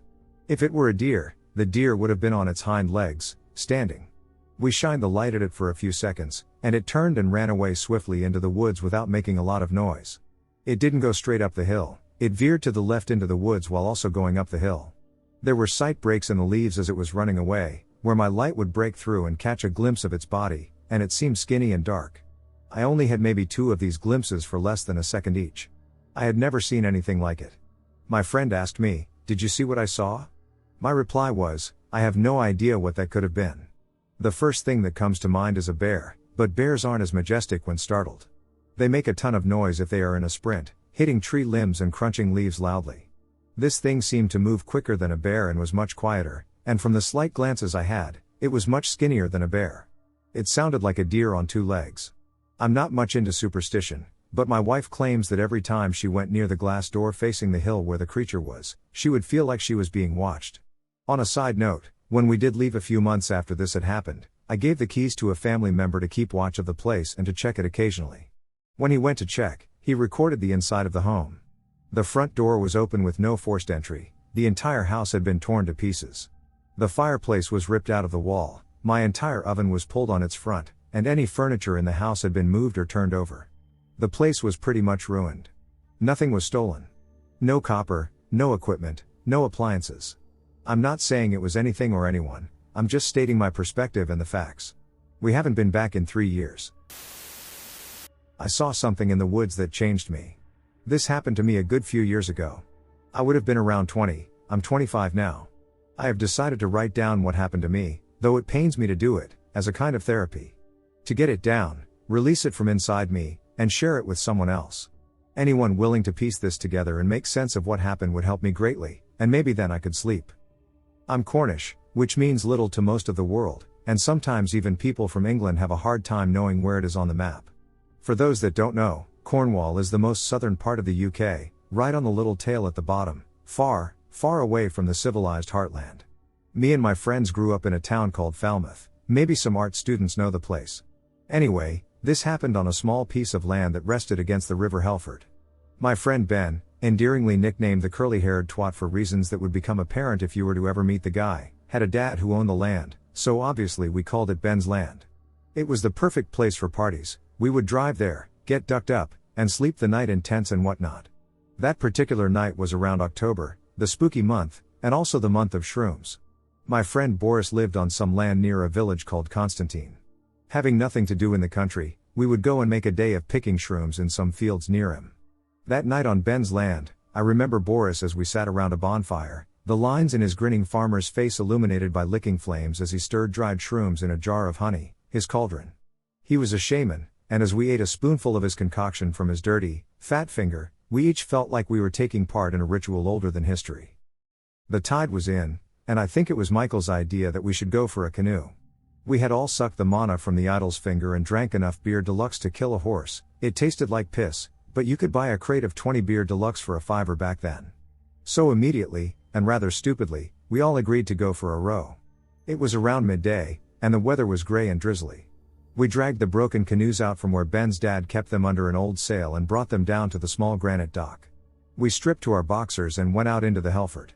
If it were a deer, the deer would have been on its hind legs, standing. We shined the light at it for a few seconds, and it turned and ran away swiftly into the woods without making a lot of noise. It didn't go straight up the hill, it veered to the left into the woods while also going up the hill. There were sight breaks in the leaves as it was running away, where my light would break through and catch a glimpse of its body, and it seemed skinny and dark. I only had maybe 2 of these glimpses for less than a second each. I had never seen anything like it. My friend asked me, "Did you see what I saw?" My reply was, "I have no idea what that could have been." The first thing that comes to mind is a bear, but bears aren't as majestic when startled. They make a ton of noise if they are in a sprint, hitting tree limbs and crunching leaves loudly. This thing seemed to move quicker than a bear and was much quieter, and from the slight glances I had, it was much skinnier than a bear. It sounded like a deer on 2 legs. I'm not much into superstition, but my wife claims that every time she went near the glass door facing the hill where the creature was, she would feel like she was being watched. On a side note, when we did leave a few months after this had happened, I gave the keys to a family member to keep watch of the place and to check it occasionally. When he went to check, he recorded the inside of the home. The front door was open with no forced entry, the entire house had been torn to pieces. The fireplace was ripped out of the wall, my entire oven was pulled on its front, and any furniture in the house had been moved or turned over. The place was pretty much ruined. Nothing was stolen. No copper, no equipment, no appliances. I'm not saying it was anything or anyone, I'm just stating my perspective and the facts. We haven't been back in 3 years. I saw something in the woods that changed me. This happened to me a good few years ago. I would have been around 20, I'm 25 now. I have decided to write down what happened to me, though it pains me to do it, as a kind of therapy. To get it down, release it from inside me, and share it with someone else. Anyone willing to piece this together and make sense of what happened would help me greatly, and maybe then I could sleep. I'm Cornish, which means little to most of the world, and sometimes even people from England have a hard time knowing where it is on the map. For those that don't know, Cornwall is the most southern part of the UK, right on the little tail at the bottom, far, far away from the civilized heartland. Me and my friends grew up in a town called Falmouth, maybe some art students know the place. Anyway, this happened on a small piece of land that rested against the River Helford. My friend Ben, endearingly nicknamed the curly-haired twat for reasons that would become apparent if you were to ever meet the guy, had a dad who owned the land, so obviously we called it Ben's land. It was the perfect place for parties, we would drive there, get ducked up, and sleep the night in tents and whatnot. That particular night was around October, the spooky month, and also the month of shrooms. My friend Boris lived on some land near a village called Constantine. Having nothing to do in the country, we would go and make a day of picking shrooms in some fields near him. That night on Ben's land, I remember Boris as we sat around a bonfire, the lines in his grinning farmer's face illuminated by licking flames as he stirred dried shrooms in a jar of honey, his cauldron. He was a shaman, and as we ate a spoonful of his concoction from his dirty, fat finger, we each felt like we were taking part in a ritual older than history. The tide was in, and I think it was Michael's idea that we should go for a canoe. We had all sucked the mana from the idol's finger and drank enough beer deluxe to kill a horse. It tasted like piss, but you could buy a crate of 20 beer deluxe for $5 back then. So immediately, and rather stupidly, we all agreed to go for a row. It was around midday, and the weather was gray and drizzly. We dragged the broken canoes out from where Ben's dad kept them under an old sail and brought them down to the small granite dock. We stripped to our boxers and went out into the Helford.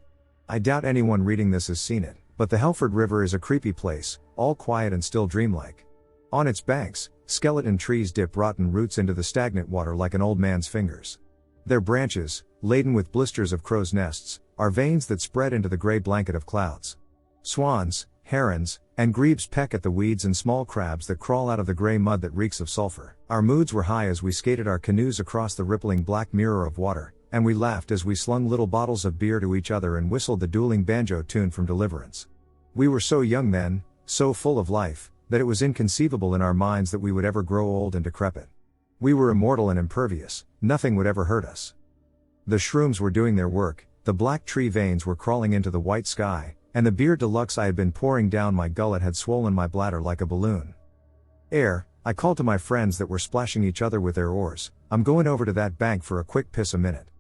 I doubt anyone reading this has seen it, but the Helford River is a creepy place, all quiet and still dreamlike. On its banks, skeleton trees dip rotten roots into the stagnant water like an old man's fingers. Their branches, laden with blisters of crows' nests, are veins that spread into the gray blanket of clouds. Swans, herons, and grebes peck at the weeds and small crabs that crawl out of the gray mud that reeks of sulfur. Our moods were high as we skated our canoes across the rippling black mirror of water, and we laughed as we slung little bottles of beer to each other and whistled the dueling banjo tune from Deliverance. We were so young then, so full of life, that it was inconceivable in our minds that we would ever grow old and decrepit. We were immortal and impervious, nothing would ever hurt us. The shrooms were doing their work, the black tree veins were crawling into the white sky, and the beer deluxe I had been pouring down my gullet had swollen my bladder like a balloon. "Air," I called to my friends that were splashing each other with their oars, "I'm going over to that bank for a quick piss a minute."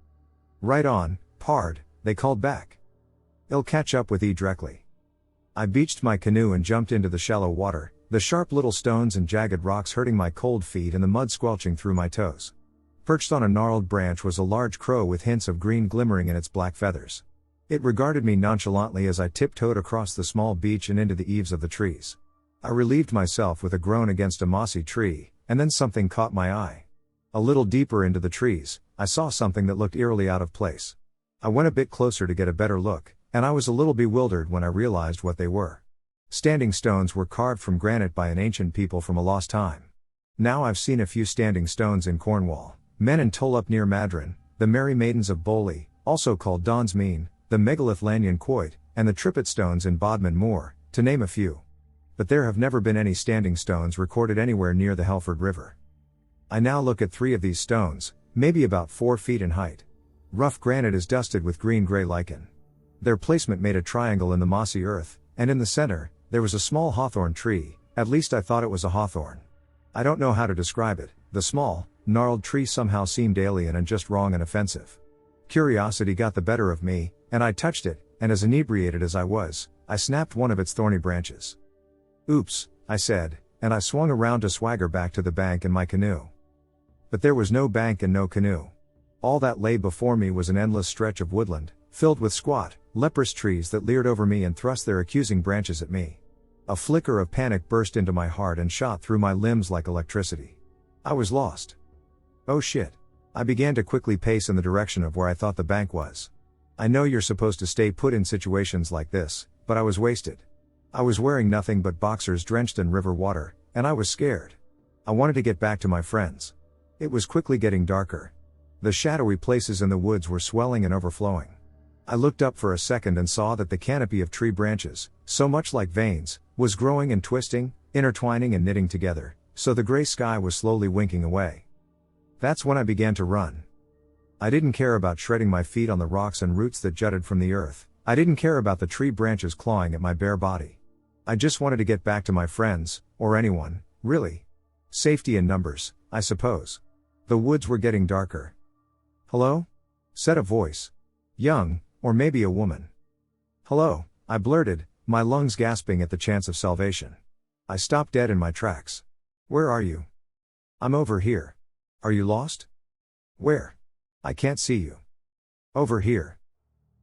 "Right on, pard," they called back. "I'll catch up with you directly." I beached my canoe and jumped into the shallow water, the sharp little stones and jagged rocks hurting my cold feet and the mud squelching through my toes. Perched on a gnarled branch was a large crow with hints of green glimmering in its black feathers. It regarded me nonchalantly as I tiptoed across the small beach and into the eaves of the trees. I relieved myself with a groan against a mossy tree, and then something caught my eye. A little deeper into the trees, I saw something that looked eerily out of place. I went a bit closer to get a better look, and I was a little bewildered when I realized what they were. Standing stones were carved from granite by an ancient people from a lost time. Now I've seen a few standing stones in Cornwall, Men and Tolup near Madron, the Merry Maidens of Bowley, also called Don's Mean, the Megalith Lanyon Coit, and the Trippet Stones in Bodmin Moor, to name a few. But there have never been any standing stones recorded anywhere near the Helford River. I now look at 3 of these stones, maybe about 4 feet in height. Rough granite is dusted with green-gray lichen. Their placement made a triangle in the mossy earth, and in the center, there was a small hawthorn tree, at least I thought it was a hawthorn. I don't know how to describe it, the small, gnarled tree somehow seemed alien and just wrong and offensive. Curiosity got the better of me, and I touched it, and as inebriated as I was, I snapped one of its thorny branches. "Oops," I said, and I swung around to swagger back to the bank in my canoe. But there was no bank and no canoe. All that lay before me was an endless stretch of woodland, filled with squat, leprous trees that leered over me and thrust their accusing branches at me. A flicker of panic burst into my heart and shot through my limbs like electricity. I was lost. Oh shit. I began to quickly pace in the direction of where I thought the bank was. I know you're supposed to stay put in situations like this, but I was wasted. I was wearing nothing but boxers drenched in river water, and I was scared. I wanted to get back to my friends. It was quickly getting darker. The shadowy places in the woods were swelling and overflowing. I looked up for a second and saw that the canopy of tree branches, so much like veins, was growing and twisting, intertwining and knitting together, so the gray sky was slowly winking away. That's when I began to run. I didn't care about shredding my feet on the rocks and roots that jutted from the earth. I didn't care about the tree branches clawing at my bare body. I just wanted to get back to my friends, or anyone, really. Safety in numbers, I suppose. The woods were getting darker. "Hello?" said a voice. Young, or maybe a woman. "Hello," I blurted, my lungs gasping at the chance of salvation. I stopped dead in my tracks. "Where are you?" "I'm over here." "Are you lost?" "Where?" "I can't see you." "Over here."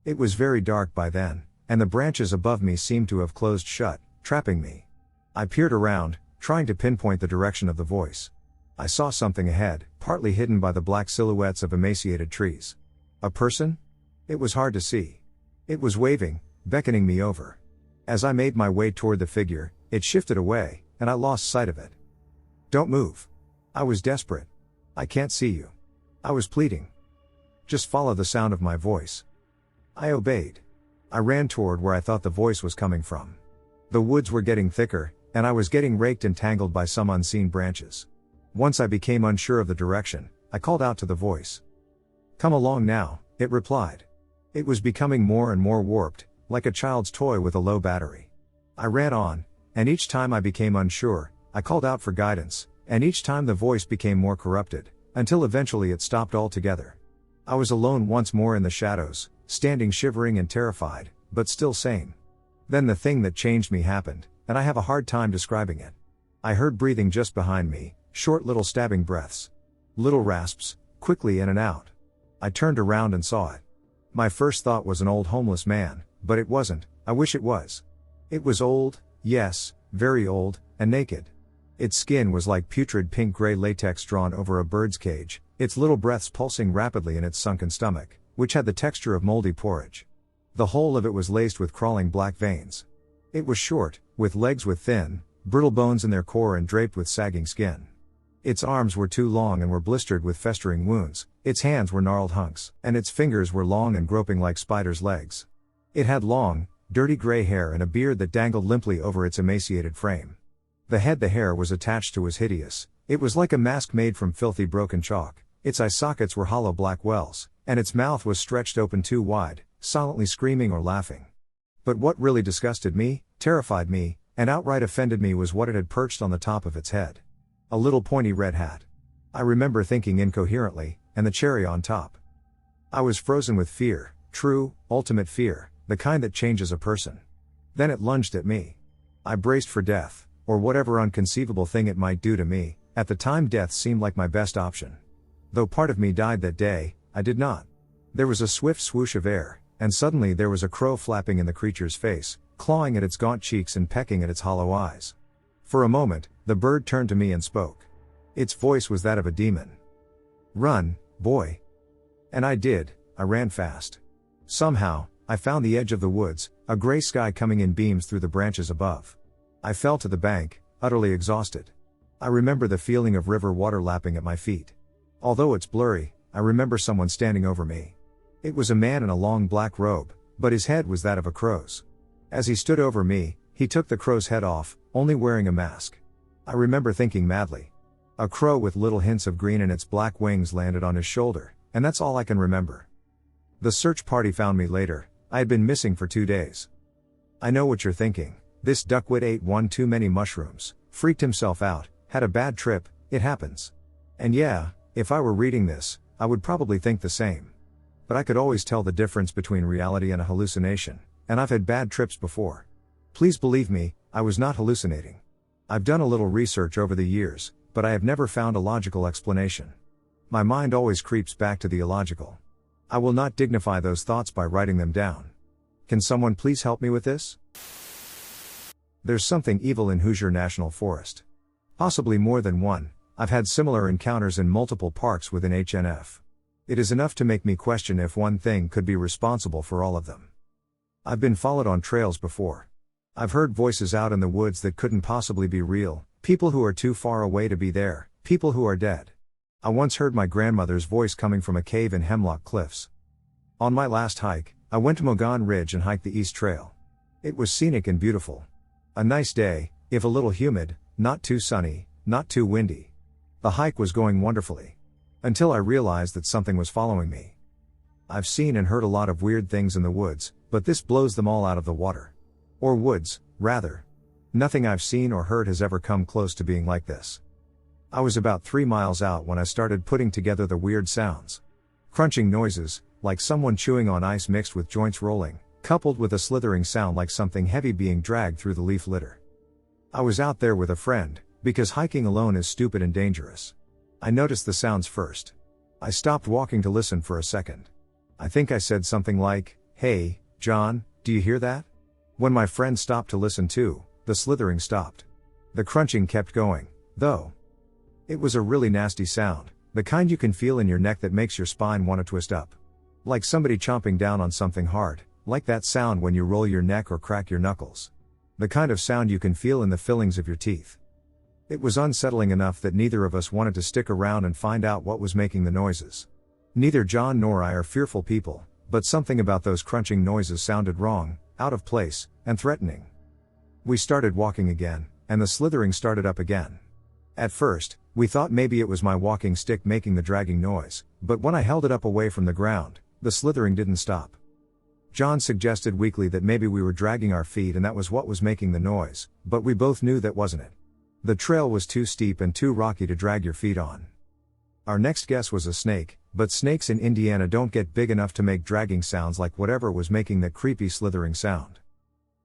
It was very dark by then, and the branches above me seemed to have closed shut, trapping me. I peered around, trying to pinpoint the direction of the voice. I saw something ahead, partly hidden by the black silhouettes of emaciated trees. A person? It was hard to see. It was waving, beckoning me over. As I made my way toward the figure, it shifted away, and I lost sight of it. Don't move. I was desperate. I can't see you. I was pleading. Just follow the sound of my voice. I obeyed. I ran toward where I thought the voice was coming from. The woods were getting thicker, and I was getting raked and tangled by some unseen branches. Once I became unsure of the direction, I called out to the voice. Come along now, it replied. It was becoming more and more warped, like a child's toy with a low battery. I ran on, and each time I became unsure, I called out for guidance, and each time the voice became more corrupted, until eventually it stopped altogether. I was alone once more in the shadows, standing shivering and terrified, but still sane. Then the thing that changed me happened, and I have a hard time describing it. I heard breathing just behind me, short little stabbing breaths. Little rasps, quickly in and out. I turned around and saw it. My first thought was an old homeless man, but it wasn't. I wish it was. It was old, yes, very old, and naked. Its skin was like putrid pink-gray latex drawn over a bird's cage, its little breaths pulsing rapidly in its sunken stomach, which had the texture of moldy porridge. The whole of it was laced with crawling black veins. It was short, with legs with thin, brittle bones in their core and draped with sagging skin. Its arms were too long and were blistered with festering wounds, its hands were gnarled hunks, and its fingers were long and groping like spiders' legs. It had long, dirty gray hair and a beard that dangled limply over its emaciated frame. The head the hair was attached to was hideous. It was like a mask made from filthy broken chalk, its eye sockets were hollow black wells, and its mouth was stretched open too wide, silently screaming or laughing. But what really disgusted me, terrified me, and outright offended me was what it had perched on the top of its head. A little pointy red hat. I remember thinking incoherently, and the cherry on top. I was frozen with fear, true, ultimate fear, the kind that changes a person. Then it lunged at me. I braced for death, or whatever unconceivable thing it might do to me. At the time death seemed like my best option. Though part of me died that day, I did not. There was a swift swoosh of air, and suddenly there was a crow flapping in the creature's face, clawing at its gaunt cheeks and pecking at its hollow eyes. For a moment, the bird turned to me and spoke. Its voice was that of a demon. Run, boy. And I did. I ran fast. Somehow, I found the edge of the woods, a gray sky coming in beams through the branches above. I fell to the bank, utterly exhausted. I remember the feeling of river water lapping at my feet. Although it's blurry, I remember someone standing over me. It was a man in a long black robe, but his head was that of a crow's. As he stood over me, he took the crow's head off, only wearing a mask. I remember thinking madly. A crow with little hints of green in its black wings landed on his shoulder, and that's all I can remember. The search party found me later. I had been missing for 2 days. I know what you're thinking. This duckwit ate one too many mushrooms, freaked himself out, had a bad trip. It happens. And yeah, if I were reading this, I would probably think the same. But I could always tell the difference between reality and a hallucination, and I've had bad trips before. Please believe me, I was not hallucinating. I've done a little research over the years, but I have never found a logical explanation. My mind always creeps back to the illogical. I will not dignify those thoughts by writing them down. Can someone please help me with this? There's something evil in Hoosier National Forest. Possibly more than one. I've had similar encounters in multiple parks within HNF. It is enough to make me question if one thing could be responsible for all of them. I've been followed on trails before. I've heard voices out in the woods that couldn't possibly be real, people who are too far away to be there, people who are dead. I once heard my grandmother's voice coming from a cave in Hemlock Cliffs. On my last hike, I went to Mogon Ridge and hiked the East Trail. It was scenic and beautiful. A nice day, if a little humid, not too sunny, not too windy. The hike was going wonderfully. Until I realized that something was following me. I've seen and heard a lot of weird things in the woods, but this blows them all out of the water. Or woods, rather. Nothing I've seen or heard has ever come close to being like this. I was about 3 miles out when I started putting together the weird sounds. Crunching noises, like someone chewing on ice mixed with joints rolling, coupled with a slithering sound like something heavy being dragged through the leaf litter. I was out there with a friend, because hiking alone is stupid and dangerous. I noticed the sounds first. I stopped walking to listen for a second. I think I said something like, "Hey, John, do you hear that?" When my friend stopped to listen too, the slithering stopped. The crunching kept going, though. It was a really nasty sound, the kind you can feel in your neck that makes your spine want to twist up. Like somebody chomping down on something hard, like that sound when you roll your neck or crack your knuckles. The kind of sound you can feel in the fillings of your teeth. It was unsettling enough that neither of us wanted to stick around and find out what was making the noises. Neither John nor I are fearful people, but something about those crunching noises sounded wrong, out of place, and threatening. We started walking again, and the slithering started up again. At first, we thought maybe it was my walking stick making the dragging noise, but when I held it up away from the ground, the slithering didn't stop. John suggested weakly that maybe we were dragging our feet and that was what was making the noise, but we both knew that wasn't it. The trail was too steep and too rocky to drag your feet on. Our next guess was a snake, but snakes in Indiana don't get big enough to make dragging sounds like whatever was making that creepy slithering sound.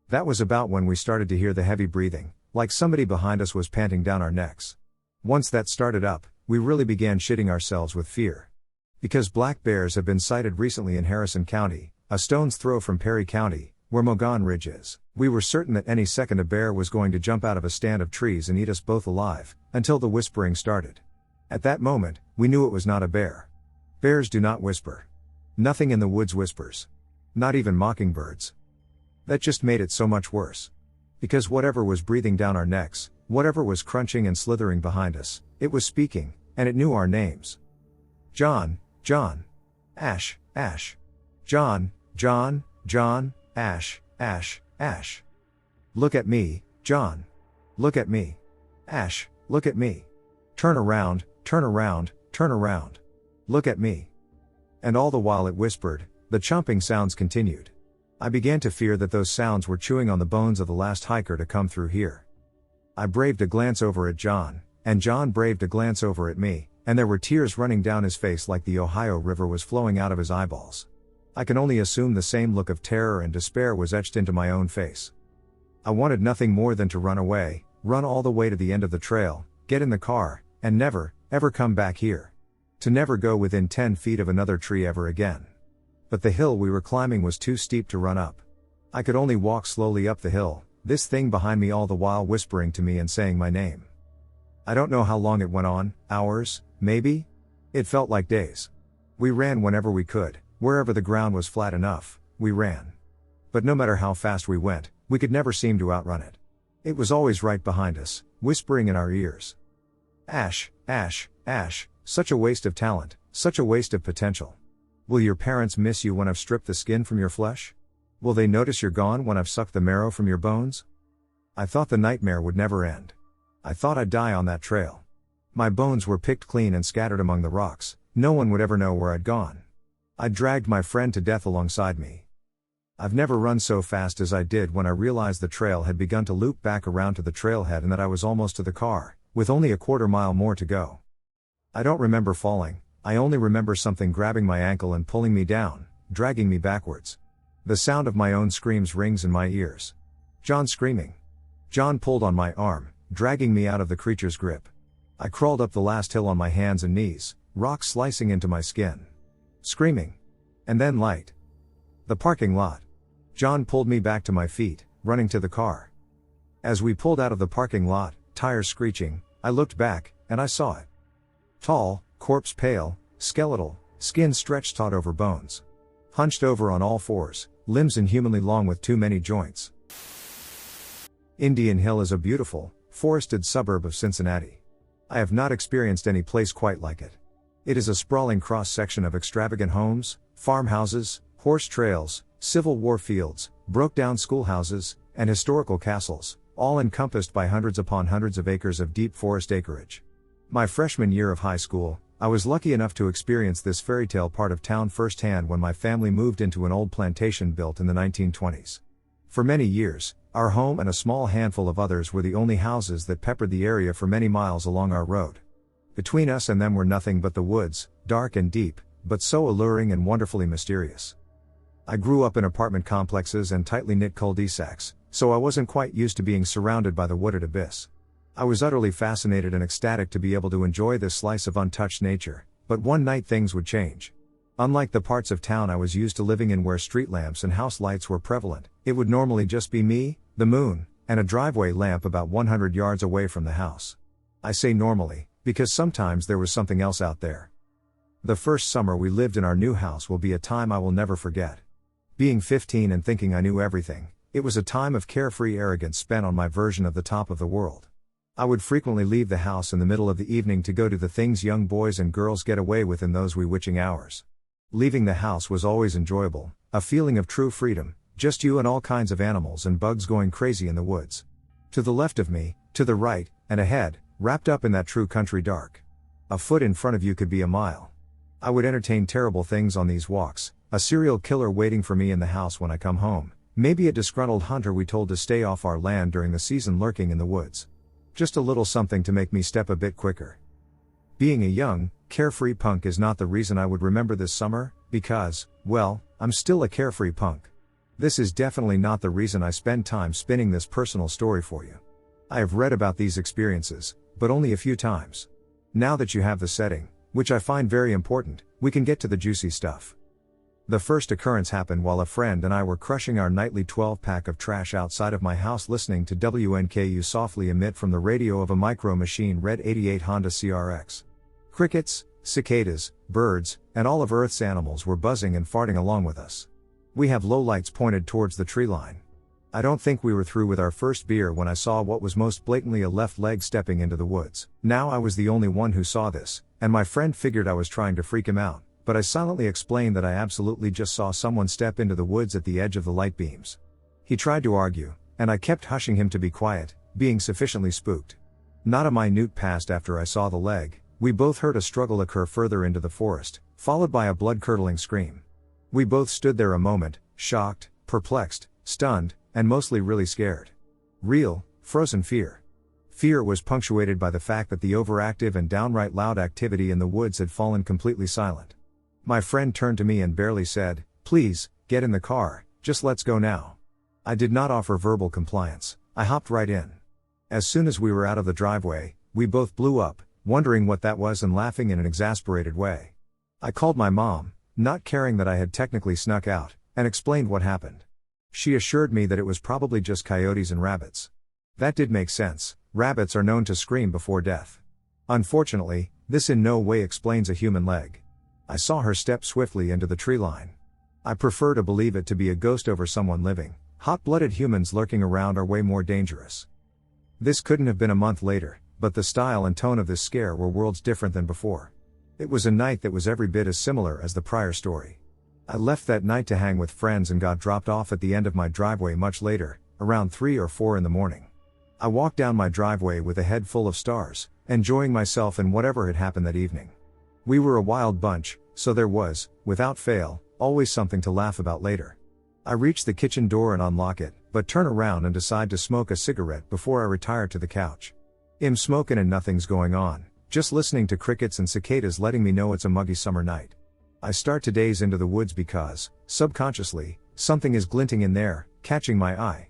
That was about when we started to hear the heavy breathing, like somebody behind us was panting down our necks. Once that started up, we really began shitting ourselves with fear. Because black bears have been sighted recently in Harrison County, a stone's throw from Perry County, where Mogon Ridge is, we were certain that any second a bear was going to jump out of a stand of trees and eat us both alive, until the whispering started. At that moment, we knew it was not a bear. Bears do not whisper. Nothing in the woods whispers. Not even mockingbirds. That just made it so much worse. Because whatever was breathing down our necks, whatever was crunching and slithering behind us, it was speaking, and it knew our names. John, John. Ash, Ash. John, John, John, Ash, Ash, Ash. Look at me, John. Look at me. Ash, look at me. Turn around, turn around, turn around. Look at me. And all the while it whispered, the chomping sounds continued. I began to fear that those sounds were chewing on the bones of the last hiker to come through here. I braved a glance over at John, and John braved a glance over at me, and there were tears running down his face like the Ohio River was flowing out of his eyeballs. I can only assume the same look of terror and despair was etched into my own face. I wanted nothing more than to run away, run all the way to the end of the trail, get in the car, and never, ever come back here. To never go within 10 feet of another tree ever again. But the hill we were climbing was too steep to run up. I could only walk slowly up the hill, this thing behind me all the while whispering to me and saying my name. I don't know how long it went on, hours, maybe? It felt like days. We ran whenever we could. Wherever the ground was flat enough, we ran. But no matter how fast we went, we could never seem to outrun it. It was always right behind us, whispering in our ears. Ash, Ash, Ash, such a waste of talent, such a waste of potential. Will your parents miss you when I've stripped the skin from your flesh? Will they notice you're gone when I've sucked the marrow from your bones? I thought the nightmare would never end. I thought I'd die on that trail. My bones were picked clean and scattered among the rocks, no one would ever know where I'd gone. I dragged my friend to death alongside me. I've never run so fast as I did when I realized the trail had begun to loop back around to the trailhead and that I was almost to the car, with only a quarter mile more to go. I don't remember falling, I only remember something grabbing my ankle and pulling me down, dragging me backwards. The sound of my own screams rings in my ears. John screaming. John pulled on my arm, dragging me out of the creature's grip. I crawled up the last hill on my hands and knees, rocks slicing into my skin. Screaming. And then light. The parking lot. John pulled me back to my feet, running to the car. As we pulled out of the parking lot, tires screeching, I looked back, and I saw it. Tall, corpse pale, skeletal, skin stretched taut over bones. Hunched over on all fours, limbs inhumanly long with too many joints. Indian Hill is a beautiful, forested suburb of Cincinnati. I have not experienced any place quite like it. It is a sprawling cross-section of extravagant homes, farmhouses, horse trails, Civil War fields, broke-down schoolhouses, and historical castles, all encompassed by hundreds upon hundreds of acres of deep forest acreage. My freshman year of high school, I was lucky enough to experience this fairytale part of town firsthand when my family moved into an old plantation built in the 1920s. For many years, our home and a small handful of others were the only houses that peppered the area for many miles along our road. Between us and them were nothing but the woods, dark and deep, but so alluring and wonderfully mysterious. I grew up in apartment complexes and tightly knit cul-de-sacs, so I wasn't quite used to being surrounded by the wooded abyss. I was utterly fascinated and ecstatic to be able to enjoy this slice of untouched nature, but one night things would change. Unlike the parts of town I was used to living in where street lamps and house lights were prevalent, it would normally just be me, the moon, and a driveway lamp about 100 yards away from the house. I say normally, because sometimes there was something else out there. The first summer we lived in our new house will be a time I will never forget. Being 15 and thinking I knew everything, it was a time of carefree arrogance spent on my version of the top of the world. I would frequently leave the house in the middle of the evening to go do the things young boys and girls get away with in those wee witching hours. Leaving the house was always enjoyable, a feeling of true freedom, just you and all kinds of animals and bugs going crazy in the woods. To the left of me, to the right, and ahead, wrapped up in that true country dark. A foot in front of you could be a mile. I would entertain terrible things on these walks, a serial killer waiting for me in the house when I come home, maybe a disgruntled hunter we told to stay off our land during the season lurking in the woods. Just a little something to make me step a bit quicker. Being a young, carefree punk is not the reason I would remember this summer, because, well, I'm still a carefree punk. This is definitely not the reason I spend time spinning this personal story for you. I have read about these experiences, but only a few times. Now that you have the setting, which I find very important, we can get to the juicy stuff. The first occurrence happened while a friend and I were crushing our nightly 12-pack of trash outside of my house listening to WNKU softly emit from the radio of a Micro Machine Red 88 Honda CRX. Crickets, cicadas, birds, and all of Earth's animals were buzzing and farting along with us. We have lowlights pointed towards the tree line. I don't think we were through with our first beer when I saw what was most blatantly a left leg stepping into the woods. Now I was the only one who saw this, and my friend figured I was trying to freak him out, but I silently explained that I absolutely just saw someone step into the woods at the edge of the light beams. He tried to argue, and I kept hushing him to be quiet, being sufficiently spooked. Not a minute passed after I saw the leg, we both heard a struggle occur further into the forest, followed by a blood-curdling scream. We both stood there a moment, shocked, perplexed, stunned, and mostly really scared. Real, frozen fear. Fear was punctuated by the fact that the overactive and downright loud activity in the woods had fallen completely silent. My friend turned to me and barely said, "Please, get in the car, just let's go now." I did not offer verbal compliance, I hopped right in. As soon as we were out of the driveway, we both blew up, wondering what that was and laughing in an exasperated way. I called my mom, not caring that I had technically snuck out, and explained what happened. She assured me that it was probably just coyotes and rabbits. That did make sense, rabbits are known to scream before death. Unfortunately, this in no way explains a human leg. I saw her step swiftly into the tree line. I prefer to believe it to be a ghost over someone living. Hot-blooded humans lurking around are way more dangerous. This couldn't have been a month later, but the style and tone of this scare were worlds different than before. It was a night that was every bit as similar as the prior story. I left that night to hang with friends and got dropped off at the end of my driveway much later, around 3 or 4 in the morning. I walked down my driveway with a head full of stars, enjoying myself and whatever had happened that evening. We were a wild bunch, so there was, without fail, always something to laugh about later. I reach the kitchen door and unlock it, but turn around and decide to smoke a cigarette before I retire to the couch. I'm smoking and nothing's going on, just listening to crickets and cicadas letting me know it's a muggy summer night. I start to daze into the woods because, subconsciously, something is glinting in there, catching my eye.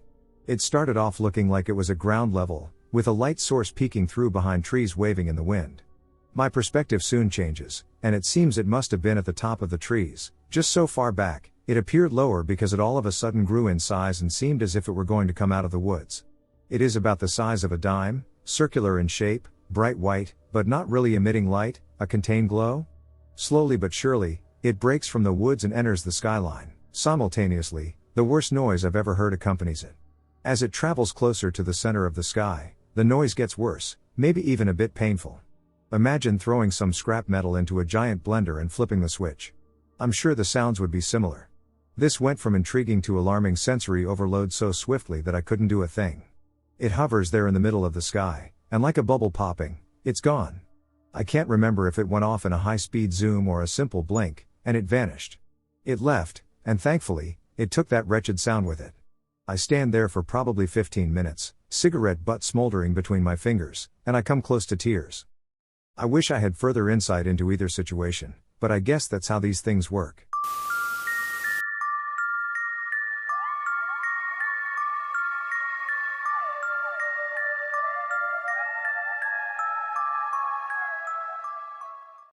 It started off looking like it was at ground level, with a light source peeking through behind trees waving in the wind. My perspective soon changes, and it seems it must have been at the top of the trees, just so far back, it appeared lower because it all of a sudden grew in size and seemed as if it were going to come out of the woods. It is about the size of a dime, circular in shape, bright white, but not really emitting light, a contained glow. Slowly but surely, it breaks from the woods and enters the skyline. Simultaneously, the worst noise I've ever heard accompanies it. As it travels closer to the center of the sky, the noise gets worse, maybe even a bit painful. Imagine throwing some scrap metal into a giant blender and flipping the switch. I'm sure the sounds would be similar. This went from intriguing to alarming sensory overload so swiftly that I couldn't do a thing. It hovers there in the middle of the sky, and like a bubble popping, it's gone. I can't remember if it went off in a high-speed zoom or a simple blink, and it vanished. It left, and thankfully, it took that wretched sound with it. I stand there for probably 15 minutes, cigarette butt smoldering between my fingers, and I come close to tears. I wish I had further insight into either situation, but I guess that's how these things work.